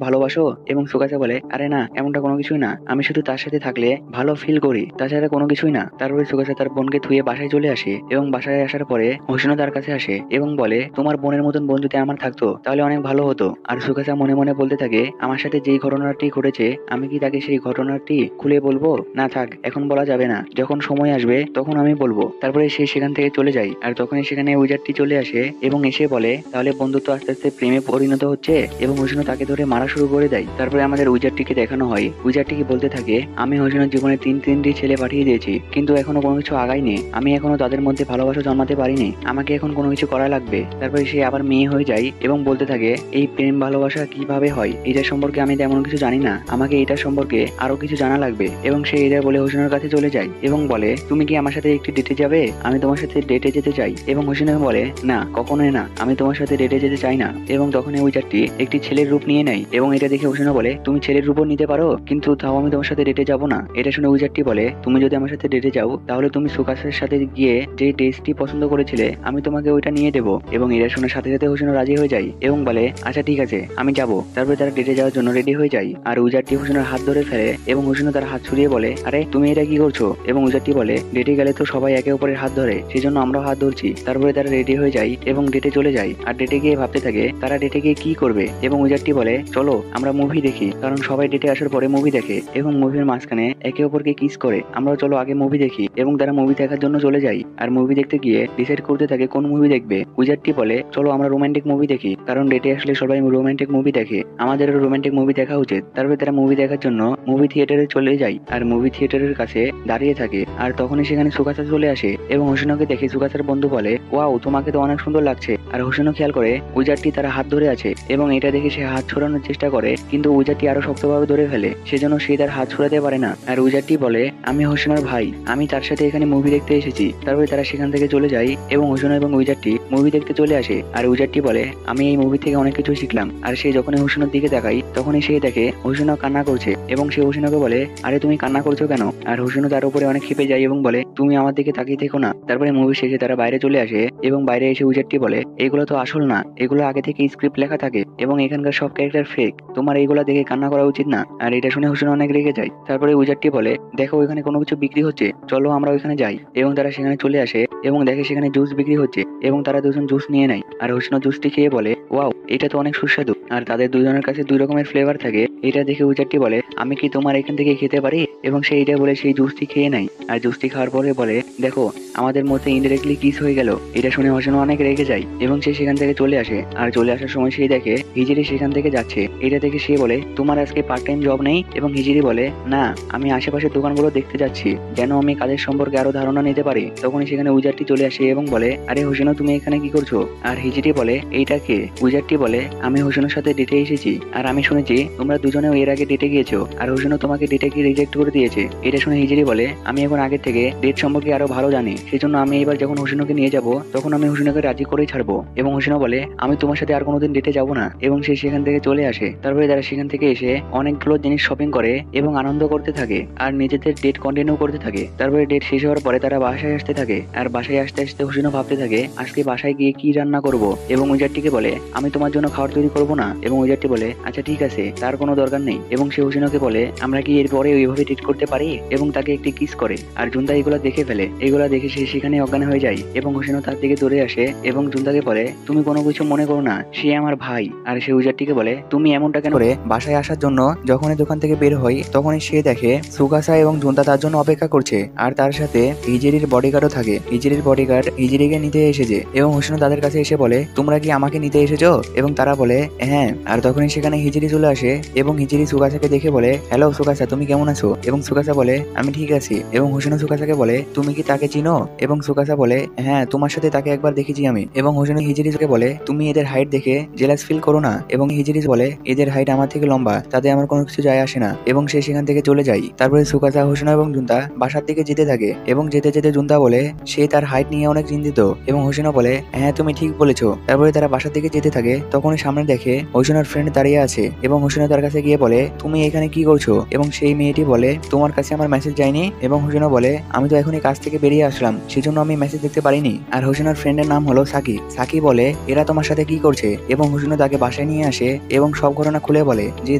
ভালোবাসো? এবং সুকাসা বলে আরে না, এমনটা কোনো কিছুই না, আমি শুধু তার সাথে থাকলে ভালো ফিল করি, তাছাড়া কোনো কিছুই না। তারপরে সুকাসা তার বোনকে থুয়ে বাসায় চলে আসে এবং বাসায় আসার পরে হোসিনো তার কাছে আসে এবং বলে তোমার বোনের মতন বোন যদি আমার থাকতো তাহলে অনেক ভালো হতো। আর সুকাসা মনে মনে বলতে থাকে আমার সাথে যেই ঘটনাটি ঘটেছে আমি কি তাকে সেই ঘটনাটি খুলে বলবো? না থাক, এখন বলা যাবে না, যখন সময় আসবে তখন আমি বলবো। তারপরে সে সেখান থেকে চলে যায়। আর তখনই সেখানে উইজারটি চলে আসে এবং এসে বলে তাহলে বন্ধুত্ব আস্তে আস্তে প্রেমে পরিণত হচ্ছে, এবং হোসিনো তাকে ধরে মারা শুরু করে দেয়। তারপরে আমাদের উইজারটিকে দেখানো হয়, উইজারটিকে বলতে থাকে আমি হোসিনোর জীবনে তিনটি ছেলে পাঠিয়ে দিয়েছি, কিন্তু এখনো কোনো কিছু আগায়নি, আমি এখনো তাদের মধ্যে ভালোবাসা জন্মাতে পারিনি, আমাকে এখন কোনো কিছু করা লাগবে। তারপরে সে আবার মেয়ে হয়ে যায় এবং বলতে থাকে এই প্রেম ভালোবাসা কিভাবে হয় এটা সম্পর্কে আমি তেমন কিছু জানি না, আমাকে এটা সম্পর্কে আরো কিছু জানা লাগবে। এবং সে এটা বলে হোসিনোর কাছে চলে যায় এবং বলে তুমি কি আমার সাথে একটু ডেটে যাবে? আমি তোমার সাথে ডেটে যেতে চাই। এবং হোসিনো বলে না, কখনোই না, আমি তোমার সাথে ডেটে যেতে চাই না। এবং তখন ওই উইজারটি একটি ছেলের রূপ নিয়ে নেয় এবং এটা দেখে হোসিনো বলে তুমি ছেলের রূপও নিতে পারো, কিন্তু তাও আমি তোমার সাথে ডেটে যাব না। এটা শুনে উইজারটি বলে তুমি যদি আমার সাথে ডেটে যাও তাহলে তুমি সুকাসের সাথে গিয়ে যে ড্রেসটি পছন্দ করেছিলে আমি তোমাকে ওইটা নিয়ে দেবো। এবং এটা শুনে সাথে সাথে হোসিনো রাজি হয়ে যায় এবং বলে আচ্ছা ঠিক আছে আমি যাব। তারপরে তারা ডেটে যাওয়ার জন্য রেডি হয়ে যায় আর উইজারটি হোসিনোর হাত ধরে ফেলে এবং হোসিনো তার হাত ছুড়িয়ে বলে আরে তুমি এটা কি করছো? এবং উইজারটি বলে ডেটে গেলে তো সবাই একে অপরের হাত ধরে, সেই জন্য আমরাও হাত ধরছি। তারপরে তারা রেডি হয়ে যায় এবং ডেটে চলে যায়। আর ডেটে গিয়ে ভাবতে থাকে তারা ডেটে গিয়ে কি করবে। এবং উইজারটি বলে চলো আমরা মুভি দেখি, কারণ সবাই ডেটে আসার পরে মুভি দেখে এবং মুভির মাঝখানে একে অপরকে কিস করে, আমরাও চলো আগে মুভি দেখি। এবং তারা মুভি দেখার জন্য চলে যায় আর মুভি দেখতে গিয়ে ডিসাইড করতে থাকে কোন মুভি দেখবে। উইজারটি বলে চলো আমরা রোমান্টিক মুভি দেখি, কারণ ডেটে আসলে সবাই রোমান্টিক মুভি দেখে, আমাদেরও রোমান্টিক মুভি দেখা উচিত। তারপরে তারা মুভি দেখার জন্য মুভি থিয়েটারে চলে যায় আর মুভি থিয়েটারের কাছে দাঁড়িয়ে থাকে। আর তখনই সেখানে সুকাসা চলে আসে এবং হোসিনোকে দেখে সুকাসার বন্ধু বলে ওয়াও তোমাকে তো অনেক সুন্দর লাগছে। আর হোসিনো খেয়াল করে উইজারটি তার হাত ধরে আছে এবং এটা দেখে সে হাত ছড়ানোর চেষ্টা করে, কিন্তু উইজারটি আরো শক্তভাবে ধরে ফেলে, সেজন্য সে তার হাত ছড়াতে পারে না। আর উইজারটি বলে আমি হোসিনোর ভাই, আমি তার সাথে এখানে মুভি দেখতে এসেছি। তারপরে তারা সেখান থেকে চলে যায় এবং হোসিনো এবং উইজারটি মুভি দেখতে চলে আসে। আর উইজারটি বলে আমি এই মুভি থেকে অনেক কিছু শিখলাম। আর সে যখনই হোসিনোর দিকে তাকাই তখনই সে দেখে হোসিনো কান্না করছে এবং সে হোসিনোকে বলে আরে তুমি কান্না করছো কেন? আর হোসিনো তার উপরে অনেক ক্ষেপে যায় এবং বলে তুমি আমার দিকে তাকিয়ে থেকো না। তারপরে মুভি শেষে তারা বাইরে চলে আসে এবং বাইরে এসে উইজারটি বলে এগুলো তো আসল না, এগুলো আগে থেকে স্ক্রিপ্ট লেখা থাকে এবং এখানকার সব ক্যারেক্টার ফেক, তোমার এইগুলো দেখে কান্না করা উচিত না। আর এটা শুনে হোসিনো অনেক রেগে যায়। তারপরে উইজারটি বলে দেখো ওইখানে কোনো কিছু বিক্রি হচ্ছে, চলো আমরা ওইখানে যাই। এবং তারা সেখানে চলে আসে এবং দেখে সেখানে জুস বিক্রি হচ্ছে এবং তারা দুজন জুস নিয়ে নেয়। আর হোসিনো জুসটি খেয়ে বলে ওয়াও এটা তো অনেক সুস্বাদু। আর তাদের দুজনের কাছে দুই রকমের ফ্লেভার থাকে। এটা দেখে উইজারটি বলে আমি কি তোমার এখান থেকে খেতে পারি? এবং সে এটা বলে সেই জুসটি খেয়ে নেয়। আর জুসটি খাওয়ার পরে বলে দেখো আমাদের মধ্যে ইনডিরেক্টলি কিস হয়ে গেল। এটা শুনে হোসিনো অনেক রেগে যায় এবং সে সেখান থেকে চলে আসে। আর চলে আসার সময় সে দেখে হিজিরি সেখান থেকে যাচ্ছে। এটা দেখে সে বলে তোমার আজকে পার্ট টাইম জব নেই? এবং হিজিরি বলে না, আমি আশেপাশের দোকানগুলো দেখতে যাচ্ছি যেন আমি কাজের সম্পর্কে আরো ধারণা নিতে পারি। তখনই সেখানে উইজারটি চলে আসে এবং বলে আরে হোসিনো তুমি এখানে কি করছো? আর হিজিরি বলে এইটা কে? উইজারটি বলে আমি হোসিনোর সাথে ডেটে এসেছি আর আমি শুনেছি তোমরা দুজনেও এর আগে ডেটে গিয়েছো আর হোসেনও তোমাকে ডেটে গিয়ে রিজেক্ট করে দিয়েছে। এটা শুনে হিজিরি বলে, আমি এখন আগের থেকে ডেট সম্পর্কে আরো ভালো জানি, সেজন্য আমি এবার যখন হোসেনকে নিয়ে যাব তখন আমি হোসেনকে রাজি করেই ছাড়বো। এবং হোসেনও বলে, আমি তোমার সাথে আর কোনোদিন ডেটে যাবো না। এবং সে সেখান থেকে চলে আসে। তারপরে তারা সেখান থেকে এসে অনেকগুলো জিনিস শপিং করে এবং আনন্দ করতে থাকে আর নিজেদের ডেট কন্টিনিউ করতে থাকে। তারপরে ডেট শেষ হওয়ার পরে তারা বাসায় আসতে থাকে আর বাসায় আসতে আসতে হোসেনও ভাবতে থাকে আজকে বাসায় গিয়ে কি রান্না করব। এবং উইজারটিকে বলে, আমি তোমার জন্য খাবার তৈরি করবো না। এবং উইজারটি বলে, আচ্ছা ঠিক আছে, তার কোনো দরকার নেই। এবং সে হোসেনকে বলে, আমরা কি এরপরে ওইভাবে ট্রিট করতে পারি। এবং তাকে একটি কিস করে। আর জুনতা এগুলা দেখে ফেলে। এগুলা দেখে সে সেখানে অজ্ঞান হয়ে যায় এবং হোসেনও তার দিকে দৌড়ে আসে এবং জুনতাকে বলে, তুমি কোনো কিছু মনে করো না, সে আমার ভাই। আর সে উইজারটিকে বলে, তুমি এমনটা কেন করে বাসায় আসার জন্য যখনই দোকান থেকে বের হয় তখনই সে দেখে সুকাসা এবং জুনতা তার জন্য অপেক্ষা করছে আর তার সাথে হিজিরির বডিগার্ডও থাকে। হিজিরির বডিগার্ড হিজিরিকে নিতে এসেছে এবং হোসেনও তাদের কাছে এসে বলে, তোমরা কি আমাকে নিতে এসেছো? এবং তারা বলে হ্যাঁ। আর তখনই সেখানে হিজিরি চলে আসে এবং হিজিরি সুকাসাকে দেখে বলে, হ্যালো সুকাসা, তুমি কেমন আছো? এবং সুকাসা বলে, আমি ঠিক আছি। এবং হোসেনও সুকাসাকে বলে, তুমি কি তাকে চিনো? এবং সুকাসা বলে, হ্যাঁ, তোমার সাথে তাকে একবার দেখেছি আমি। এবং হোসেনও হিজিরিকে বলে, তুমি এদের হাইট দেখে জেলাস ফিল করো না। এবং হিজিরি বলে, এদের হাইট আমার থেকে লম্বা, তাতে আমার কোনো কিছু যায় আসে না। এবং সে সেখান থেকে চলে যায়। তারপরে সুকাসা, হোসেন এবং জুনতা বাসার দিকে যেতে থাকে এবং যেতে যেতে জুনতা বলে সে তার হাইট নিয়ে অনেক চিন্তিত এবং হোসেনও বলে, হ্যাঁ তুমি ঠিক বলেছো। তারপরে তারা বাসার দিকে যেতে থাকে। তখনই সামনে দেখে হোসেনের ফ্রেন্ড দাঁড়িয়ে আছে এবং হোসেনও তার কাছে গিয়ে বলে, তুমি এখানে কি করছো? এবং সেই মেয়েটি বলে, তোমার কাছে আমার মেসেজ যায়নি? এবং হোসেনও বলে, আমি তো এখনই কাজ থেকে বেরিয়ে আসলাম, সেজন্য আমি মেসেজ দেখতে পারিনি। আর হোসেনের ফ্রেন্ডের নাম হলো সাকি। সাকি বলে, এরা তোমার সাথে কি করছে? এবং হোসেনও তাকে বাসায় নিয়ে আসে এবং সব ঘটনা খুলে বলে যে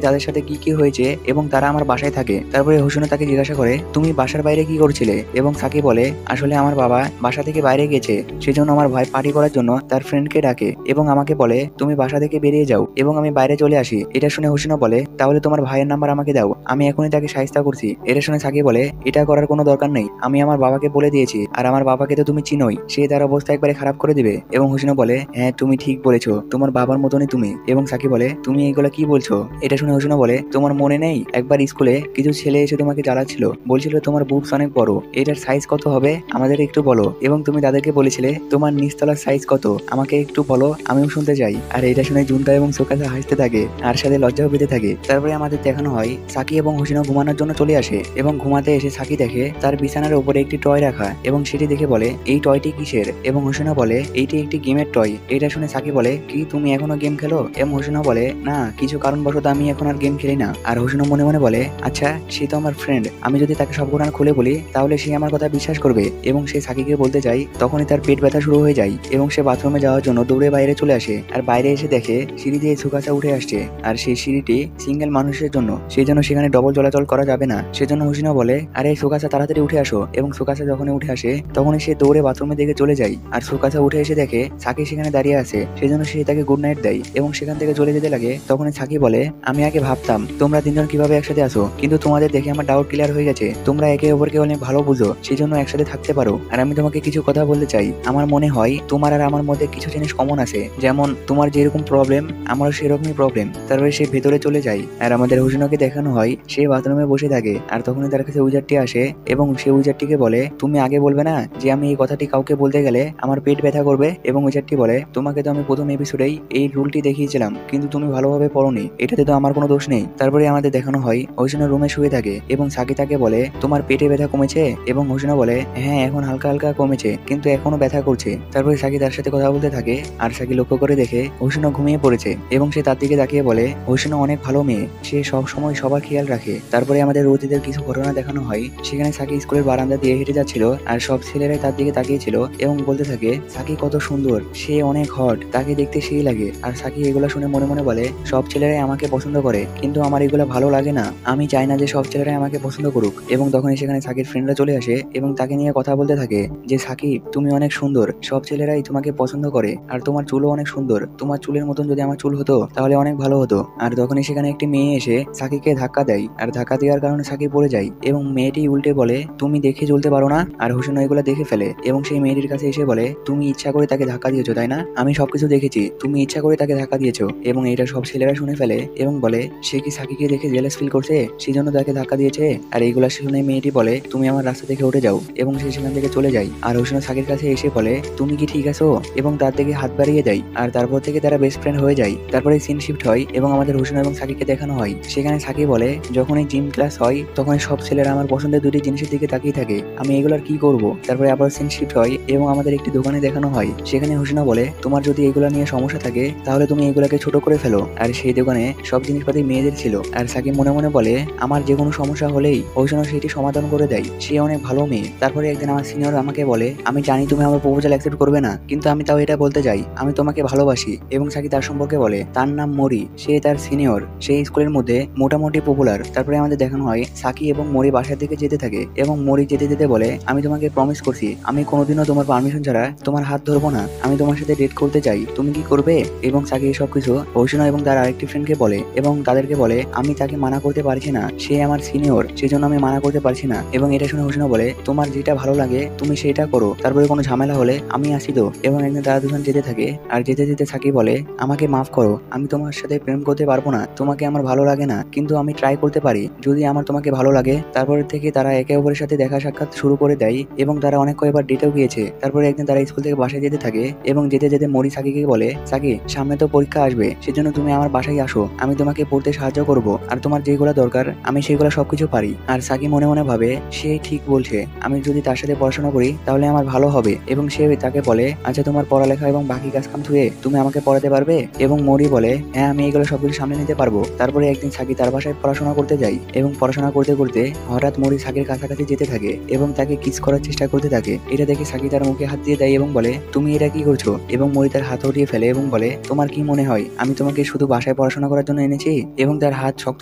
তাদের সাথে কি কি হয়েছে এবং তারা আমার বাসায় থাকে। তারপরে হোসেনও তাকে জিজ্ঞাসা করে, তুমি বাসার বাইরে কি করছিলে? এবং সাকি বলে, আসলে আমার বাবা বাসা থেকে বাইরে গেছে, সেজন্য আমার ভাই পার্টি করার জন্য তার ফ্রেন্ডকে ডাকে এবং আমাকে বলে তুমি বাসা থেকে বেরিয়ে যাও এবং আমি বাইরে চলে আসি। এটা শুনে হোসেনও বলে, তাহলে তোমার ভাইয়ের নাম্বার আমাকে দাও, আমি এখনই তাকে শায়েস্তা করছি। এটা শুনে সাকি বলে, এটা করার কোনো দরকার নেই, আমি আমার বাবাকে বলে দিয়েছি আর আমার বাবাকে তো তুমি চিনোই, সে তার অবস্থা একবারে খারাপ করে দিবে। এবং হোসেনও বলে, হ্যাঁ তুমি ঠিক বলেছো, তোমার বাবার মতনই তুমি। এবং সাকি বলে, তুমি এগুলা কি বলছো? এটা শুনে হোসেনও বলে, তোমার মনে নেই একবার স্কুলে কিছু ছেলে এসে তোমাকে জ্বালাচ্ছিল, বলছিল তোমার বুকস অনেক বড়, এটার সাইজ কত হবে আমাদের একটু বলো। এবং তুমি তাদেরকে বলেছিলে তোমার নিচতলার সাইজ কত, আমাকে একটু বলো, আমিও শুনতে চাই। আর এটা শুনে জুনতা এবং সুকাসা হাসতে থাকে আর সাথে লজ্জাও পেতে থাকে। তারপরে আমাদের দেখানো হয় সাকি এবং হোসেনও ঘুমানোর জন্য চলে আসে এবং ঘুমাতে এসে সাকি দেখে তার বিছানার উপরে একটি টয় রাখা এবং সেটি দেখে বলে, এই টয়টি কিসের? এবং হোসেনও বলে, এইটি একটি গেমের টয়। এটা শুনে সাকি বলে, কি তুমি এখনো গেম খেলো? এবং হোসেনও বলে, না, কিছু কারণবশত আমি এখন আর গেম খেলি না। আর হোসেনও মনে মনে বলে, আচ্ছা সে তো আমার ফ্রেন্ড, আমি যদি তাকে সব ঘটনা খুলে বলি তাহলে সে আমার কথা বিশ্বাস করবে। এবং সে সাকিকে বলতে যায়, তখনই তার পেট ব্যথা শুরু হয়ে যায় এবং সে বাথরুমে যাওয়ার জন্য দৌড়ে বাইরে চলে আসে। আর বাইরে এসে দেখে সিঁড়ি দিয়ে সুকাসা উঠে আসছে আর সেই সিঁড়িটি সিঙ্গেল মানুষের জন্য, সেই জন্য সেখানে ডবল চলাচল করা যাবে না। সেজন্য হোসেনও বলে, আরে সুকাসা তাড়াতাড়ি উঠে আসো। এবং সুকাসা যখন উঠে আসে তখনই সে দৌড়ে বাথরুমের দিকে চলে যায়। আর সুকাসা উঠে এসে দেখে সাকি সেখানে দাঁড়িয়ে আছে, সেজন্য সে তাকে গুড নাইট দেয় এবং সেখান থেকে চলে যেতে লাগে। তখনই সাকি বলে, আমি আগে ভাবতাম তোমরা তিনজন কিভাবে একসাথে আসো, কিন্তু তোমাদের দেখে আমার ডাউট ক্লিয়ার হয়ে গেছে, তোমরা একে অপরকে অনেক ভালো বুঝো, সেই জন্য একসাথে থাকতে পারো। আর আমি তোমাকে কিছু কথা বলতে চাই, আমার মনে হয় তোমার আর আমার মধ্যে কিছু জিনিস কমন আছে, যেমন তোমার যেরকম প্রবলেম আমারও সেরকমই প্রবলেম। তারপরে সে ভেতরে চলে যায় আর আমাদের হোসেনকে দেখানো হয় সে বাথরুমে বসে থাকে। আর তখনই তার কাছে উইজারটি আসে এবং সে উইজারটিকে বলে, তুমি আগে বলবে না যে আমি এই কথাটি কাউকে বলতে গেলে আমার পেট ব্যথা করবে? এবং উইজারটি বলে, তোমাকে তো আমি প্রথম এপিসোডেই এই রুলটি দেখিয়েছিলাম, কিন্তু তুমি ভালোভাবে পড়োনি, এটাতে তো আমার কোনো দোষ নেই। তারপরে আমাদের দেখানো হয় হোসেন রুমে শুয়ে থাকে এবং সাকি তাকে বলে, তোমার পেটে ব্যথা কমেছে? এবং হোসেনও বলে, হ্যাঁ এখন হালকা হালকা কমেছে, কিন্তু এখনো ব্যথা করছে। তারপরে সাকি তার সাথে কথা বলতে থাকে আর সাকি লক্ষ্য করে দেখে হোসেনও ঘুমিয়ে পড়েছে এবং সে তার দিকে তাকিয়ে বলে, হোসেনও অনেক ভালো মেয়ে, সে সব সময় সবার খেয়াল রাখে। তারপরে আমাদের অতীতের কিছু ঘটনা দেখানো হয়, সেখানে সাকি স্কুলের বারান্দা দিয়ে হেঁটে যাচ্ছিল আর সব ছেলেরাই তার দিকে তাকিয়েছিল এবং বলতে থাকে, সাকি কত সুন্দর, সে অনেক হট, তাকে দেখতে সেই লাগে। আর সাকি এগুলো শুনে মনে মনে বলে, সব ছেলেরাই আমাকে পছন্দ করে, কিন্তু আমার এগুলো ভালো লাগে না, আমি চাই না যে সব ছেলেরাই আমাকে পছন্দ করুক। এবং তখনই সেখানে সাকির ফ্রেন্ডরা চলে আসে এবং তাকে নিয়ে কথা বলতে থাকে যে, সাকি তুমি অনেক সুন্দর, সব ছেলেরাই তোমাকে পছন্দ করে, আর তোমার চুলও অনেক সুন্দর, তোমার চুলের মতন যদি আমার চুল হতো তাহলে অনেক ভালো হতো। আর তখনই সেখানে একটি মেয়ে এসে সাকিকে ধাক্কা দেয় আর ধাক্কা দেওয়ার কারণে সাকি পড়ে যায় এবং মেয়েটি উল্টে বলে, তুমি দেখে চলতে পারো না? আর হোসেন এগুলো দেখে ফেলে এবং সেই মেয়েটির কাছে এসে বলে, তুমি ইচ্ছা করে তাকে ধাক্কা দিয়েছো তাই না? আমি সবকিছু দেখেছি, তুমি ইচ্ছা করে তাকে ধাক্কা দিয়েছো। এবং এটা সব ছেলেরা শুনে ফেলে এবং বলে, সে কি সাকিকে দেখে জেলাস ফিল করছে, সেই জন্য তাকে ধাক্কা দিয়েছে। আর এইগুলা শুনে মেয়েটি বলে, তুমি আমার রাস্তা থেকে উঠে যাও, এবং সে সেখান থেকে চলে যায়। আর হোসেন সাকির কাছে এসে বলে, তুমি কি ঠিক আছো? এবং তার দিকে হাত বাড়িয়ে দেয় আর তারপর থেকে তারা বেস্ট ফ্রেন্ড হয়ে যায়। তারপরে সিন শিফট হয় এবং আমাদের হোসেন এবং সাকিকে সাকিকে দেখানো হয়। সেখানে সাকি বলে, যখনই জিম ক্লাস হয় তখনই সব ছেলেরা আমার পছন্দের দুটি জিনিসের দিকে তাকিয়ে থাকে, আমি এগুলার কি করব। তারপরে আবার সিন শিফট হয় এবং আমাদের একটি দোকানে দেখানো হয়। সেখানে হোসেনা বলে, তোমার যদি এগুলা নিয়ে সমস্যা থাকে তাহলে তুমি এগুলাকে ছোট করে ফেলো। আর সেই দোকানে সব জিনিসপাতি মেয়েদের ছিল। আর সাকি মনে মনে বলে, আমার যে কোনো সমস্যা হলেই হোসেনা সেটি সমাধান করে দেয়, সে অনেক ভালো মেয়ে। তারপরে একদিন আমার সিনিয়র আমাকে বলে, আমি জানি তুমি আমার প্রপোজাল অ্যাকসেপ্ট করবে না, কিন্তু আমি তাও এটা বলতে চাই আমি তোমাকে ভালোবাসি। এবং সাকি তার সম্পর্কে বলে, তার নাম মরি, সে তার সিনিয়র, সেই স্কুলের মধ্যে মোটামুটি পপুলার। তারপরে আমাদের দেখানো হয় সাকি এবং মরি বাসার দিকে যেতে থাকে এবং মরি যেতে যেতে বলে, আমি তোমাকে প্রমিস করছি আমি কোনোদিনও তোমার পারমিশন ছাড়া তোমার হাত ধরবো না, আমি তোমার সাথে ডেট করতে চাই, তুমি কি করবে? এবং সাকি সবকিছু হোসেনা এবং তার আরেকটি ফ্রেন্ডকে বলে এবং তাদেরকে বলে, আমি তাকে মানা করতে পারছি না, সে আমার সিনিয়র, সেজন্য আমি মানা করতে পারছি না। এবং এটা শুনে হোসেনা বলে, তোমার যেটা ভালো লাগে তুমি সেটা করো, তারপরে কোনো ঝামেলা হলে আমি আসি তো। এবং একদিন তারা দুজন যেতে থাকে আর যেতে যেতে সাকি বলে, আমাকে মাফ করো, আমি তোমার সাথে প্রেম করতে পারবো না, তোমাকে আমার ভালো লাগে না, কিন্তু আমি ট্রাই করতে পারি যদি আমার তোমাকে ভালো লাগে। তারপর থেকে তারা একে অপরের সাথে দেখা সাক্ষাৎ শুরু করে দেয় এবং তারা অনেক কয়েকবার ডেটেও গিয়েছে। তারপরে একদিন তারা স্কুল থেকে বাসায় যেতে থাকে এবং যেতে যেতে মরি সাকিকে বলে, সাকি সামনে তো পরীক্ষা আসবে, সেজন্য তুমি আমার বাসায় আসো, আমি তোমাকে পড়তে সাহায্য করব, আর তোমার যেগুলো দরকার আমি সেগুলো সবকিছু পারি। আর সাকি মনে মনে ভাবে, সে ঠিক বলছে, আমি যদি তার সাথে পড়াশোনা করি তাহলে আমার ভালো হবে। এবং সে তাকে বলে, আচ্ছা তোমার পড়ালেখা এবং বাকি কাজ কাম ধুয়ে তুমি আমাকে পড়াতে পারবে? এবং মরি বলে, হ্যাঁ আমি এগুলো সবকিছু সামনে নিতে পারবো। তারপরে একদিন সাকি তার বাসায় পড়াশোনা করতে যায় এবং পড়াশোনা করতে করতে হঠাৎ মরি সাকির কাছাকাছি যেতে থাকে এবং তাকে কিস করার চেষ্টা করতে থাকে। এটা দেখে সাকি তার মুখে হাত দিয়ে দেয় এবং বলে, তুমি এটা কি করছো? এবং মরি তার হাত উঠিয়ে ফেলে এবং বলে, তোমার কি মনে হয় আমি তোমাকে শুধু বাসায় পড়াশোনা করার জন্য এনেছি? এবং তার হাত শক্ত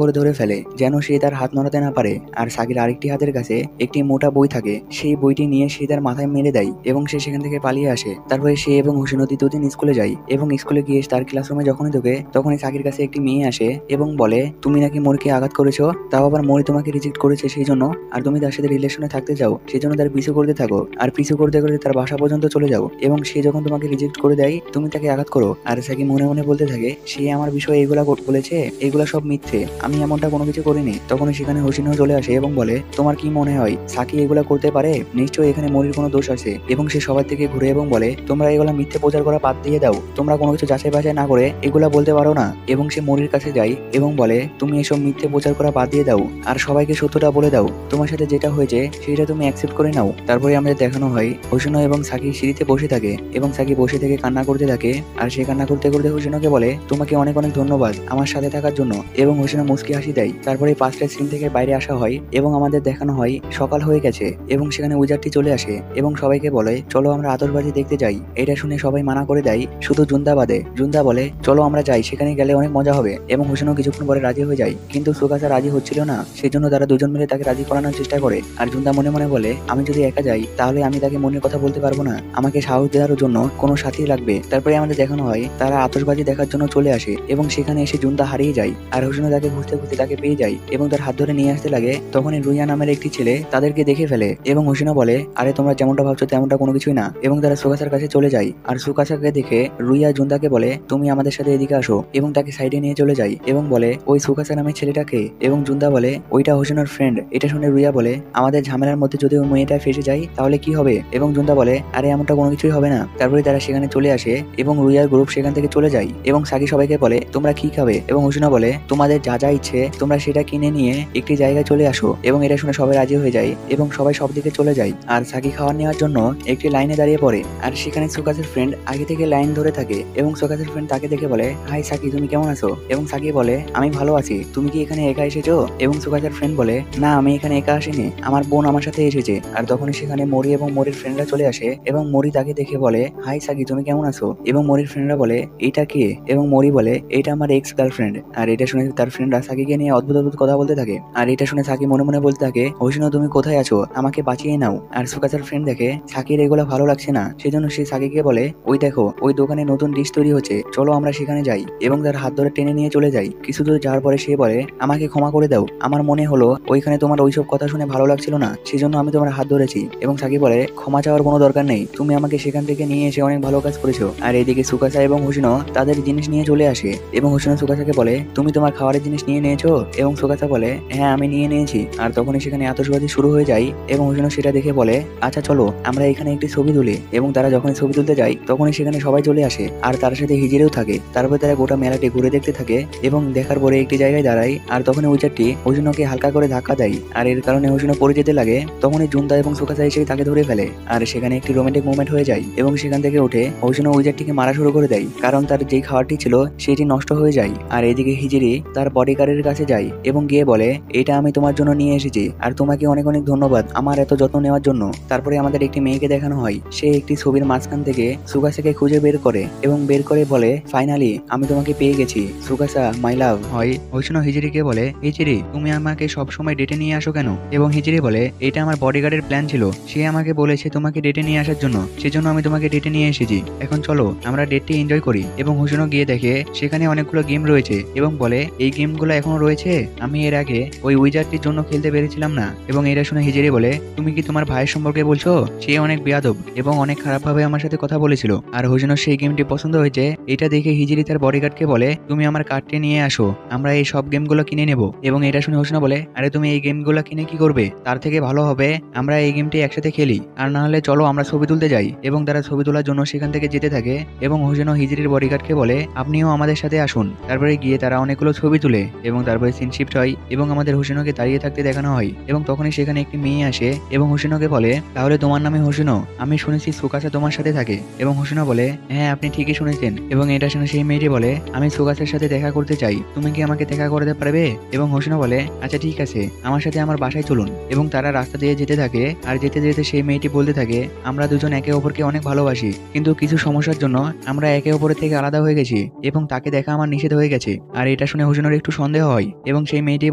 করে ধরে ফেলে যেন সে তার হাত নড়াতে না পারে। আর সাকির আরেকটি হাতের কাছে একটি মোটা বই থাকে, সেই বইটি নিয়ে সে তার মাথায় মেরে দেয় এবং সে সেখান থেকে পালিয়ে আসে। তারপরে সে এবং হোসেনতি দুদিন স্কুলে যায় এবং স্কুলে গিয়ে তার ক্লাসরুমে যখনই ঢোকে তখনই সাকির কাছে একটি মেয়ে আসে এবং বলে, তুমি নাকি মরিকে আঘাত করেছো, তাও আবার মরি তোমাকে রিজেক্ট করেছে সেই জন্য, আর তুমি তার সাথে রিলেশনে থাকতে চাও, সেই জন্য তার পিছু করতে থাকো আর পিছু করতে করতে তার বাসা পর্যন্ত চলে যাও এবং সে যখন তোমাকে রিজেক্ট করে দেয় তুমি তাকে আঘাত করো। আর সাকি মনে মনে বলতে থাকে, সে আমার বিষয়ে এগুলা বলেছে, এগুলা সব মিথ্যে, আমি এমনটা কোনো কিছু করিনি। তখন সেখানে হোসেনও চলে আসে এবং বলে, তোমার কি মনে হয় সাকি এগুলা করতে পারে? নিশ্চয়ই এখানে মরির কোনো দোষ আছে। এবং সে সবার থেকে ঘুরে এবং বলে, তোমরা এগুলা মিথ্যে প্রচার করা বাদ দিয়ে দাও, তোমরা কোনো কিছু যাচাই বাছাই না করে এগুলা বলতে পারো না। এবং সে মরির কাছে যায় এবং বলে, তুমি এসব মিথ্যে প্রচার করা বাদ দিয়ে দাও আর সবাইকে সত্যটা বলে দাও, তোমার সাথে যেটা হয়েছে সেটা তুমি অ্যাকসেপ্ট করে নাও। তারপরে আমাদের দেখানো হয় হোসেন এবং সাকি সিঁড়িতে বসে থাকে এবং সাকি বসে থেকে কান্না করতে থাকে। আর সে কান্না করতে করতে হোসেনকে বলে, তোমাকে অনেক অনেক ধন্যবাদ আমার সাথে থাকার জন্য। এবং হোসেন মুচকি হাসি দেয়। তারপরে পাঁচটা সিন থেকে বাইরে আসা হয় এবং আমাদের দেখানো হয় সকাল হয়ে গেছে এবং সেখানে উজারটি চলে আসে এবং সবাইকে বলে, চলো আমরা আতশবাজি দেখতে যাই। এটা শুনে সবাই মানা করে দেয়, শুধু জুন্দা বাদে। জুন্দা বলে, চলো আমরা যাই, সেখানে গেলে অনেক মজা হবে। এবং হোসেনও কিছুক্ষণ পরে রাজি হয়ে যায়, কিন্তু সুকাসা রাজি হচ্ছিল না, সেজন্য তারা দুজন মিলে তাকে রাজি করানোর চেষ্টা করে। আর জুন্দা মনে মনে বলে, আমি যদি একা যাই তাহলে আমি তাকে মনের কথা বলতে পারবো না, আমাকে সাহস দেওয়ার জন্য কোনো সাথী লাগবে। তারপরে আমাদের দেখানো হয় তারা আতশবাজি দেখার জন্য চলে আসে এবং সেখানে এসে জুন্দা হারিয়ে যায়। আর হোসেনও তাকে ঘুরতে ঘুরতে তাকে পেয়ে যায় এবং তার হাত ধরে নিয়ে আসতে লাগে। তখনই রুইয়া নামের একটি ছেলে তাদেরকে দেখে ফেলে এবং হোসেনও বলে, আরে তোমরা যেমনটা ভাবছো তেমনটা কোনো কিছুই না। এবং তারা সুকাসার কাছে চলে যায়। আর সুকাসাকে দেখে রুইয়া জুন্দাকে বলে, তুমি আমাদের সাথে এদিকে আসো, এবং তাকে সাইডে নিয়ে চলে যায় এবং বলে, ওই সুকাসা নামের ছেলেটাকে। এবং জুন্দা বলে, ওইটা হোসেনের ফ্রেন্ড। এটা শুনে রুইয়া বলে, আমাদের ঝামেলার মধ্যে যদি ওই মেয়েটা ফেসে যায় তাহলে কি হবে? এবং জুন্দা বলে, আরে এমনটা কোনো কিছুই হবে না। তারপরে তারা সেখানে চলে আসে এবং রুইয়ার গ্রুপ সেখান থেকে চলে যায় এবং সাকি সবাইকে বলে, তোমরা কি খাবে? এবং হোসেনা বলে, তোমাদের যা যা ইচ্ছে তোমরা সেটা কিনে নিয়ে একটি জায়গায় চলে আসো। এবং এটা শুনে সবাই রাজি হয়ে যায় এবং সবাই সব দিকে চলে যায়। আর সাকি খাবার নেওয়ার জন্য একটি লাইনে দাঁড়িয়ে পড়ে। আর সেখানে সুকাসের ফ্রেন্ড আগে থেকে লাইন ধরে থাকে এবং সুকাসের ফ্রেন্ড তাকে দেখে বলে, হাই সাকি, তুমি কেমন আছো? এবং সাকি বলে, আমি ভালো আছি, তুমি কি এখানে একা এসেছো? এবং সুকাসের ফ্রেন্ড বলে, না আমি এখানে একা আসিনি, আমার বোন আমার সাথে এসেছে। আর তখনই সেখানে মরি এবং মরির ফ্রেন্ডরা চলে আসে এবং মরি তাকে দেখে বলে, হাই সাকি, তুমি কেমন আছো? এবং মরির ফ্রেন্ডরা বলে, এইটা কে? এবং মরি বলে, এটা আমার এক্স গার্লফ্রেন্ড। আর এটা শুনে তার ফ্রেন্ডরা সাকিকে নিয়ে অদ্ভুত অদ্ভুত কথা বলতে থাকে। আর এটা শুনে সাকি মনে মনে বলতে থাকে, হোসেন তুমি কোথায় আছো, আমাকে বাঁচিয়ে নাও। আর সুকাসার ফ্রেন্ড দেখে সাকির এগুলো ভালো লাগছে না, সেজন্য সে সাকিকে বলে, ওই দেখো ওই দোকানে নতুন ডিশ তৈরি হচ্ছে, চলো আমরা সেখানে যাই। এবং তার হাত ধরে টেনে নিয়ে চলে যাই। কিছু দূর যাওয়ার পরে সে বলে, আমাকে ক্ষমা করে দাও, আমার মনে হলো ওইখানে তোমার ওইসব কথা শুনে ভালো লাগছিল না, সেজন্য আমি তোমার হাত ধরেছি। এবং সাকি বলে, ক্ষমা চাওয়ার কোনো দরকার নেই, তুমি আমাকে সেখান থেকে নিয়ে এসে অনেক ভালো কাজ করেছো। আর এদিকে সুকাসা এবং হোসেনও তাদের জিনিস নিয়ে চলে আসে এবং হোসেন সুকাসাকে বলে, তুমি তোমার খাবারের জিনিস নিয়ে নিয়েছো? এবং সুকাসা বলে, হ্যাঁ আমি নিয়ে নিয়েছি। আর তখনই সেখানে আতশবাজি শুরু হয়ে যায় এবং হোসেনও সেটা দেখে বলে, আচ্ছা চলো আমরা এখানে একটি ছবি তুলি। এবং তারা যখন ছবি তুলতে যায় তখনই সেখানে সবাই চলে আসে আর তার সাথে হিজিরেও থাকে। তারপরে তারা গোটা মেলাটি ঘুরে দেখতে থাকে এবং এবং দেখার পরে একটি জায়গায় দাঁড়ায়। আর তখন উইজারটি হোসিনোকে হালকা করে ধাক্কা দেয় আর এর কারণে হোসিনো পড়ে যেতে লাগে। তখনই জুনতা এবং সুকাসা এসে তাকে ধরে ফেলে আর সেখানে একটি রোমান্টিক মুভমেন্ট হয়ে যায় এবং সেখান থেকে উঠে হোসিনো উইজারটিকে মারা শুরু করে দেয়, কারণ তার যেই খাবারটি ছিল সেটি নষ্ট হয়ে যায়। আর এদিকে হিজিরি তার বডিগার্ডের কাছে যায় এবং গিয়ে বলে, এটা আমি তোমার জন্য নিয়ে এসেছি আর তোমাকে অনেক অনেক ধন্যবাদ আমার এত যত্ন নেওয়ার জন্য। তারপরে আমাদের একটি মেয়েকে দেখানো হয়, সে একটি ছবির মাঝখান থেকে সুকাসাকে খুঁজে বের করে এবং বের করে বলে, ফাইনালি আমি তোমাকে পেয়ে গেছি সুকাসা মাই লাভ। হয় হোসিনো হিজিরিকে বলে, হিজিরি তুমি আমাকে সবসময় ডেটে নিয়ে আসো কেন? এবং হিজিরি বলে, এটা আমার বডিগার্ডের প্ল্যান ছিল, সে আমাকে বলেছে তোমাকে ডেটে নিয়ে আসার জন্য, সেজন্য আমি তোমাকে ডেটে নিয়ে এসেছি। এখন চলো আমরা ডেটটি এনজয় করি। এবং হোসিনো গিয়ে দেখে সেখানে অনেকগুলো গেম রয়েছে এবং বলে, এই গেমগুলো এখনো রয়েছে, আমি এর আগে ওই উইজারটির জন্য খেলতে পেরেছিলাম না। এবং এটা শুনে হিজিরি বলে, তুমি কি তোমার ভাইয়ের সম্পর্কে বলছো? সে অনেক বেয়াদব এবং অনেক খারাপ ভাবে আমার সাথে কথা বলেছিল। আর হোসিনো সেই গেমটি পছন্দ হয়েছে। এটা দেখে হিজিরি তার বডিগার্ডকে বলে, তুমি আমার কার্ডটি নিয়ে আসো, আমরা এই সব গেমগুলো কিনে নেব। এবং এটা শুনে হোসিনো বলে, আরে তুমি এই গেমগুলো কিনে কি করবে? তার থেকে ভালো হবে আমরা এই গেমটি একসাথে খেলি, আর না হলে চলো আমরা ছবি তুলতে যাই। এবং তারা ছবি তোলার জন্য সেখান থেকে যেতে থাকে এবং হোসিনো হিজিরির বডিগার্ডকে বলে, আপনিও আমাদের সাথে আসুন। তারপরে গিয়ে তারা অনেকগুলো ছবি তুলে এবং তারপরে সিন শিফট হয় এবং আমাদের হোসিনোকে দাঁড়িয়ে থাকতে দেখানো হয়। এবং তখনই সেখানে একটি মেয়ে আসে এবং হোসিনোকে বলে, তাহলে তোমার নামে হোসিনো? আমি শুনেছি সুকাসা তোমার সাথে থাকে। এবং হোসিনো বলে, হ্যাঁ আপনি ঠিকই শুনেছেন। এবং এটা শুনে সেই মেয়েটি বলে, আমি সুকাসের সাথে দেখা করতে চাই, তুমি কি আমাকে দেখা করতে পারবে? এবং হোসিনো বলে, আচ্ছা ঠিক আছে, আমার সাথে আমার বাসায় চলুন। এবং তারা রাস্তা দিয়ে যেতে থাকে আর যেতে যেতে সেই মেয়েটি বলতে থাকে, আমরা দুজন একে অপরকে অনেক ভালোবাসি, কিন্তু কিছু সমস্যার জন্য আমরা একে অপরের থেকে আলাদা হয়ে গেছি এবং তাকে দেখা আমার নিষেধ হয়ে গেছে। আর এটা শুনে হোসিনোর একটু সন্দেহ হয় এবং সেই মেয়েটি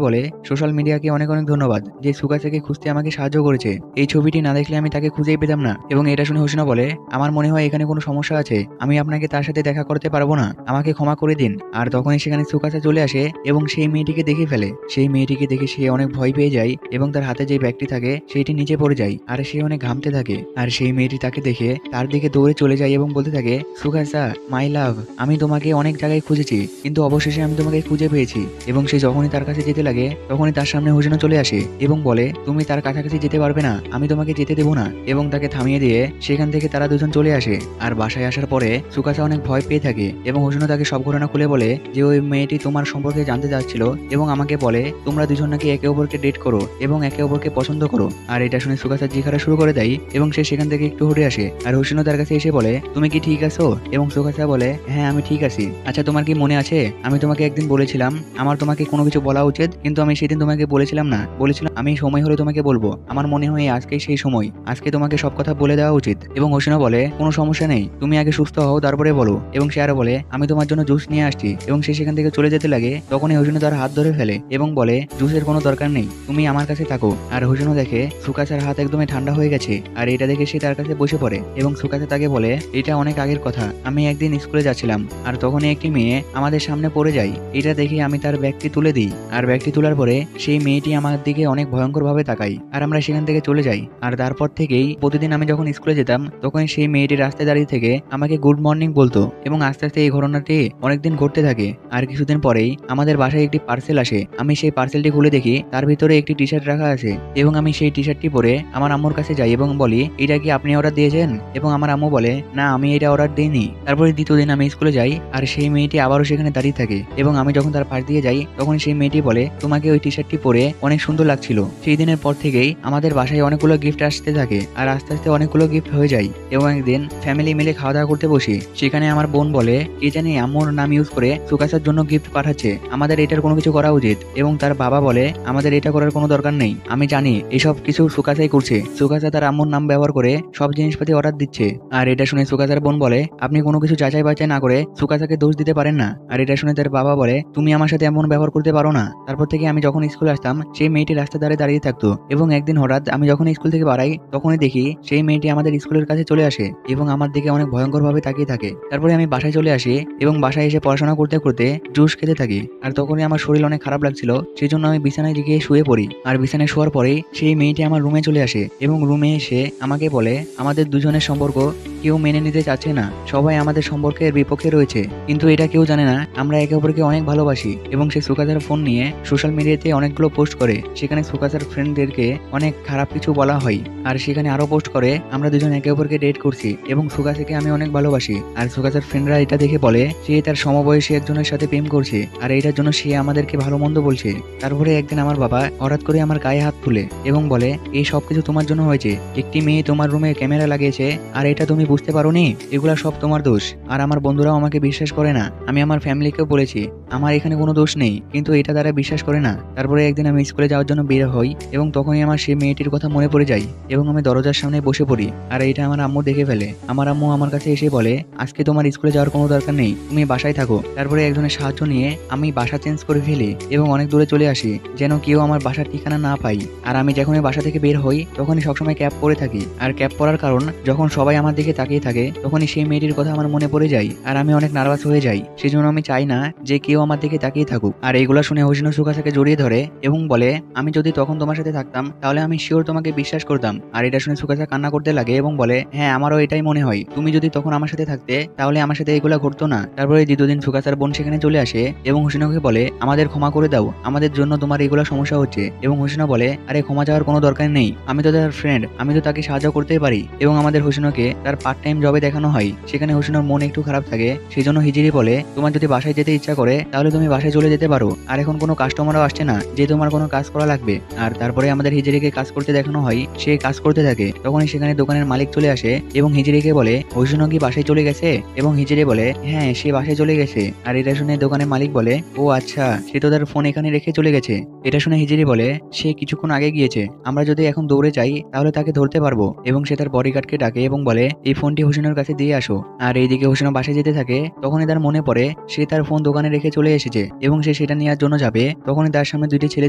বলে, সোশ্যাল মিডিয়াকে অনেক অনেক ধন্যবাদ যে সুকাসাকে খুঁজতে আমাকে সাহায্য করেছে, এই ছবিটি না দেখলে আমি তাকে খুঁজেই পেতাম না। এবং এটা শুনে হোসিনো বলে, আমার মনে হয় এখানে কোনো সমস্যা আছে, আমি আপনাকে তার সাথে দেখা করতে পারবো না, আমাকে ক্ষমা করে দিন। আর তখনই সেখানে সুকাসা চলে আসে এবং সেই মেয়েটিকে দেখে ফেলে। সেই মেয়েটিকে দেখে সে অনেক ভয় পেয়ে যায় এবং তার হাতে যে ব্যাগটি থাকে সেটি নিচে পড়ে যায় আর সে অনেক ঘামতে থাকে। আর সেই মেয়েটি তাকে দেখে তার দিকে দৌড়ে চলে যায় এবং বলতে থাকে, সুকাসা মাই লাভ, আমি তোমাকে অনেক জায়গায় খুঁজেছি কিন্তু অবশেষে আমি তোমাকে খুঁজে পেয়েছি। এবং সে যখনই তার কাছে যেতে লাগে তখনই তার সামনে হোসিনো চলে আসে এবং বলে, তুমি তার কাছাকাছি যেতে পারবে না, আমি তোমাকে যেতে দেবো না। এবং তাকে থামিয়ে দিয়ে সেখান থেকে তারা দুজন চলে আসে। আর বাসায় আসার পরে সুকাসা অনেক ভয় পেয়ে থাকে এবং হোসিনো তাকে সব ঘটনা খুলে বলে যে ওই মেয়েটি তোমার সম্পর্কে জানতে চাচ্ছিল এবং আমাকে বলে তোমরা দুজন নাকি একে অপরকে ডেট করো এবং একে অপরকে পছন্দ করো। আর এটা শুনে সুকাসা জিজ্ঞাসা শুরু করে দেয় এবং সে সেখান থেকে একটু হটে আসে। আর হোসিনো তার কাছে এসে বলে, তুমি কি ঠিক আছো? এবং সুকাসা বলে, হ্যাঁ আমি ঠিক আছি। আচ্ছা তোমার কি মনে আছে আমি তোমাকে একদিন বলেছিলাম আমার তোমাকে কোনো কিছু বলা উচিত, কিন্তু আমি সেদিন তোমাকে বলেছিলাম না, বলেছিলাম আমি সময় হলে তোমাকে বলবো। আমার মনে হয় আজকেই সেই সময়, আজকে তোমাকে সব কথা বলে দেওয়া উচিত। এবং হোসিনো বলে, কোনো সমস্যা নেই, তুমি আগে সুস্থ হও তারপরে বলো। এবং সে আরো বলে, আমি তোমার জন্য জুস নিয়ে আসছি। এবং সে সেখান থেকে চলে যেতে লাগে তখনই হোসিনো তার হাত ধরে ফেলে এবং বলে, জুসের কোনো দরকার নেই, তুমি আমার কাছে থাকো। আর হোসিনো দেখে সুকাসার হাত একদমই ঠান্ডা হয়ে গেছে আর এটা দেখে সে তার কাছে বসে পড়ে এবং সুকাসা তাকে বলে, এটা অনেক আগের কথা, আমি একদিন স্কুলে যাচ্ছিলাম আর তখনই একটি মেয়ে আমাদের সামনে পড়ে যায়, এটা দেখে আমি তার ব্যাগটি তুলে দিই। আর ব্যাগটি তোলার পরে সেই মেয়েটি আমার দিকে অনেক ভয়ঙ্কর ভাবে তাকাই আর আমরা সেখান থেকে চলে যাই। আর তারপর থেকেই প্রতিদিন আমি যখন স্কুলে যেতাম তখন সেই মেয়েটি রাস্তায় দাঁড়িয়ে থেকে আমাকে গুড মর্নিং বলতো এবং আস্তে আস্তে এই ঘটনাটি অনেকদিন ঘটতে থাকে। আর কিছুদিন পরেই আমাদের বাসায় একটি পার্সেল আসে, আমি সেই পার্সেলটি খুলে দেখি তার ভিতরে একটি টি শার্ট রাখা আছে এবং আমি সেই টি শার্টটি পরে আমার আম্মুর কাছে যাই এবং বলি, এটা কি আপনি অর্ডার দিয়েছেন? এবং আমার আম্মু বলে, না আমি এটা অর্ডার দিইনি। তারপরে দ্বিতীয় দিন আমি স্কুলে যাই আর সেই মেয়েটি আবারও সেখানে দাঁড়িয়ে থাকে এবং আমি যখন তার পাশ দিয়ে যাই তখন সেই মেয়েটি বলে, তোমাকে ওই টি শার্টটি পরে অনেক সুন্দর লাগছিল। সেই দিনের পর থেকেই আমাদের বাসায় অনেকগুলো গিফট আসতে থাকে আর আস্তে আস্তে অনেকগুলো গিফট হয়ে যায়। এবং একদিন ফ্যামিলি মিলে খাওয়া দাওয়া করতে বসি, সেখানে আমার বোন বলে, কে জানি আম্মুর নাম ইউজ করে সুকাসার জন্য গিফট পাঠাচ্ছে, আমাদের এটার কোনো কিছু করা উচিত। এবং তার বাবা বলে, আমাদের এটা করার কোনো দরকার নেই, আমি জানি এসব কিছু সুকাসাই করছে, সুকাসা তার আম্মুর নাম ব্যবহার করে সব জিনিসপাতি অর্ডার দিচ্ছে। আর এটা শুনে সুকাসার বোন বলে, আপনি কোনো কিছু যাচাই বাছাই না করে সুকাসাকে দোষ দিতে পারেন না। আর এটা শুনে তার বাবা বলে, তুমি আমার সাথে এমন ব্যবহার করতে পারো না। তারপর থেকে আমি যখন স্কুলে আসতাম সেই মেয়েটি রাস্তা ধারে দাঁড়িয়ে থাকতো এবং একদিন হঠাৎ আমি যখন স্কুল থেকে বাড়াই তখনই দেখি সেই মেয়েটি আমাদের স্কুলের কাছে চলে আসে এবং আমার দিকে অনেক ভয়ঙ্কর ভাবে তাকিয়ে থাকে। তারপরে আমি বাসায় চলে আসি এবং বাসায় এসে পড়াশোনা করতে করতে জুস খেতে থাকি। আর তখনই আমার শরীর অনেক খারাপ লাগছিল, সেই জন্য আমি বিছানায় গিয়ে শুয়ে পড়ি। আর বিছানায় শোয়ার পরেই সেই মেয়েটি আমার রুমে চলে আসে এবং রুমে এসে আমাকে বলে, আমাদের দুজনের সম্পর্ক কেউ মেনে নিতে চাচ্ছে না, সবাই আমাদের সম্পর্কের বিপক্ষে রয়েছে, কিন্তু এটা কেউ জানে না আমরা একে অপরকে অনেক ভালোবাসি। এবং সে সুকাসার ফোন নিয়ে সোশ্যাল মিডিয়াতে অনেকগুলো পোস্ট করে, সেখানে সুকাসার ফ্রেন্ডদেরকে অনেক খারাপ কিছু বলা হয়। আর সেখানে আরো পোস্ট করে আমরা দুজন একে অপরকে ডেট করছি এবং সুকাসাকে আমি অনেক ভালোবাসি। আর সুকাসার ফ্রেন্ডরা এটা দেখে বলে সে তার সমবয়সী একজনের সাথে প্রেম করছে আর এইটার জন্য সে আমাদেরকে ভালো মন্দ বলছে। তারপরে একদিন আমার বাবা হঠাৎ করে আমার গায়ে হাত তুলে এবং বলে এই সবকিছু তোমার জন্য হয়েছে, একটি মেয়ে তোমার রুমে ক্যামেরা লাগিয়েছে আর এটা তুমি বুঝতে পারোনি, এগুলা সব তোমার দোষ। আর আমার বন্ধুরাও আমাকে বিশ্বাস করে না, আমি আমার ফ্যামিলিকেও বলেছি আমার এখানে কোনো দোষ নেই, কিন্তু এটা তারা বিশ্বাস করে না। তারপরে একদিন আমি স্কুলে যাওয়ার জন্য বের হই এবং তখনই আমার সেই মেয়েটির কথা মনে পড়ে যায় এবং আমি দরজার সামনে বসে পড়ি। আর এটা আমার আম্মু দেখে ফেলে। আমার আম্মু আমার কাছে এসে বলে আজকে তোমার স্কুলে যাওয়ার কোনো দরকার নেই, তুমি বাসায় থাকো। তারপরে একজনের সাহায্য নিয়ে আমি বাসা চেঞ্জ করে ফেলি এবং অনেক দূরে চলে আসি যেন কেউ আমার বাসার ঠিকানা না পাই। আর আমি যখনই বাসা থেকে বের হই তখনই সবসময় ক্যাপ পরে থাকি। আর ক্যাপ পরার কারণ যখন সবাই আমার দিকে তাকিয়ে থাকে তখনই সেই মেয়েটির কথা আমার মনে পড়ে যায় আর আমি অনেক নার্ভাস হয়ে যাই। সেজন্য আমি চাই না যে কেউ আমার দিকে তাকিয়ে থাকুক। আর এইগুলা শুনে হোসিনো সুকাসাকে জড়িয়ে ধরে এবং বলে আমি যদি তখন তোমার সাথে থাকতাম তাহলে আমি শিওর তোমাকে বিশ্বাস করতাম। আর এটা শুনে সুকাসা কান্না করতে লাগে এবং বলে হ্যাঁ আমারও এটাই মনে হয়, তুমি যদি তখন আমার সাথে থাকতে তাহলে আমার সাথে এগুলা ঘটতো না। তারপরে দ্বিতীয় দিন সুকাসার বোন সেখানে চলে আসে এবং হোসিনোকে বলে আমাদের ক্ষমা করে দাও, আমাদের জন্য তোমার এগুলা সমস্যা হচ্ছে। এবং হোসিনো বলে আরে ক্ষমা চাওয়ার কোনো দরকার নেই, আমি তো তার ফ্রেন্ড, আমি তো তাকে সাহায্য করতেই পারি। এবং আমাদের হোসিনোকে তার পার্ট টাইম জবে দেখানো হয়। সেখানে হোসিনোর মন একটু খারাপ থাকে, সেই জন্য হিজিরি বলে তোমার যদি বাসায় যেতে ইচ্ছা করে তাহলে তুমি বাসায় চলে যেতে পারো, আর এখন কোনো কাস্টমারও আসছে না যে তোমার কোনো কাজ করা লাগবে। আর তারপরে আমাদের হিজিরিকে কাজ করতে দেখানো হয়, সে কাজ করতে থাকে। তখনই সেখানে দোকানের মালিক চলে আসে এবং হিজিরিকে বলে হোসিনো কি বাসায় চলে গেছে? এবং হিজিরি বলে হ্যাঁ সে বাসায় চলে গেছে। আর এটা শুনে দোকানের মালিক বলে ও আচ্ছা, সে তো তার ফোন এখানে রেখে চলে গেছে। এটা শুনে হিজিরি বলে সে কিছুক্ষণ আগে গিয়েছে, আমরা যদি এখন দৌড়ে যাই তাহলে তাকে ধরতে পারবো। এবং সে তার বডিগার্ডকে ডাকে এবং বলে এই ফোনটি হোসিনোর কাছে দিয়ে আসো। আর এইদিকে হোসিনো বাসায় যেতে থাকে, তখনই তার মনে পড়ে সে তার ফোন দোকানে রেখে চলে এসেছে এবং সে সেটা নেওয়ার জন্য যাবে। তখনই তার সামনে দুইটি ছেলে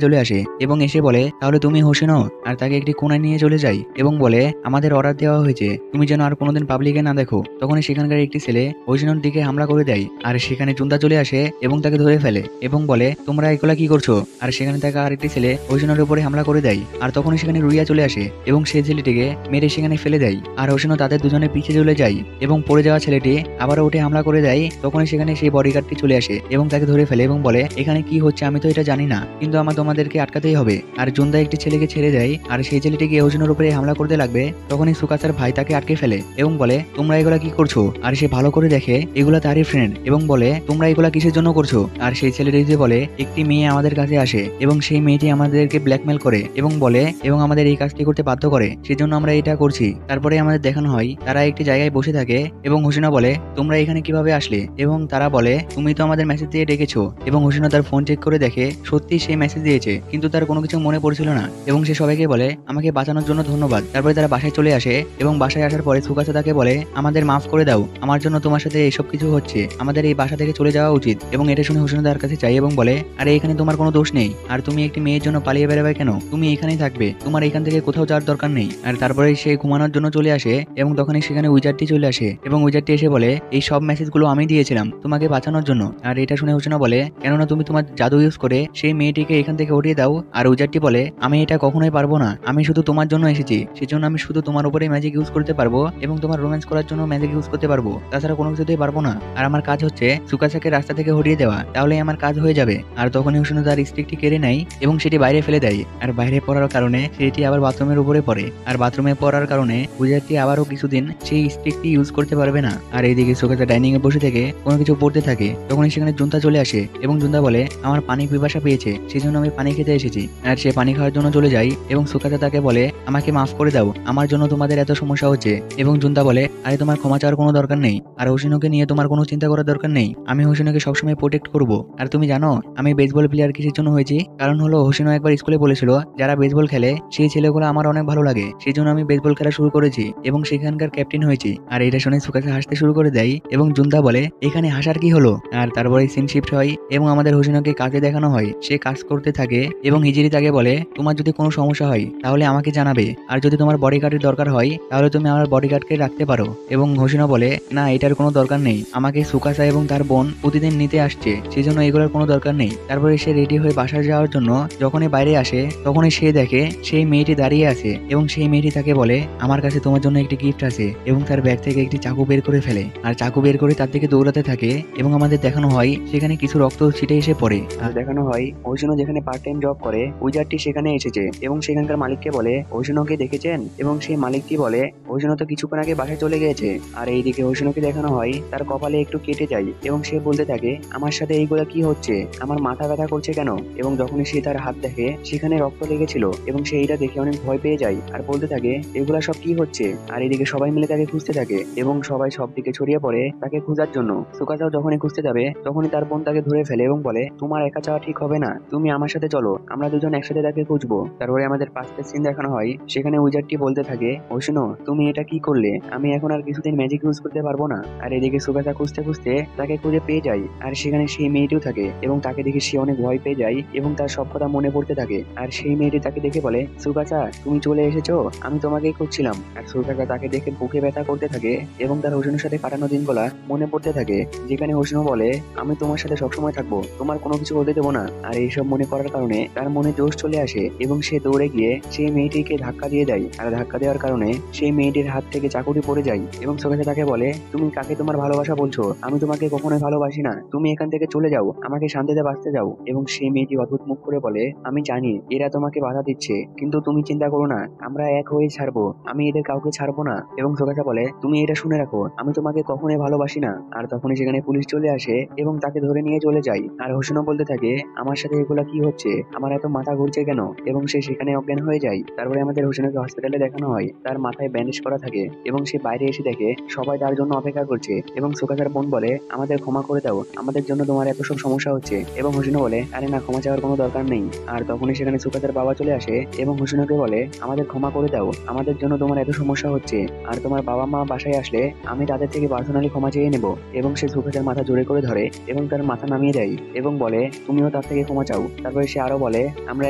চলে আসে এবং এসে বলে তাহলে তুমি হোসিনো? আর তাকে একটি কোণায় নিয়ে চলে যায় এবং বলে আমাদের অর্ডার দেওয়া হয়েছে, তুমি যেন আর কোনোদিন পাবলিকে না দেখো। তখনই সেখানকার একটি ছেলে হোসিনোর দিকে হামলা করে দেয় আর সেখানে জুনদা চলে আসে এবং তাকে ধরে ফেলে এবং বলে তোমরা এগুলা কি করছো? আর সেখানে থাকা আরেকটি ছেলে হোসিনোর উপরে হামলা করে দেয়। আর তখনই সেখানে রুইয়া চলে আসে এবং সেই ছেলেটিকে মেরে সেখানে ফেলে দেয়। আর হোসিনো তাদের দুজনের পিছে চলে যায় এবং পড়ে যাওয়া ছেলেটি আবারও উঠে হামলা করে দেয়। তখনই সেখানে সেই বডিগার্ডটি চলে আসে এবং তাকে ধরে ফেলে এবং বলে এখানে কি হচ্ছে আমি তো এটা জানি না, কিন্তু আমার তোমাদেরকে আটকাতেই হবে। আর জুনদা একটি ছেলেকে ছেড়ে দেয় আর সেই ছেলেটি গিয়ে হোসিনোর উপরে হামলা করতে লাগবে। তখনই সুকাসার ভাই তাকে আটকে ফেলে এবং বলে তোমরা এগুলা কি করছো? আর সে ভালো করে দেখে এগুলা তারই ফ্রেন্ড এবং বলে তোমরা এগুলা কিসের জন্য করছো? আর সেই ছেলেটি যে বলে একটি মেয়ে আমাদের কাছে আসে এবং সেই মেয়েটি আমাদেরকে ব্ল্যাকমেল করে এবং বলে এবং আমাদের এই কাজটি করতে বাধ্য করে, সেজন্য আমরা এটা করছি। তারপরে আমাদের দেখানো হয় তারা একটি জায়গায় বসে থাকে এবং হোসিনো বলে তোমরা এখানে কিভাবে আসলে? এবং তারা বলে তুমি তো আমাদের মেসেজ দিয়ে ডেকেছো। এবং হোসিনো তার ফোন চেক করে দেখে সত্যি সে মেসেজ দিয়েছে, কিন্তু তার কোনো কিছু মনে পড়ছিল না এবং সে সবাইকে বলে আমাকে বাঁচানোর জন্য ধন্যবাদ। তারপরে তারা বাসায় চলে আসে এবং বাসায় আসার পরে সুকাসা তাকে বলে আমাদের মাফ করে দাও, আমার জন্য তোমার সাথে এইসব কিছু হচ্ছে, আমাদের এই বাসা থেকে চলে যাওয়া উচিত। এবং এটা শুনে হোসিনো তার কাছে চাই এবং বলে আরে এখানে তোমার কোনো দোষ নেই, আর তুমি একটি মেয়ের জন্য পালিয়ে বেড়াবে কেন? তুমি এখানেই থাকবে, তোমার এখান থেকে কোথাও যাওয়ার দরকার নেই। আর তারপরে সে ঘুমানোর জন্য চলে আসে এবং তখনই সেখানে উইজারটি চলে আসে এবং উইজারটি এসে বলে এই সব মেসেজগুলো আমি দিয়েছিলাম তোমাকে বাঁচানোর জন্য। আর এটা শুনে হোসিনো বলে কেননা তুমি তোমার জাদু ইউজ করে সেই মেয়েটিকে এখান থেকে উঠিয়ে দাও। আর উইজারটি বলে আমি এটা কখনোই পারবো না, আমি শুধু তোমার জন্য এসেছি, সেজন্য আমি শুধু তোমার উপরে ম্যাজিক ইউজ করতে পারবো এবং তোমার রোম্যান্স করার জন্য ম্যাজিক ইউজ করতে পারবো, তাছাড়া কোনো কিছুতেই পারবো না। আর আমার কাজ হচ্ছে সুকাসাকে রাস্তা থেকে হটিয়ে দেওয়া, তাহলেই আমার কাজ হয়ে যাবে। আর তখনই হোসিনো তার স্টিকটি কেড়ে নেয় এবং সেটি বাইরে ফেলে দেয়। আর বাইরে পড়ার কারণে সেটি আবার বাথরুমের উপরে পড়ে। আর বাথরুমে পড়ার কারণে উইজারটি আবারও কিছুদিন সেই স্টিকটি ইউজ করতে পারবে না। আর এইদিকে সুকাসা ডাইনিং এ বসে থেকে কোনো কিছু পড়তে থাকে। তখনই সেখানে জুনতা চলে আসে এবং জুনতা বলে আমার পানি পিপাসা পেয়েছে, সেজন্য আমি পানি খেতে এসেছি। আর সে পানি খাওয়ার জন্য চলে যায় এবং সুকাসা তাকে বলে আমাকে মাফ করে দাও, আমার জন্য তোমাদের এত সমস্যা হচ্ছে। এবং জুনতা বলে আরে তোমার ক্ষমা চাওয়ার কোনো দরকার নেই, আর হোসিনোকে নিয়ে তোমার কোনো চিন্তা করার দরকার নেই, আমি হোসিনোকে সবসময় প্রোটেক্ট করব। আর তুমি জানো আমি বেসবল প্লেয়ার কিসের জন্য হয়েছি? কারণ হলো হোসিনো একবার স্কুলে বলেছিল যারা বেসবল খেলে সেই ছেলেগুলো আমার অনেক ভালো লাগে, সেই জন্য আমি বেসবল খেলা শুরু করেছি এবং সেখানকার ক্যাপ্টেন হয়েছি। আর এটা শুনে সুকাসা হাসতে শুরু করে দেয় এবং জুনতা বলে এখানে হাসার কি হলো? আর তারপরে সিন শিফট হয় এবং আমাদের হোসিনোকে কাজে দেখানো হয়, সে কাজ করতে থাকে এবং হিজিরি তাকে বলে তোমার যদি কোনো সমস্যা হয় তাহলে আমাকে জানাবে, আর যদি তোমার বডিগার্ডের দরকার হয় তাহলে তুমি আমার বডিগার্ডকে রাখতে পারো। এবং হোসিনো বলে না এটার কোনো দরকার নেই, আমাকে সুকাসা এবং তার বোন প্রতিদিন নিতে আসছে, সেই জন্য এগুলোর কোনো দরকার নেই। তারপরে সে রেডি হয়ে বাসায় যাওয়ার জন্য যখনই বাইরে আসে তখনই সে দেখে সেই মেয়েটি দাঁড়িয়ে আছে এবং সেই মেয়েটি তাকে বলে আমার কাছে তোমার জন্য একটি গিফট আছে এবং তার ব্যাগ থেকে একটি চাকু বের করে ফেলে। আর চাকু বের করে তার দিকে দৌড়াতে থাকে এবং আমাদের দেখানো হয় সেখানে কিছু রক্ত ছিটে এসে পড়ে। আর দেখানো হয় হোসিনো যেখানে পার্ট টাইম জব করে উইজারটি সেখানে এসেছে এবং সেখানকার মালিককে বলে হোসিনোকে দেখেছেন? এবং সেই মালিকটি বলে হোসিনো তো কিছুক্ষণ আগে বাসায় চলে গিয়েছে। আর এইদিকে হোসিনোকে দেখানো হয় তার কপালে একটু কেটে যায় এবং সে বলতে থাকে আমার সাথে এইগুলা কি হচ্ছে, আমার মাথা ব্যথা করছে কেন? এবং যখনই সে তার হাত দেখে সেখানে রক্ত লেগেছিল এবং সে এটা দেখে অনেক ভয় পেয়ে যায় আর বলতে থাকে এগুলা সব কি হচ্ছে। আর এদিকে সবাই মিলে তাকে খুঁজতে থাকে এবং সবাই সব দিকে ছড়িয়ে পড়ে তাকে খোঁজার জন্য। সুকাসাও যখনই খুঁজতে যাবে তখনই তার বোন তাকে ধরে ফেলে এবং বলে তোমার একা যাওয়া ঠিক হবে না, তুমি আমার সাথে চলো, আমরা দুজন একসাথে তাকে খুঁজবো। তারপরে আমাদের পাঁচটা সিন দেখানো হয়, সেখানে উইজারটি বলতে থাকে ও শোনো, তুমি এটা কি করলে, আমি এখন আর কিছুদিন ম্যাজিক ইউজ করতে পারবো না। আর এদিকে সুকাসা খুঁজতে খুঁজতে তাকে খুঁজে পেয়ে যায় আর সেখানে সেই মেয়েটিও থাকে এবং তাকে দেখে সে অনেক ভয় পেয়ে যায় এবং তার সব কথা মনে পড়তে থাকে। আর সেই মেয়েটি তাকে দেখে বলে সুকাসা তুমি চলে এসেছো, আমি তোমাকেই খুঁজছিলাম। আর সুকাসা তাকে দেখে বুকে ব্যথা করতে থাকে এবং তার হোসেনের সাথে কাটানো দিনগুলা মনে পড়তে থাকে, যেখানে হোসেনও বলে আমি তোমার সাথে সবসময় থাকবো, তোমার কোনো কিছু হতে দেবো না। আর এইসব মনে করার কারণে তার মনে জোশ চলে আসে এবং সে দৌড়ে গিয়ে সেই মেয়েটিকে ধাক্কা দিয়ে দেয়। আর ধাক্কা দেওয়ার কারণে সেই মেয়েটির হাত থেকে চাকুটি পড়ে যায় এবং সুকাসা তাকে বলে তুমি কাকে তোমার ভালোবাসা বলছো, আমি তোমাকে কখনোই ভালোবাসি না, তুমি এখান থেকে চলে যাও, আমাকে শান্তিতে বাঁচতে যাও। এবং সেই মেয়েটি অদ্ভুত মুখ করে বলে আমি জানি এরা তোমাকে বাধা দিচ্ছে, কিন্তু তুমি চিন্তা করো না, আমরা এক হয়ে ছাড়বো, আমি এদের কাউকে ছাড়বো না। এবং সুকাসা বলে তুমি এটা শুনে রাখো, আমি তোমাকে কখনোই ভালোবাসি না। আর তখনই সেখানে পুলিশ চলে আসে এবং তাকে ধরে নিয়ে চলে যায়। আর হোসেনও বলতে থাকে আমার সাথে এগুলা কি হচ্ছে, আমার এত মাথা ঘুরছে কেন? এবং সে সেখানে অজ্ঞান হয়ে যায়। তারপরে আমাদের হোসেনকে হসপিটালে দেখানো হয়, তার মাথায় ব্যান্ডেজ করা থাকে এবং সে বাইরে এসে দেখে সবাই তার জন্য অপেক্ষা করছে। এবং সুকাসার বোন বলে আমাদের ক্ষমা করে দাও, আমাদের জন্য তোমার এত সব সমস্যা হচ্ছে। এবং হোসেনও বলে আরে না, ক্ষমা চাওয়ার কোনো দরকার নেই। আর তখনই সেখানে সুকাসার বাবা চলে আসে এবং হোসেনকে বলে আমাদের ক্ষমা করে দাও, আমাদের জন্য তোমার এত সমস্যা হচ্ছে, আর তোমার বাবা মা বাসায় আসলে আমি তাদের থেকে পার্সোনালি ক্ষমা চেয়ে নেব। এবং সে সুকাসার মাথা জোরে করে ধরে এবং তার মাথা নামিয়ে দেয় এবং বলে তুমিও তার থেকে ক্ষমা চাও। তারপরে সে আরো বলে আমরা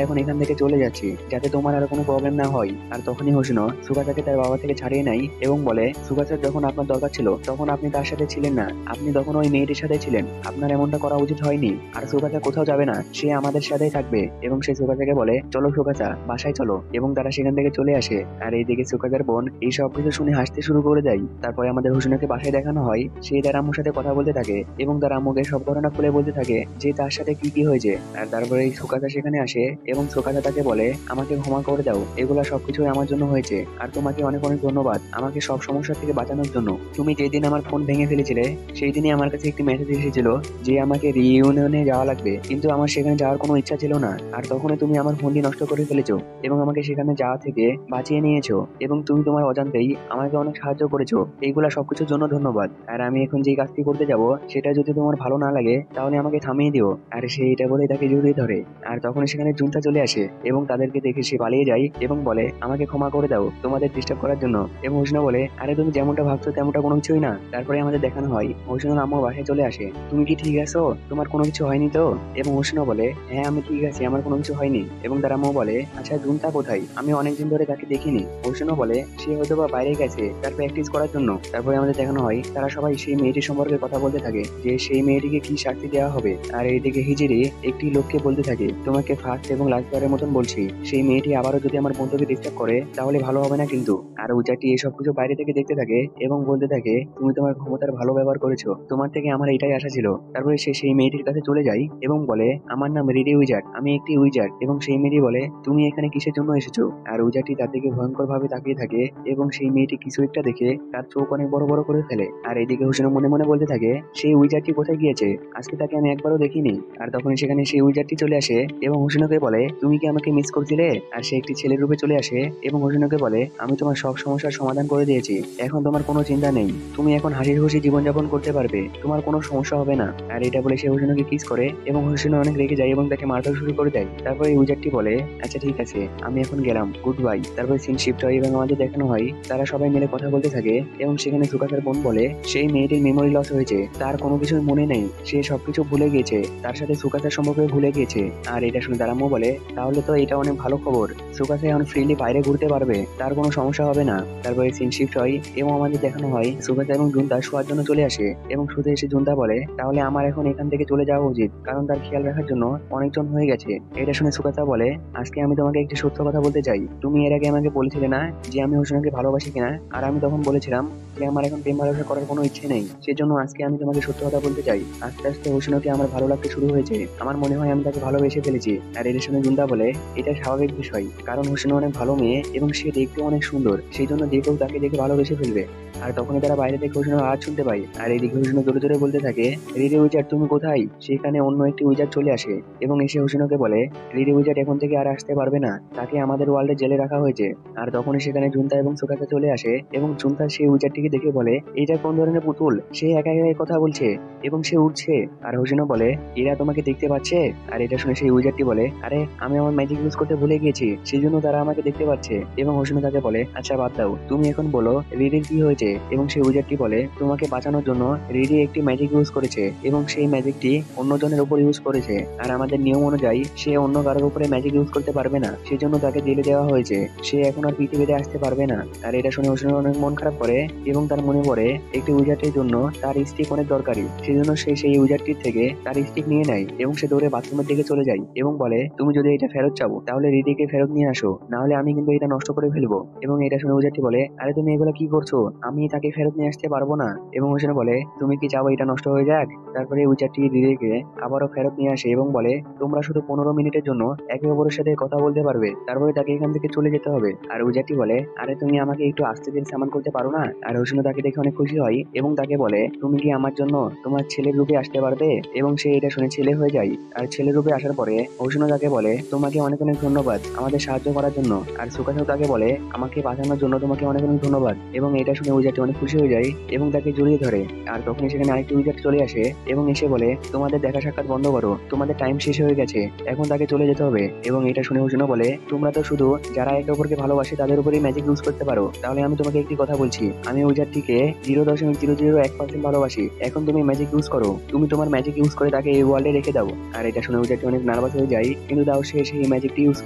এখন এখান থেকে চলে যাচ্ছি যাতে তোমার আর কোনো প্রবলেম না হয়। আর তখনই হোসেনও সুকাসাকে তার বাবা থেকে ছাড়িয়ে নেয় এবং বলে সুকাসার যখন আপনার দরকার ছিল তখন আপনি তার সাথে ছিলেন না, আপনি তখন ওই মেয়েটির সাথে ছিলেন, আপনার এমনটা করা উচিত হয়নি। আর সুকাসা কোথাও যাবে না, সে আমাদের সাথেই থাকবে। এবং সে সুকাসাকে বলে চলো সুকাসা বাসায় চলো, এবং তারা সেখান থেকে চলে আসে। আর এইদিকে সুকাসার বোন এই সব কিছু শুনে হাসতে শুরু করে দেয়। তারপরে আমাদের হোসেনকে বাসায় দেখানো হয়, সে তার আম্মুর সাথে কথা বলতে থাকে এবং তার আম্মুকে সব ঘটনা খুলে বলতে থাকে যে তার সাথে কি কি হয়েছে। আর তারপরে এই সুকাসা সেখানে আসে এবং সুকাসা তাকে বলে আমাকে ক্ষমা করে দাও, এগুলা সবকিছু আমার জন্য হয়েছে, আর তোমাকে অনেক অনেক ধন্যবাদ আমাকে সব সমস্যা থেকে বাঁচানোর জন্য। তুমি যেদিন আমার ফোন ভেঙে ফেলেছিলে সেই দিনই আমার কাছে একটি মেসেজ এসেছিল যে আমাকে রিইউনিয়নে যাওয়া লাগবে, কিন্তু আমার সেখানে যাওয়ার কোনো ইচ্ছা ছিল না। আর তখনই তুমি আমার ফোনটি নষ্ট করে ফেলেছো এবং আমাকে সেখানে যাওয়া থেকে বাঁচিয়ে নিয়েছো, এবং তুমি তোমার অজান্তেই আমাকে অনেক সাহায্য করেছো, এইগুলা সবকিছুর জন্য ধন্যবাদ। আর আমি এখন যে কাজটি করতে যাব সেটা যদি তোমার ভালো না লাগে তাহলে আমাকে থামিয়ে দিও। আর সে এটা বলে তাকে জড়িয়ে ধরে। আর তখন সেখানে জুনটা চলে আসে এবং তাদেরকে দেখে সে পালিয়ে যায় এবং বলে আমাকে ক্ষমা করে দাও তোমাদের ডিস্টার্ব করার জন্য। এবং হোসেনা বলে আরে তুমি যেমনটা ভাবছো তেমনটা কোনো কিছুই না। তারপরে আমাদের দেখানো হয় হোসেনের আম্মু বাসায় চলে আসে, তুমি কি ঠিক আছো, তোমার কোনো কিছু হয়নি তো? এবং হোসেনা বলে হ্যাঁ আমি ঠিক আছি, আমার কোনো কিছু হয়নি। এবং তার আম্মু বলে আচ্ছা জুনটা কোথায়, আমি অনেকদিন ধরে তাকে দেখিনি। হোসেনও বলে সে হয়তো বা বাইরে গেছে তার প্র্যাকটিস করার জন্য। তারপরে আমাদের দেখানো হয় তারা সবাই সেই মেয়েটির সম্পর্কে কথা বলতে থাকে যে সেই মেয়েটিকে কি শাস্তি দেওয়া হবে। আর এইদিকে হিজিরি একটি লোককে বলতে থাকে তোমাকে ফার্স্ট এবং লাস্টবারের মতন বলছি, সেই মেয়েটি আবারও যদি আমার বন্ধুকে ডিস্টার্ব করে তাহলে ভালো হবে না কিন্তু। আর উজাটি এসব কিছু বাইরে থেকে দেখতে থাকে এবং বলতে থাকে তুমি তোমার ক্ষমতার ভালো ব্যবহার করেছো, তোমার থেকে আমার এটাই আশা ছিল। তারপরে সে সেই মেয়েটির কাছে চলে যায় এবং বলে আমার নাম রিডি উইজার্ড, আমি একটি উইজার্ড। এবং সেই মেয়েটি বলে তুমি এখানে কিসের জন্য এসেছো? আর উজাটি তার দিকে ভয়ঙ্কর ভাবে তাকিয়ে থাকে এবং সেই মেয়েটি কিছু একটা দেখে তার চোখ অনেক বড় বড় করে ফেলে। আর এদিকে হোসেন মনে মনে বলতে থাকে সেই উইজারটি কোথায় গিয়েছে, আজকে তাকে আমি একবারও দেখিনি। আর তখন সেখানে সেই উইজারটি চলে আসে এবং হোসেনকে বলে তুমি কি আমাকে মিস করছিলে? আর সে একটি ছেলের রূপে চলে আসে এবং হোসেনকে বলে আমি তোমার সব সমস্যার সমাধান করে দিয়েছি, এখন তোমার কোনো চিন্তা নেই, তুমি এখন হাসি খুশি জীবনযাপন করতে পারবে, তোমার কোনো সমস্যা হবে না। আর এটা বলে সে হোসেনকে কিস করে এবং হোসেন অনেক রেগে যায় এবং তাকে মারধর শুরু করে দেয়। তারপরে এই উইজারটি বলে আচ্ছা ঠিক আছে আমি এখন গেলাম, গুড বাই। তারপরে সিন শিফট হয় এবং আমাদের দেখানো হয় তারা সবাই মিলে কথা বলতে থাকে এবং সেখানে সুকাসের বোন বলে সেই মেয়েটির মেমোরি লস হয়েছে, তার কোনো কিছু মনে নেই, সে সবকিছু ভুলে গিয়েছে, তার সাথে সুকাসের সম্পর্কে ভুলে গিয়েছে। আর এটা শুনে তার আম্মু বলে তাহলে তো এটা অনেক ভালো খবর, সুকাসে এখন ফ্রিলি বাইরে ঘুরতে পারবে, তার কোনো সমস্যা হবে না। তারপরে সিন শিফট হয় এবং আমাদের দেখানো হয় সুকাসা এবং জুনতা শোয়ার জন্য চলে আসে এবং শুতে এসে জুনতা বলে তাহলে আমার এখন এখান থেকে চলে যাওয়া উচিত, কারণ তার খেয়াল রাখার জন্য অনেকজন হয়ে গেছে। এটা শুনে সুকাসা বলে আজকে আমি তোমাকে একটি সত্য কথা বলতে চাই, তুমি এর আগে আমাকে বলেছিলে না যে আমি হোসেনকে ভালোবাসি কিনা, আর আমি তখন বলেছিলাম যে আমার এখন প্রেম ভালোবাসা করার কোনো ইচ্ছে নেই, সেজন্য আজকে আমি তোমাকে সত্য কথা বলতে চাই, আস্তে আস্তে হোসেনকে আমার ভালো লাগতে শুরু হয়েছে, আমার মনে হয় আমি তাকে ভালোবেসে ফেলেছি। আর এর শুনে জুনতা বলে এটা স্বাভাবিক বিষয়, কারণ হোসেন অনেক ভালো মেয়ে এবং সে দেখতে অনেক সুন্দর, সেই জন্য যে কেউ তাকে দেখে ভালোবেসে ফেলবে। আর তখনই তারা বাইরে থেকে হোসেনের আওয়াজ শুনতে পায়। আর এইদিকে হোসেন জোরে জোরে বলতে থাকে রিরি উইজার্ড তুমি কোথায়? সেখানে অন্য একটি উইজার্ড চলে আসে এবং এসে হোসিনোকে বলে রিরি উইজার্ড এখন থেকে আর আসতে পারবে না, তাকে আমাদের ওয়ার্ল্ডে জেলে রাখা হয়েছে। আর তখনই সেখানে জুনতা এবং সুকাতা চলে আসে এবং জুনতা সেই উইজার্ডটিকে দেখে বলে এটা কোন ধরনের পুতুল, সে একা একাই কথা বলছে এবং সে উঠছে। আর হোসিনো বলে এরা তোমাকে দেখতে পাচ্ছে। আর এটা শুনে সেই উইজার্ডটি বলে আরে আমি আমার ম্যাজিক ইউজ করতে ভুলে গিয়েছি, সেই জন্য তারা আমাকে দেখতে পাচ্ছে। এবং হোসিনো তাকে বলে আচ্ছা বাদ দাও, তুমি এখন বলো রিডির কি হয়েছে। এবং সেই উইজার্ডটি বলে তোমাকে বাঁচানোর জন্য রিডি একটি ম্যাজিক ইউজ করেছে এবং সেই ম্যাজিকটি অন্যজনের উপর ইউজ করেছে। আর আমাদের নিয়ম অনুযায়ী সে অন্য কারোর উপরে ম্যাজিক ইউজ করতে পারবে না, সেজন্য তাকে জেলে দেওয়া হয়েছে। সে এখন আর পৃথিবীতে আসতে পারবে না। আর এটা শুনে হোসিনো অনেক মন খারাপ করে এবং তার মনে পড়ে একটি উইজার্ডের জন্য তার স্টিক অনেক দরকারি, সেজন্য সে সেই উইজার্ডটির থেকে তার স্টিক নিয়ে নেয় এবং সে দৌড়ে বাথরুমের দিকে চলে যায় এবং বলে তুমি যদি এটা ফেরত চাও তাহলে রিডিকে ফেরত নিয়ে আসো, না হলে আমি কিন্তু এটা নষ্ট করে ফেলবো। এবং এটা শুনে উইজার্ডটি বলে আরে তুমি এগুলো কি করছো, আমি তাকে ফেরত নিয়ে আসতে পারবো না। এবং হোসিনো বলে তুমি কি চাও এটা নষ্ট হয়ে যাক? তারপরে উইজার্ডটি রিডিকে আবারও ফেরত নিয়ে আসে এবং বলে তোমরা শুধু 15 মিনিটের জন্য একে অপরের সাথে কথা বলতে পারবে, তারপরে তাকে এখান থেকে চলে যেতে হবে। আর উইজার্ডটি বলে আরে তুমি আমাকে একটু আস্তে ধীরে সামান করতে পারো না? আর হোসিনো তাকে দেখে অনেক খুশি হয় এবং তাকে বলে তুমি কি আমার জন্য তোমার ছেলের রূপে আসতে পারবে? এবং সে এটা শুনে ছেলে হয়ে যায়। আর ছেলের রূপে আসার পরে হোসিনো তাকে বলে তোমাকে অনেক অনেক ধন্যবাদ আমাদের সাহায্য করার জন্য। আর সুকাতাও তাকে বলে আমাকে বাঁচানোর জন্য তোমাকে অনেক অনেক ধন্যবাদ। এবং এটা শুনে উইজার্ডটি অনেক খুশি হয়ে যায় এবং তাকে জড়িয়ে ধরে। আর তখনই সেখানে আরেকটি উইজার্ড চলে আসে এবং এসে বলে তোমাদের দেখা সাক্ষাৎ বন্ধ করো, তোমাদের টাইম শেষ হয়ে গেছে, এখন তাকে চলে যেতে হবে। এবং এটা শুনে হোসিনো বলে তোমরা তো শুধু যারা একে অপরকে ভালোবাসে তাদের উপরেই ম্যাজিক ইউজ করতে পারো, তাহলে আমি তোমাকে একটি কথা বলছি, আমি উইজার্ডটিকে 0.001% ভালোবাসি, এখন তুমি ম্যাজিক ইউজ করো, তুমি তোমার ম্যাজিক ইউজ করে তাকে এই ওয়ার্ল্ডে রেখে দাও। আর এটা শুনে উইজার্ডটি অনেক নার্ভাস হয়ে যায়, কিন্তু দাও সে সেই ম্যাজিকটি ইউজ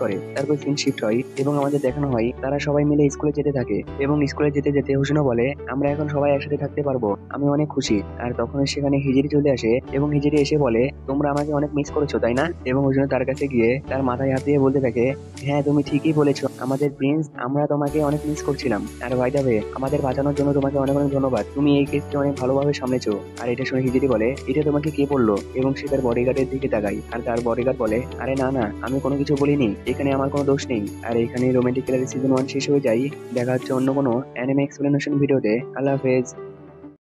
করে। তারপর সিন শিফট হয় এবং আমাদের দেখানো হয় তারা সবাই মিলে স্কুলে যেতে থাকে এবং স্কুলে যেতে যেতে হোসিনো বলে আমরা এখন সবাই একসাথে থাকতে পারবো, আমি অনেক খুশি। আর তখন সেখানে হিজিরি চলে আসে এবং হিজিরি এসে বলে তোমরা আমাকে অনেক মিস করেছো তাই না? এবং হোসিনো তার কাছে গিয়ে তার মাথায় হাত দিয়ে বলতে থাকে হ্যাঁ তুমি ঠিকই বলেছো আমাদের প্রিন্স, আমরা তোমাকে অনেক মিস করছিলাম। আর ভাই যাবে আমাদের বাঁচানোর জন্য তোমাকে অনেক অনেক ধন্যবাদ, তুমি এই কেসটি অনেক ভালোভাবে সামলেছো। আর এটা শুনে হিজিরি বলে এটা তোমাকে কে বললো? এবং সে তার বডিগার্ডের দিকে তাকায় আর তার বডিগার্ড বলে আরে না না আমি কোনো কিছু বলিনি, এখানে আমার কোনো দোষ নেই। আর এখানে রোমান্টিক সিজন 1 শেষ হয়ে যায়। দেখা হচ্ছে অন্য কোনো অ্যানিমে এক্সপ্লেনেশন ভিডিওতে। আল্লাহ হাফেজ।